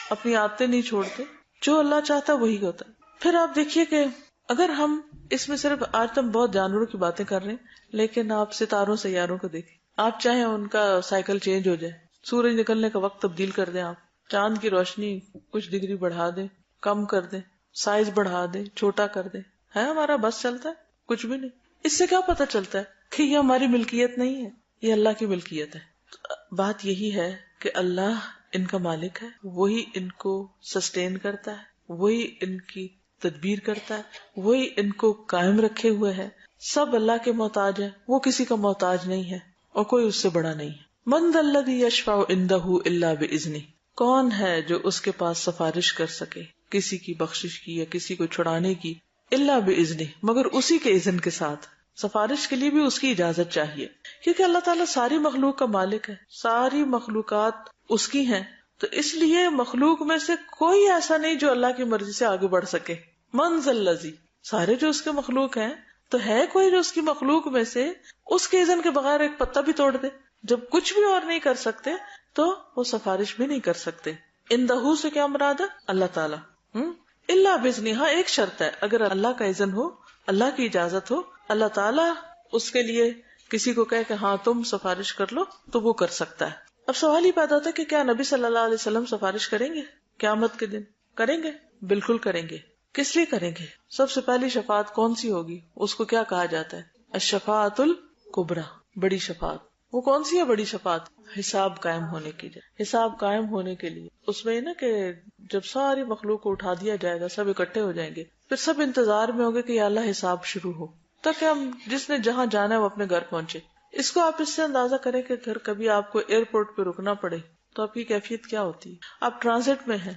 اپنی عادتیں نہیں چھوڑتے. جو اللہ چاہتا وہی ہوتا ہے. پھر آپ دیکھیے کہ اگر ہم اس میں صرف آج تم بہت جانوروں کی باتیں کر رہے ہیں، لیکن آپ ستاروں سیاروں کو دیکھیں. آپ چاہیں ان کا سائیکل چینج ہو جائے، سورج نکلنے کا وقت تبدیل کر دیں، آپ چاند کی روشنی کچھ ڈگری بڑھا دیں، کم کر دیں، سائز بڑھا دیں، چھوٹا کر دیں، ہے ہمارا بس چلتا ہے؟ کچھ بھی نہیں. اس سے کیا پتا چلتا ہے کہ یہ ہماری ملکیت نہیں ہے، یہ اللہ کی ملکیت ہے. بات یہی ہے کہ اللہ ان کا مالک ہے، وہی ان کو سسٹین کرتا ہے، وہی ان کی تدبیر کرتا ہے، وہی ان کو قائم رکھے ہوئے ہے. سب اللہ کے محتاج ہیں، وہ کسی کا محتاج نہیں ہے اور کوئی اس سے بڑا نہیں ہے. من ذا الذی یشفع عندہ الا باذنہ، کون ہے جو اس کے پاس سفارش کر سکے کسی کی بخشش کی یا کسی کو چھڑانے کی، الا باذنہ، مگر اسی کے اذن کے ساتھ. سفارش کے لیے بھی اس کی اجازت چاہیے، کیونکہ اللہ تعالیٰ ساری مخلوق کا مالک ہے، ساری مخلوقات اس کی ہیں. تو اس لیے مخلوق میں سے کوئی ایسا نہیں جو اللہ کی مرضی سے آگے بڑھ سکے. من ذا الذی، سارے جو اس کے مخلوق ہیں، تو ہے کوئی جو اس کی مخلوق میں سے اس کے اذن کے بغیر ایک پتا بھی توڑ دے؟ جب کچھ بھی اور نہیں کر سکتے تو وہ سفارش بھی نہیں کر سکتے. اندہ سے کیا مراد ہے؟ اللہ تعالیٰ. الا باذنہ، ہاں ایک شرط ہے، اگر اللہ کا اذن ہو، اللہ کی اجازت ہو، اللہ تعالیٰ اس کے لیے کسی کو کہے کہ ہاں تم سفارش کر لو، تو وہ کر سکتا ہے. اب سوال ہی پیدا ہوتا ہے کہ کیا نبی صلی اللہ علیہ وسلم سفارش کریں گے قیامت کے دن؟ کریں گے، بالکل کریں گے. کس لیے کریں گے؟ سب سے پہلی شفاعت کون سی ہوگی؟ اس کو کیا کہا جاتا ہے؟ الشفاعت الکبریٰ، بڑی شفاعت. وہ کون سی ہے بڑی شفاعت؟ حساب قائم ہونے کی. حساب قائم ہونے کے لیے اس میں نا کہ جب ساری مخلوق کو اٹھا دیا جائے گا، سب اکٹھے ہو جائیں گے، پھر سب انتظار میں ہوگے کہ یا اللہ حساب شروع ہو، تاکہ ہم جس نے جہاں جانا ہے وہ اپنے گھر پہنچے. اس کو آپ اس سے اندازہ کریں کہ اگر کبھی آپ کو ایئرپورٹ پہ رکنا پڑے تو آپ کی کیفیت کیا ہوتی ہے. آپ ٹرانزٹ میں ہیں،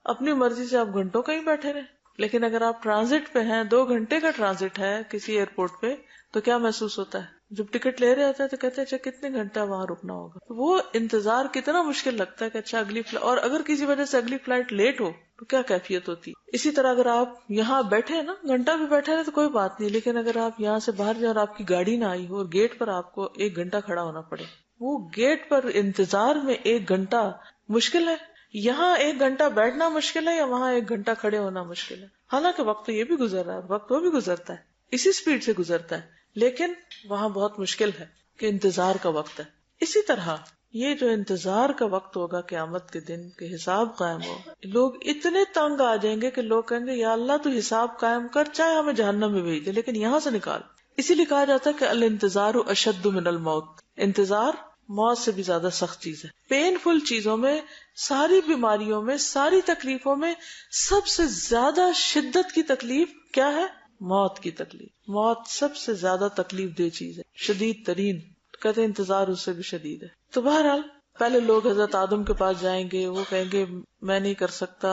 اپنی مرضی سے آپ گھنٹوں کہیں بیٹھے رہیں، لیکن اگر آپ ٹرانزٹ پہ ہیں، 2 گھنٹے کا ٹرانزٹ ہے کسی ایئرپورٹ پہ، تو کیا محسوس ہوتا ہے؟ جب ٹکٹ لے رہے ہوتے ہیں تو کہتے ہیں اچھا کتنے گھنٹہ وہاں رکنا ہوگا. وہ انتظار کتنا مشکل لگتا ہے کہ اچھا اگلی اور اگر کسی وجہ سے اگلی فلائٹ لیٹ ہو تو کیا کیفیت ہوتی. اسی طرح اگر آپ یہاں بیٹھے ہیں نا، گھنٹہ بھی بیٹھے ہیں تو کوئی بات نہیں، لیکن اگر آپ یہاں سے باہر جائیں اور آپ کی گاڑی نہ آئی ہو اور گیٹ پر آپ کو 1 گھنٹہ کھڑا ہونا پڑے، وہ گیٹ پر انتظار میں 1 گھنٹہ مشکل ہے. یہاں 1 گھنٹہ بیٹھنا مشکل ہے یا وہاں 1 گھنٹہ کھڑے ہونا مشکل ہے؟ حالانکہ وقت تو یہ بھی گزر رہا ہے، وقت وہ بھی گزرتا ہے، اسی سپیڈ سے گزرتا ہے، لیکن وہاں بہت مشکل ہے کہ انتظار کا وقت ہے. اسی طرح یہ جو انتظار کا وقت ہوگا قیامت کے دن کہ حساب قائم ہو، لوگ اتنے تنگ آ جائیں گے کہ لوگ کہیں گے یا اللہ تو حساب قائم کر، چاہے ہمیں جہنم میں بھیج دے لیکن یہاں سے نکال. اسی لیے کہا جاتا ہے کہ الانتظار اشد من الموت، انتظار موت سے بھی زیادہ سخت چیز ہے. پین فل چیزوں میں، ساری بیماریوں میں، ساری تکلیفوں میں سب سے زیادہ شدت کی تکلیف کیا ہے؟ موت کی تکلیف. موت سب سے زیادہ تکلیف دہ چیز ہے، شدید ترین. کہتے انتظار اس سے بھی شدید ہے. تو بہرحال پہلے لوگ حضرت آدم کے پاس جائیں گے، وہ کہیں گے میں نہیں کر سکتا.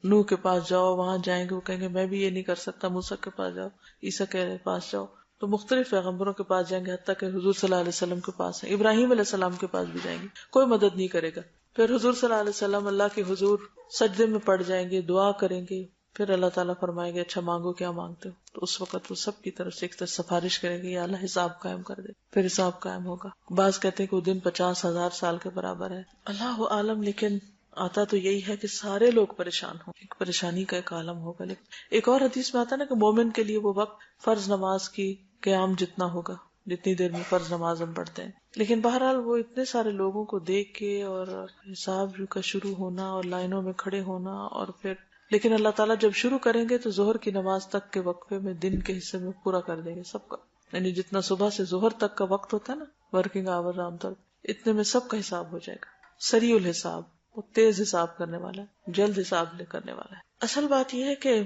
نوح کے پاس جاؤ، وہاں جائیں گے، وہ کہیں گے میں بھی یہ نہیں کر سکتا. موسیٰ کے پاس جاؤ، عیسیٰ کے پاس جاؤ. تو مختلف پیغمبروں کے پاس جائیں گے، حتیٰ کہ حضور صلی اللہ علیہ وسلم کے پاس ہیں، ابراہیم علیہ السلام کے پاس بھی جائیں گے، کوئی مدد نہیں کرے گا. پھر حضور صلی اللہ علیہ وسلم اللہ کے حضور سجدے میں پڑ جائیں گے، دعا کریں گے. پھر اللہ تعالیٰ فرمائے گے اچھا مانگو کیا مانگتے ہو. تو اس وقت وہ سب کی طرف سے ایک طرف سفارش کریں گے یا اللہ حساب قائم کر دے. پھر حساب قائم ہوگا. بعض کہتے ہیں کہ وہ دن 50,000 سال کے برابر ہے، اللہ عالم. لیکن آتا تو یہی ہے کہ سارے لوگ پریشان ہوں، ایک پریشانی کا ایک عالم ہوگا. لیکن ایک اور حدیث میں آتا ہے نا کہ مومن کے لیے وہ وقت فرض نماز کی قیام جتنا ہوگا، جتنی دیر میں فرض نماز ہم پڑھتے ہیں. لیکن بہرحال وہ اتنے سارے لوگوں کو دیکھ کے اور حساب کا شروع ہونا اور لائنوں میں کھڑے ہونا، اور پھر لیکن اللہ تعالیٰ جب شروع کریں گے تو ظہر کی نماز تک کے وقفے میں دن کے حصے میں پورا کر دیں گے سب کا. یعنی جتنا صبح سے ظہر تک کا وقت ہوتا ہے نا، ورکنگ آور عام طور اتنے میں سب کا حساب ہو جائے گا. سریع الحساب، وہ تیز حساب کرنے والا ہے، جلد حساب کرنے والا ہے. اصل بات یہ ہے کہ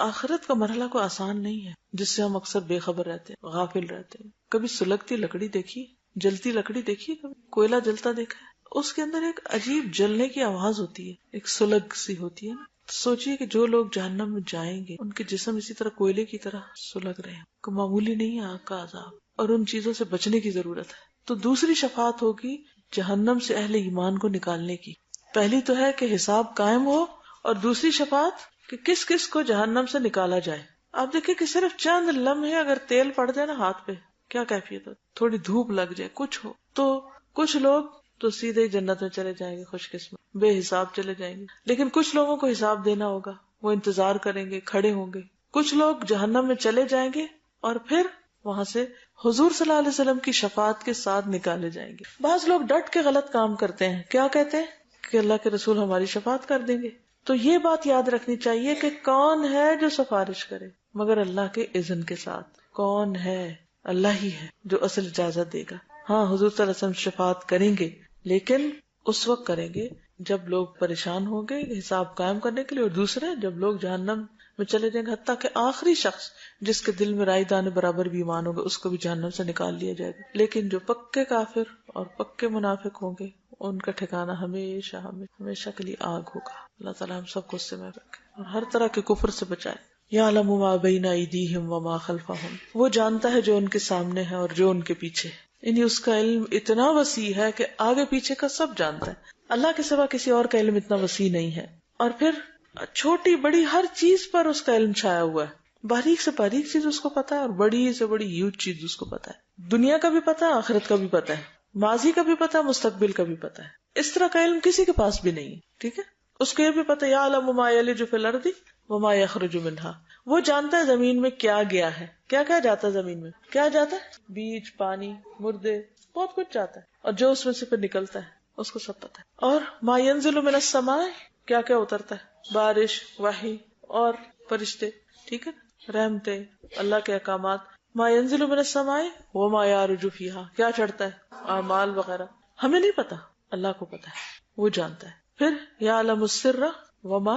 آخرت کا مرحلہ کوئی آسان نہیں ہے جس سے ہم اکثر بے خبر رہتے ہیں، غافل رہتے ہیں. کبھی سلگتی لکڑی دیکھی، جلتی لکڑی دیکھی، کبھی کوئلہ جلتا دیکھا ہے؟ اس کے اندر ایک عجیب جلنے کی آواز ہوتی ہے، ایک سلگ سی ہوتی ہے نا. سوچئے کہ جو لوگ جہنم میں جائیں گے ان کے جسم اسی طرح کوئلے کی طرح سلگ رہے ہیں. کوئی معمولی نہیں ہے آگ کا عذاب، اور ان چیزوں سے بچنے کی ضرورت ہے. تو دوسری شفاعت ہوگی جہنم سے اہل ایمان کو نکالنے کی. پہلی تو ہے کہ حساب قائم ہو، اور دوسری شفاعت کہ کس کس کو جہنم سے نکالا جائے. آپ دیکھیں کہ صرف چند لمحے اگر تیل پڑ جائے نا ہاتھ پہ، کیا کیفیت ہو، تھوڑی دھوپ لگ جائے، کچھ ہو، تو کچھ لوگ تو سیدھے ہی جنت میں چلے جائیں گے، خوش قسمت، بے حساب چلے جائیں گے. لیکن کچھ لوگوں کو حساب دینا ہوگا، وہ انتظار کریں گے، کھڑے ہوں گے. کچھ لوگ جہنم میں چلے جائیں گے اور پھر وہاں سے حضور صلی اللہ علیہ وسلم کی شفاعت کے ساتھ نکالے جائیں گے. بعض لوگ ڈٹ کے غلط کام کرتے ہیں. کیا کہتے ہیں کہ اللہ کے رسول ہماری شفاعت کر دیں گے. تو یہ بات یاد رکھنی چاہیے کہ کون ہے جو سفارش کرے مگر اللہ کے اذن کے ساتھ. کون ہے؟ اللہ ہی ہے جو اصل اجازت دے گا. ہاں حضور صلی اللہ علیہ وسلم شفاعت کریں گے، لیکن اس وقت کریں گے جب لوگ پریشان ہوں گے حساب قائم کرنے کے لیے، اور دوسرے جب لوگ جہنم میں چلے جائیں گے، حتیٰ کہ آخری شخص جس کے دل میں رائی دانے برابر بھی ایمان ہوگا اس کو بھی جہنم سے نکال لیا جائے گا. لیکن جو پکے کافر اور پکے منافق ہوں گے ان کا ٹھکانہ ہمیشہ ہمیشہ کے لیے آگ ہوگا. اللہ تعالیٰ ہم سب کو اس سے محفوظ رکھے اور ہر طرح کے کفر سے بچائے. یعلم ما بین ایدیہم وما خلفہم، وہ جانتا ہے جو ان کے سامنے ہے اور جو ان کے پیچھے. یعنی اس کا علم اتنا وسیع ہے کہ آگے پیچھے کا سب جانتا ہے. اللہ کے سوا کسی اور کا علم اتنا وسیع نہیں ہے. اور پھر چھوٹی بڑی ہر چیز پر اس کا علم چھایا ہوا ہے. باریک سے باریک چیز اس کو پتا ہے اور بڑی سے بڑی ہیوج چیز اس کو پتا ہے. دنیا کا بھی پتا ہے، آخرت کا بھی پتا ہے، ماضی کا بھی پتا ہے، مستقبل کا بھی پتا ہے. اس طرح کا علم کسی کے پاس بھی نہیں ہے. ٹھیک ہے، اس کو یہ بھی پتا ہے یعلم ما یلج فی الارض وما یخرج منہا، وہ جانتا ہے زمین میں کیا گیا ہے، کیا کیا جاتا ہے زمین میں، کیا جاتا ہے، بیج، پانی، مردے، بہت کچھ جاتا ہے، اور جو اس میں سے پھر نکلتا ہے اس کو سب پتا ہے. اور ما ینزل من السماء، کیا کیا اترتا ہے، بارش، وحی اور فرشتے. ٹھیک ہے، رحمتیں، اللہ کے احکامات. ما ینزل من السماء وما یعرج فیہا، کیا چڑھتا ہے، اعمال وغیرہ. ہمیں نہیں پتا، اللہ کو پتا ہے، وہ جانتا ہے. پھر یعلم السر وما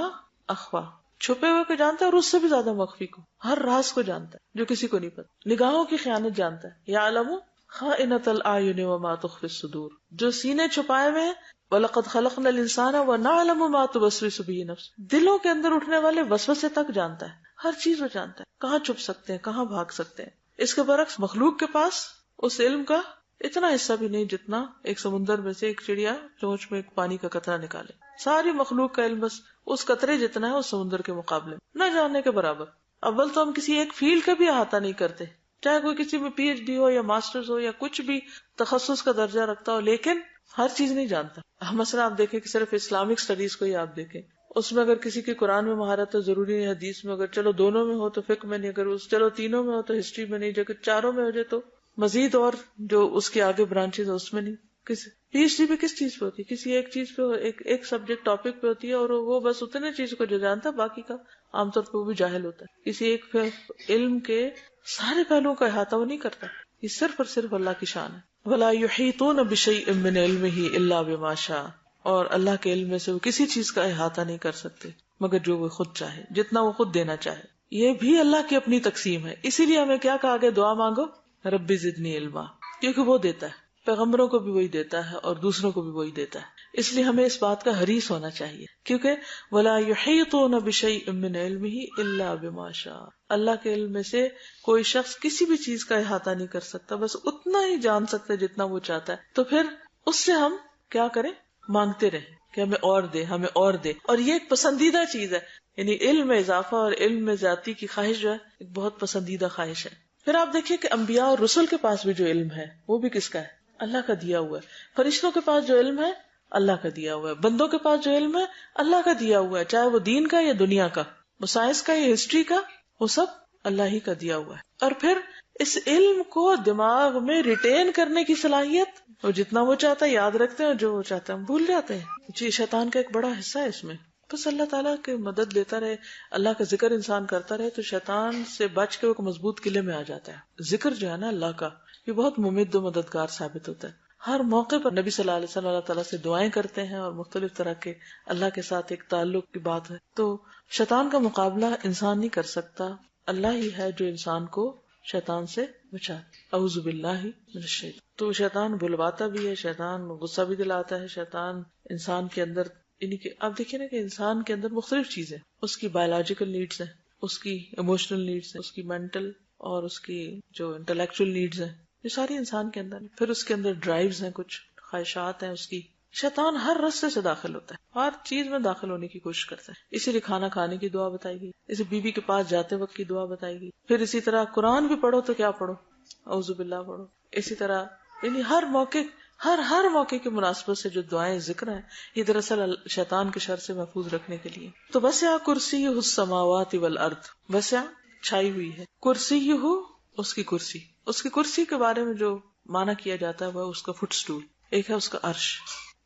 اخفا، چھپے ہوئے کو جانتا ہے اور اس سے بھی زیادہ مخفی کو، ہر راز کو جانتا ہے جو کسی کو نہیں پتا. نگاہوں کی خیانت جانتا ہے. یعلم خائنۃ الاعین وما تخفی الصدور، جو سینے چھپائے ہوئے ہیں. وَلَقَدْ خَلَقْنَا الْإِنسَانَ وَنَعْلَمُ مَا تُوَسْوِسُ بِهِ نَفْسُهُ، دلوں کے اندر اٹھنے والے وسوسے تک جانتا ہے. ہر چیز وہ جانتا ہے، کہاں چھپ سکتے ہیں، کہاں بھاگ سکتے ہیں. اس کے برعکس مخلوق کے پاس اس علم کا اتنا حصہ بھی نہیں جتنا ایک سمندر میں سے ایک چڑیا چونچ میں ایک پانی کا قطرہ نکالے. ساری مخلوق کا علم بس اس قطرے جتنا ہے اس سمندر کے مقابلے میں، نہ جاننے کے برابر. اول تو ہم کسی ایک فیلڈ کا بھی احاطہ نہیں کرتے، چاہے کوئی کسی میں پی ایچ ڈی ہو یا ماسٹرز ہو یا کچھ بھی تخصص کا درجہ رکھتا ہو، لیکن ہر چیز نہیں جانتا. مثلا آپ دیکھیں کہ صرف اسلامک اسٹڈیز کو ہی آپ دیکھیں، اس میں اگر کسی کی قرآن میں مہارت ہے ضروری نہیں، حدیث میں اگر چلو دونوں میں ہو تو فقہ میں نہیں، اگر چلو تینوں میں ہو تو ہسٹری میں نہیں، اگر چاروں میں ہو جائے تو مزید، اور جو اس کے آگے برانچز اس میں نہیں. کسی پی ایچ ڈی پہ کس چیز پہ ہوتی ہے، کسی ایک چیز پہ، ایک سبجیکٹ ٹاپک پہ ہوتی ہے، اور وہ بس اتنے چیز کو جو جانتا ہے، باقی کا عام طور پہ وہ بھی جاہل ہوتا ہے. کسی ایک علم کے سارے پہلوؤں کا احاطہ وہ نہیں کرتا. یہ صرف اور صرف اللہ کی شان ہے. وَلَا يُحِيطُونَ بِشَيْءٍ مِّنْ عِلْمِهِ إِلَّا بِمَا شَاءَ، اور اللہ کے علم میں سے وہ کسی چیز کا احاطہ نہیں کر سکتے مگر جو وہ خود چاہے، جتنا وہ خود دینا چاہے. یہ بھی اللہ کی اپنی تقسیم ہے. اسی لیے ہمیں کیا کہا گیا، دعا مانگو ربی زدنی علما، کیونکہ وہ دیتا ہے، پیغمبروں کو بھی وہی دیتا ہے اور دوسروں کو بھی وہی دیتا ہے. اس لیے ہمیں اس بات کا حریص ہونا چاہیے، کیونکہ وَلَا يُحِيطُونَ بِشَيْءٍ مِّنْ عِلْمِهِ إِلَّا بِمَا شَاءَ، اللہ کے علم میں سے کوئی شخص کسی بھی چیز کا احاطہ نہیں کر سکتا، بس اتنا ہی جان سکتا ہے جتنا وہ چاہتا ہے. تو پھر اس سے ہم کیا کریں، مانگتے رہیں کہ ہمیں اور دے، ہمیں اور دے. اور یہ ایک پسندیدہ چیز ہے، یعنی علم میں اضافہ اور علم میں زیادتی کی خواہش جو ہے ایک بہت پسندیدہ خواہش ہے. پھر آپ دیکھیں کہ انبیاء اور رسل کے پاس بھی جو علم ہے وہ بھی کس کا ہے، اللہ کا دیا ہوا ہے. فرشتوں کے پاس جو علم ہے اللہ کا دیا ہوا ہے. بندوں کے پاس جو علم ہے اللہ کا دیا ہوا ہے، چاہے وہ دین کا یا دنیا کا، وہ سائنس کا یا ہسٹری کا، وہ سب اللہ ہی کا دیا ہوا ہے. اور پھر اس علم کو دماغ میں ریٹین کرنے کی صلاحیت، وہ جتنا وہ چاہتا ہے یاد رکھتے ہیں، جو وہ چاہتا ہے ہم بھول جاتے ہیں. جی شیطان کا ایک بڑا حصہ ہے اس میں. بس اللہ تعالیٰ کی مدد لیتا رہے، اللہ کا ذکر انسان کرتا رہے تو شیطان سے بچ کے وہ مضبوط قلعے میں آ جاتا ہے. ذکر جو ہے نا اللہ کا، یہ بہت ممد و مددگار ثابت ہوتا ہے. ہر موقع پر نبی صلی اللہ علیہ وسلم اللہ تعالیٰ سے دعائیں کرتے ہیں اور مختلف طرح کے اللہ کے ساتھ ایک تعلق کی بات ہے. تو شیطان کا مقابلہ انسان نہیں کر سکتا، اللہ ہی ہے جو انسان کو شیطان سے بچائے. اعوذ باللہ من الشیطان. تو شیطان بلواتا بھی ہے، شیطان غصہ بھی دلاتا ہے، شیطان انسان کے اندر یعنی کہ آپ دیکھیں نا کہ انسان کے اندر مختلف چیزیں، اس کی بایولوجیکل نیڈز ہیں، اس کی ایموشنل نیڈز ہیں، اس کی مینٹل اور اس کی جو انٹلیکچوئل نیڈز ہیں، یہ ساری انسان کے اندر. پھر اس کے اندر ڈرائیوز ہیں، کچھ خواہشات ہیں اس کی. شیطان ہر رستے سے داخل ہوتا ہے، ہر چیز میں داخل ہونے کی کوشش کرتا ہے. اسی لیے کھانا کھانے کی دعا بتائی گئی، اسی بیوی کے پاس جاتے وقت کی دعا بتائی گئی. پھر اسی طرح قرآن بھی پڑھو تو کیا پڑھو، اعوذ باللہ پڑھو. اسی طرح یعنی ہر موقع کی مناسبت سے جو دعائیں ذکر ہیں یہ دراصل شیطان کے شر سے محفوظ رکھنے کے لیے. تو وسع کرسی السماوات والارض، وسع چھائی ہوئی ہے، کرسی اس کی کرسی کے بارے میں جو معنی کیا جاتا ہے وہ اس کا فٹ سٹول. ایک ہے اس کا عرش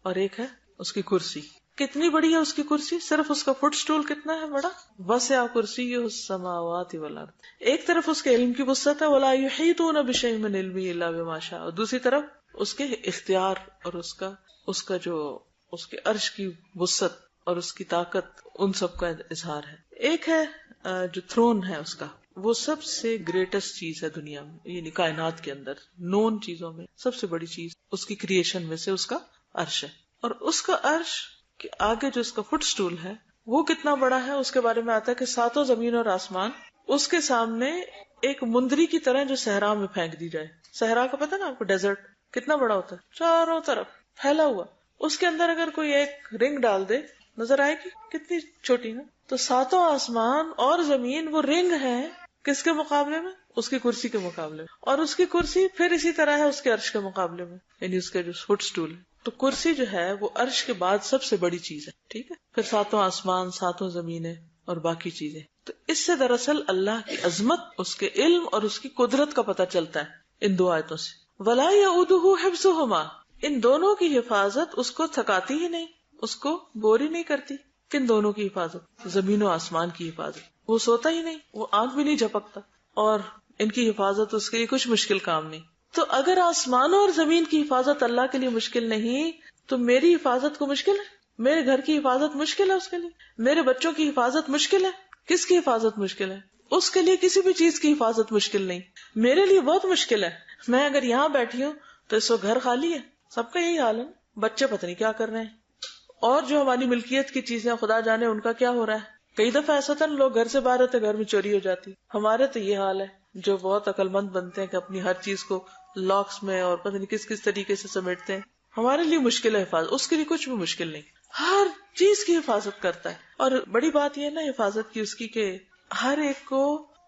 اور ایک ہے اس کی کرسی. کتنی بڑی ہے اس کی کرسی؟ صرف اس کا فٹ سٹول کتنا ہے بڑا؟ وسع کرسیہ السماوات والارض. ایک طرف اس کے علم کی وسعت ہے، ولا یحیطون بشیء من علمہ الا بما شاء، اور دوسری طرف اس کے اختیار اور اس کا جو اس کے عرش کی وسعت اور اس کی طاقت، ان سب کا اظہار ہے. ایک ہے جو تھرون ہے اس کا، وہ سب سے گریٹسٹ چیز ہے دنیا میں، یعنی کائنات کے اندر نون چیزوں میں سب سے بڑی چیز اس کی کریشن میں سے اس کا عرش ہے. اور اس کا عرش کے آگے جو اس کا فٹ سٹول ہے وہ کتنا بڑا ہے، اس کے بارے میں آتا ہے کہ ساتوں زمین اور آسمان اس کے سامنے ایک مندری کی طرح جو صحرا میں پھینک دی جائے. صحرا کا پتہ نا آپ کو، ڈیزرٹ کتنا بڑا ہوتا ہے، چاروں طرف پھیلا ہوا. اس کے اندر اگر کوئی ایک رنگ ڈال دے نظر آئے گی کتنی چھوٹی ہے. تو ساتوں آسمان اور زمین وہ رنگ ہے کس کے مقابلے میں؟ اس کی کرسی کے مقابلے میں. اور اس کی کرسی پھر اسی طرح ہے اس کے عرش کے مقابلے میں، یعنی اس کے جو فٹ سٹول ہے. تو کرسی جو ہے وہ عرش کے بعد سب سے بڑی چیز ہے، ٹھیک ہے. پھر ساتوں آسمان، ساتوں زمینیں اور باقی چیزیں. تو اس سے دراصل اللہ کی عظمت، اس کے علم اور اس کی قدرت کا پتہ چلتا ہے ان دو آیتوں سے. وَلَا يَئُودُهُ حِفْظُهُمَا، ان دونوں کی حفاظت اس کو تھکاتی ہی نہیں، اس کو بور ہی نہیں کرتی. کن دونوں کی حفاظت؟ زمین و آسمان کی حفاظت. وہ سوتا ہی نہیں، وہ آنکھ بھی نہیں جھپکتا، اور ان کی حفاظت اس کے لیے کچھ مشکل کام نہیں. تو اگر آسمانوں اور زمین کی حفاظت اللہ کے لیے مشکل نہیں تو میری حفاظت کو مشکل ہے؟ میرے گھر کی حفاظت مشکل ہے اس کے لیے؟ میرے بچوں کی حفاظت مشکل ہے؟ کس کی حفاظت مشکل ہے؟ اس کے لیے کسی بھی چیز کی حفاظت مشکل نہیں، میرے لیے بہت مشکل ہے. میں اگر یہاں بیٹھی ہوں تو اس وقت گھر خالی ہے، سب کا یہی حال ہے، بچے پتہ نہیں کیا کر رہے ہیں، اور جو ہماری ملکیت کی چیزیں خدا جانے ان کا کیا ہو رہا ہے. کئی دفعہ ایسا تھا لوگ گھر سے باہر ہوتے گھر میں چوری ہو جاتی. ہمارے تو یہ حال ہے جو بہت عقل مند بنتے ہیں کہ اپنی ہر چیز کو لاکس میں اور پتہ نہیں کس طریقے سے سمیٹتے ہیں. ہمارے لیے مشکل ہے حفاظت، اس کے لیے کچھ بھی مشکل نہیں، ہر چیز کی حفاظت کرتا ہے. اور بڑی بات یہ ہے نا حفاظت کی اس کی کہ ہر ایک کو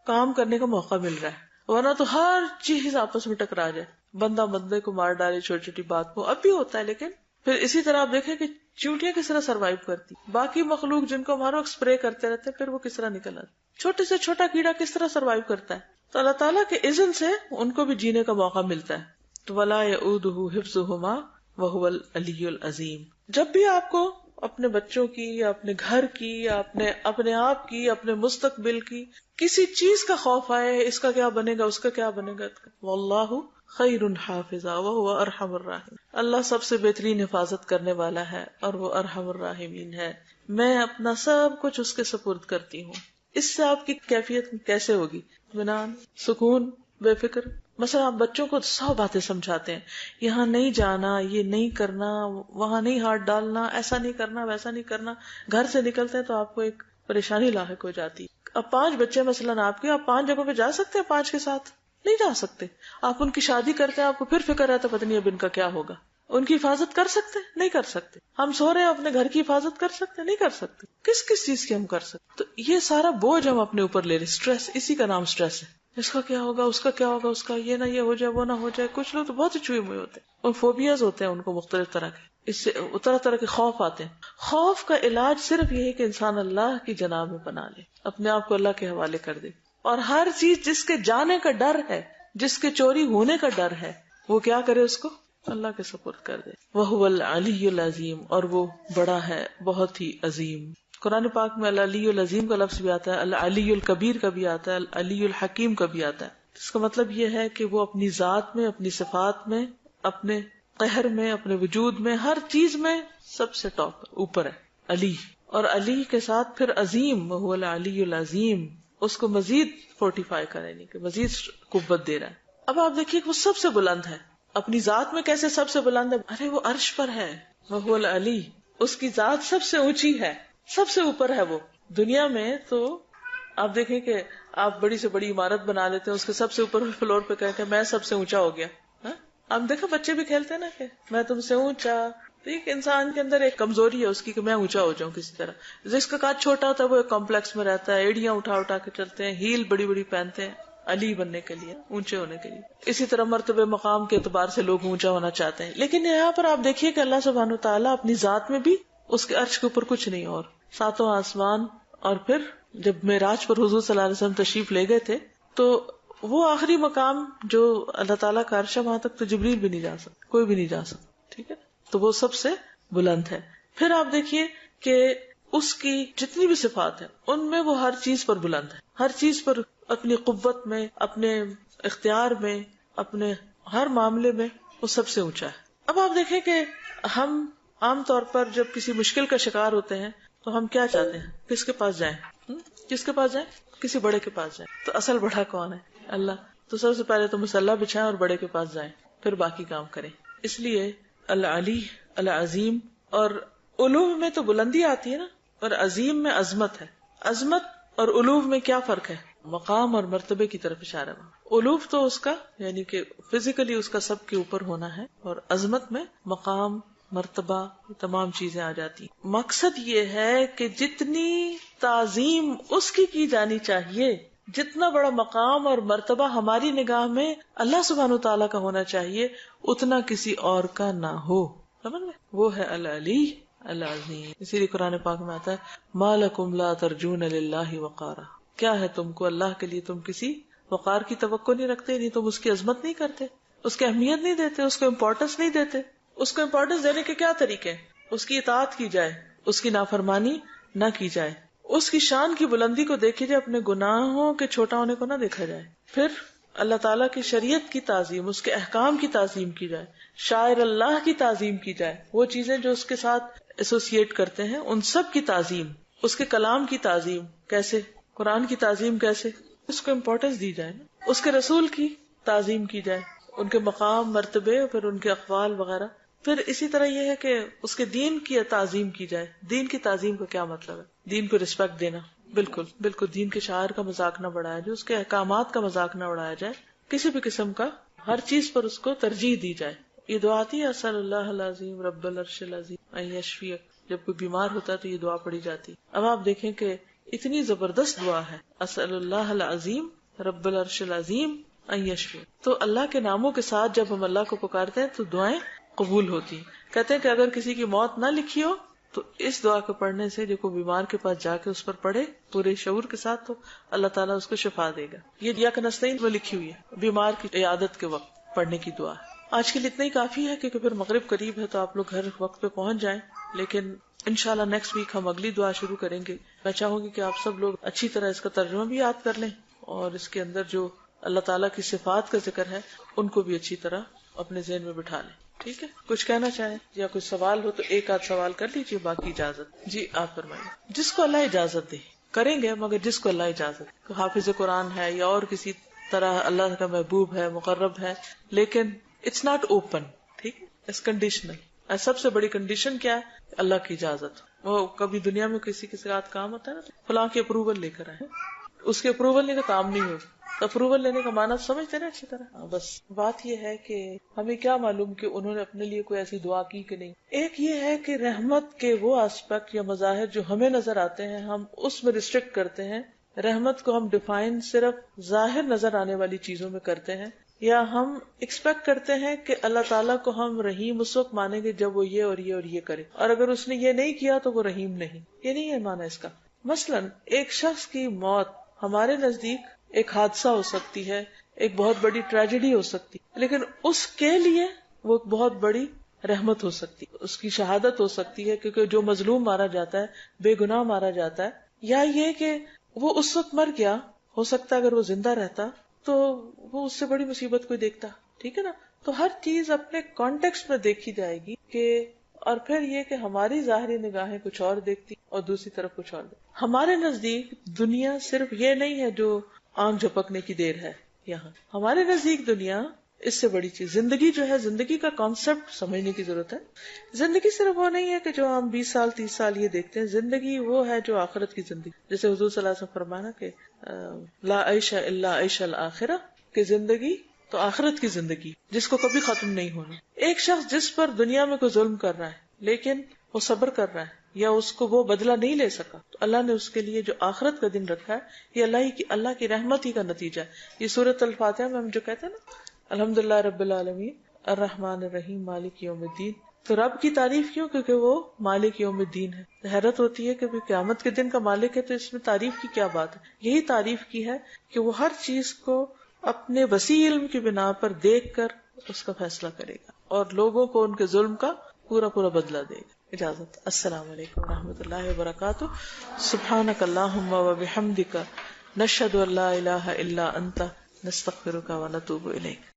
کام کرنے کا موقع مل رہا ہے، ورنہ تو ہر چیز آپس میں ٹکرا جائے، بندہ بندے کو مار ڈالے چھوٹی چھوٹی بات کو. اب بھی ہوتا ہے، لیکن پھر اسی طرح آپ دیکھیں کہ چیونٹیاں کس طرح سروائیو کرتی، باقی مخلوق جن کو ہمارا اسپرے کرتے رہتے پھر وہ کس طرح نکل آتے، چھوٹے سے چھوٹا کیڑا کس طرح سروائیو کرتا ہے. تو اللہ تعالیٰ کے اذن سے ان کو بھی جینے کا موقع ملتا ہے. تو وَلَا يَئُودُهُ حِفْظُهُمَا وَهُوَ الْعَلِيُّ الْعَظِيمُ. جب بھی آپ کو اپنے بچوں کی یا اپنے گھر کی یا اپنے آپ کی، اپنے مستقبل کی کسی چیز کا خوف آئے، اس کا کیا بنے گا، اس کا کیا بنے گا، وَاللَّهُ خَيْرٌ حَافِظًا وَهُوَ أَرْحَمُ الرَّاحِمِينَ. اللہ سب سے بہترین حفاظت کرنے والا ہے اور وہ ارحم الراحمین ہے. میں اپنا سب کچھ اس کے سپرد کرتی ہوں. اس سے آپ کی کیفیت کیسے ہوگی؟ اطمینان، سکون، بے فکر. مثلا آپ بچوں کو 100 باتیں سمجھاتے ہیں، یہاں نہیں جانا، یہ نہیں کرنا، وہاں نہیں ہاتھ ڈالنا، ایسا نہیں کرنا، ویسا نہیں کرنا. گھر سے نکلتے ہیں تو آپ کو ایک پریشانی لاحق ہو جاتی. اب 5 بچے مثلا آپ کے، آپ 5 جگہوں پہ جا سکتے ہیں 5 کے ساتھ؟ نہیں جا سکتے. آپ ان کی شادی کرتے ہیں، آپ کو پھر فکر رہتا پتہ نہیں اب ان کا کیا ہوگا. ان کی حفاظت کر سکتے؟ نہیں کر سکتے. ہم سو رہے ہیں، اپنے گھر کی حفاظت کر سکتے؟ نہیں کر سکتے. کس چیز کی ہم کر سکتے؟ تو یہ سارا بوجھ ہم اپنے اوپر لے رہے. اسٹریس، اسی کا نام اسٹریس ہے. اس کا کیا ہوگا، اس کا کیا ہوگا، اس کا یہ نہ یہ ہو جائے، وہ نہ ہو جائے. کچھ لوگ تو بہت ہی چھوئے ہوئے ہوتے ہیں، اور فوبیاز ہوتے ہیں ان کو مختلف طرح کے، اس سے طرح طرح کے خوف آتے ہیں. خوف کا علاج صرف یہ ہے کہ انسان اللہ کی جناب میں بنا لے، اپنے آپ کو اللہ کے حوالے کر دے. اور ہر چیز جس کے جانے کا ڈر ہے، جس کے چوری ہونے کا ڈر ہے، وہ کیا کرے، اس کو اللہ کے سپرد کر دے. وَهُوَ الْعَلِيُّ الْعَظِيمُ، اور وہ بڑا ہے، بہت ہی عظیم. قرآن پاک میں العلی العظیم کا لفظ بھی آتا ہے، العلی الکبیر کا بھی آتا ہے، العلی الحکیم کا بھی آتا ہے. اس کا مطلب یہ ہے کہ وہ اپنی ذات میں، اپنی صفات میں، اپنے قہر میں، اپنے وجود میں، ہر چیز میں سب سے ٹاپ اوپر ہے علی. اور علی کے ساتھ پھر عظیم، وہو العلی العظیم، اس کو مزید فورٹیفائی کرے، یعنی کہ مزید قوت دے رہا ہے. اب آپ دیکھیے کہ وہ سب سے بلند ہے. اپنی ذات میں کیسے سب سے بلند ہے؟ ارے وہ عرش پر ہے، وہو العلی، اس کی ذات سب سے اونچی ہے، سب سے اوپر ہے وہ. دنیا میں تو آپ دیکھیں کہ آپ بڑی سے بڑی عمارت بنا لیتے ہیں، اس کے سب سے اوپر فلور پہ کہہ کہ میں سب سے اونچا ہو گیا. آپ دیکھیں بچے بھی کھیلتے ہیں نا کہ میں تم سے اونچا. تو ایک انسان کے اندر ایک کمزوری ہے اس کی کہ میں اونچا ہو جاؤں کسی طرح. جس کا قد چھوٹا ہوتا ہے وہ ایک کمپلیکس میں رہتا ہے، ایڑیاں اٹھا اٹھا کے چلتے ہیں، ہیل بڑی بڑی پہنتے ہیں علی بننے کے لیے، اونچے ہونے کے لیے. اسی طرح مرتبہ مقام کے اعتبار سے لوگ اونچا ہونا چاہتے ہیں. لیکن یہاں پر آپ دیکھیے کہ اللہ سبحانہ وتعالیٰ اپنی ذات میں بھی اس کے عرش کے اوپر کچھ نہیں، اور ساتوں آسمان. اور پھر جب معراج پر حضور صلی اللہ علیہ وسلم تشریف لے گئے تھے تو وہ آخری مقام جو اللہ تعالیٰ کا عرش ہے، وہاں تک تو جبریل بھی نہیں جا سکتا، کوئی بھی نہیں جا سکتا. ٹھیک ہے، تو وہ سب سے بلند ہے. پھر آپ دیکھیے کہ اس کی جتنی بھی صفات ہیں ان میں وہ ہر چیز پر بلند ہے، ہر چیز پر، اپنی قوت میں، اپنے اختیار میں، اپنے ہر معاملے میں وہ سب سے اونچا ہے. اب آپ دیکھیں کہ ہم عام طور پر جب کسی مشکل کا شکار ہوتے ہیں تو ہم کیا چاہتے ہیں؟ کس کے پاس جائیں؟ کس کے پاس جائیں؟ کسی بڑے کے پاس جائیں. تو اصل بڑا کون ہے؟ اللہ. تو سب سے پہلے تو مسلح بچھائیں اور بڑے کے پاس جائیں، پھر باقی کام کریں. اس لیے العلی، العظیم. اور علو میں تو بلندی آتی ہے نا، اور عظیم میں عظمت ہے. عظمت اور علو میں کیا فرق ہے؟ مقام اور مرتبے کی طرف اشارہ ہے. علو تو اس کا یعنی کہ فزیکلی اس کا سب کے اوپر ہونا ہے، اور عظمت میں مقام، مرتبہ، تمام چیزیں آ جاتی. مقصد یہ ہے کہ جتنی تعظیم اس کی جانی چاہیے، جتنا بڑا مقام اور مرتبہ ہماری نگاہ میں اللہ سبحانہ وتعالیٰ کا ہونا چاہیے، اتنا کسی اور کا نہ ہو. سمجھ گئے؟ وہ ہے العلی العظیم. اسی لیے قرآن پاک میں آتا ہے ما لکم لا ترجون للہ وقارا. کیا ہے تم کو اللہ کے لیے تم کسی وقار کی توقع نہیں رکھتے، نہیں تم اس کی عظمت نہیں کرتے، اس کی اہمیت نہیں دیتے، اس کو امپورٹنس نہیں دیتے. اس کو امپورٹنس دینے کے کیا طریقے ہیں؟ اس کی اطاعت کی جائے، اس کی نافرمانی نہ کی جائے، اس کی شان کی بلندی کو دیکھی جائے، اپنے گناہوں کے چھوٹا ہونے کو نہ دیکھا جائے. پھر اللہ تعالیٰ کی شریعت کی تعظیم، اس کے احکام کی تعظیم کی جائے، شاعر اللہ کی تعظیم کی جائے، وہ چیزیں جو اس کے ساتھ ایسوسیٹ کرتے ہیں ان سب کی تعظیم، اس کے کلام کی تعظیم کیسے، قرآن کی تعظیم کیسے، اس کو امپورٹنس دی جائے. اس کے رسول کی تعظیم کی جائے، ان کے مقام، مرتبے، پھر ان کے اقوال وغیرہ. پھر اسی طرح یہ ہے کہ اس کے دین کی تعظیم کی جائے. دین کی تعظیم کا کیا مطلب ہے؟ دین کو رسپیکٹ دینا. بالکل بالکل دین کے شاعر کا مذاق نہ بڑھایا جائے، اس کے احکامات کا مذاق نہ اڑایا جائے، کسی بھی قسم کا، ہر چیز پر اس کو ترجیح دی جائے. یہ دعا آتی ہے اسأل اللہ العظیم رب العرش العظیم ان یشفیک. جب کوئی بیمار ہوتا ہے تو یہ دعا پڑھی جاتی. اب آپ دیکھیں کہ اتنی زبردست دعا ہے، اسأل اللہ العظیم رب العرش العظیم ان یشفیک. تو اللہ کے ناموں کے ساتھ جب ہم اللہ کو پکارتے ہیں تو دعائیں قبول ہوتی. کہتے ہیں کہ اگر کسی کی موت نہ لکھی ہو تو اس دعا کے پڑھنے سے جو کوئی بیمار کے پاس جا کے اس پر پڑھے پورے شعور کے ساتھ، تو اللہ تعالیٰ اس کو شفا دے گا. یہ یا کنستین میں لکھی ہوئی ہے، بیمار کی عیادت کے وقت پڑھنے کی دعا. آج کے لیے اتنا ہی کافی ہے کیونکہ پھر مغرب قریب ہے تو آپ لوگ گھر وقت پہ پہنچ جائیں. لیکن انشاءاللہ نیکسٹ ویک ہم اگلی دعا شروع کریں گے. میں چاہوں گی کہ آپ سب لوگ اچھی طرح اس کا ترجمہ بھی یاد کر لیں، اور اس کے اندر جو اللہ تعالیٰ کی صفات کا ذکر ہے ان کو بھی اچھی طرح اپنے ذہن میں بٹھا لیں. ٹھیک ہے؟ کچھ کہنا چاہیں یا کچھ سوال ہو تو ایک آدھ سوال کر لیجیے، باقی اجازت. جی آپ فرمائیے. جس کو اللہ اجازت دے کریں گے، مگر جس کو اللہ اجازت، حافظ قرآن ہے یا اور کسی طرح اللہ کا محبوب ہے، مقرب ہے، لیکن اٹس ناٹ اوپن. ٹھیک ہے، اٹس کنڈیشنل. سب سے بڑی کنڈیشن کیا ہے؟ اللہ کی اجازت. وہ کبھی دنیا میں کسی کے ساتھ کام ہوتا ہے نا، فلاں کی اپروول لے کر آئے، اس کے اپروول نہیں تو کام نہیں ہوگا. اپروول لینے کا معنی سمجھتے نا اچھی طرح. بس بات یہ ہے کہ ہمیں کیا معلوم کہ انہوں نے اپنے لیے کوئی ایسی دعا کی کہ نہیں. ایک یہ ہے کہ رحمت کے وہ آسپیکٹ یا مظاہر جو ہمیں نظر آتے ہیں ہم اس میں ریسٹرکٹ کرتے ہیں. رحمت کو ہم ڈیفائن صرف ظاہر نظر آنے والی چیزوں میں کرتے ہیں، یا ہم ایکسپیکٹ کرتے ہیں کہ اللہ تعالیٰ کو ہم رحیم اس وقت مانیں گے جب وہ یہ اور یہ اور یہ کرے، اور اگر اس نے یہ نہیں کیا تو وہ رحیم نہیں. یہ نہیں ہے معنی اس کا. مثلاً ایک شخص کی موت ہمارے نزدیک ایک حادثہ ہو سکتی ہے، ایک بہت بڑی ٹریجڈی ہو سکتی، لیکن اس کے لیے وہ بہت بڑی رحمت ہو سکتی، اس کی شہادت ہو سکتی ہے، کیونکہ جو مظلوم مارا جاتا ہے، بے گناہ مارا جاتا ہے. یا یہ کہ وہ اس وقت مر گیا، ہو سکتا ہے اگر وہ زندہ رہتا تو وہ اس سے بڑی مصیبت کوئی دیکھتا. ٹھیک ہے نا. تو ہر چیز اپنے کانٹیکسٹ میں دیکھی جائے گی کہ، اور پھر یہ کہ ہماری ظاہری نگاہیں کچھ اور دیکھتی اور دوسری طرف کچھ اور دیکھتی. ہمارے نزدیک دنیا صرف یہ نہیں ہے جو آنکھ جھپکنے کی دیر ہے. یہاں ہمارے نزدیک دنیا اس سے بڑی چیز، زندگی جو ہے، زندگی کا کانسیپٹ سمجھنے کی ضرورت ہے. زندگی صرف وہ نہیں ہے کہ جو ہم 20 سال 30 سال یہ دیکھتے ہیں. زندگی وہ ہے جو آخرت کی زندگی، جیسے حضور صلی اللہ علیہ وسلم فرمانا کہ لا عیش الا عیش الآخرہ، کہ زندگی تو آخرت کی زندگی جس کو کبھی ختم نہیں ہونا. ایک شخص جس پر دنیا میں کوئی ظلم کر رہا ہے لیکن وہ صبر کر رہا ہے یا اس کو وہ بدلہ نہیں لے سکا، تو اللہ نے اس کے لیے جو آخرت کا دن رکھا ہے، یہ اللہ کی رحمت ہی کا نتیجہ ہے. یہ سورۃ الفاتحہ میں ہم جو کہتے ہیں نا، الحمدللہ رب العالمین الرحمن الرحیم مالک یوم الدین، تو رب کی تعریف کیوں؟ کیونکہ وہ مالک یوم الدین ہے. حیرت ہوتی ہے کہ قیامت کے دن کا مالک ہے تو اس میں تعریف کی کیا بات ہے؟ یہی تعریف کی ہے کہ وہ ہر چیز کو اپنے وسیع علم کی بنا پر دیکھ کر اس کا فیصلہ کرے گا اور لوگوں کو ان کے ظلم کا پورا بدلہ دے گا. اجازت. السلام علیکم ورحمۃ اللہ وبرکاتہ. سبحانک اللہم وبحمدک، نشہد ان لا الہ الا انت، نستغفرک ونتوب الیک.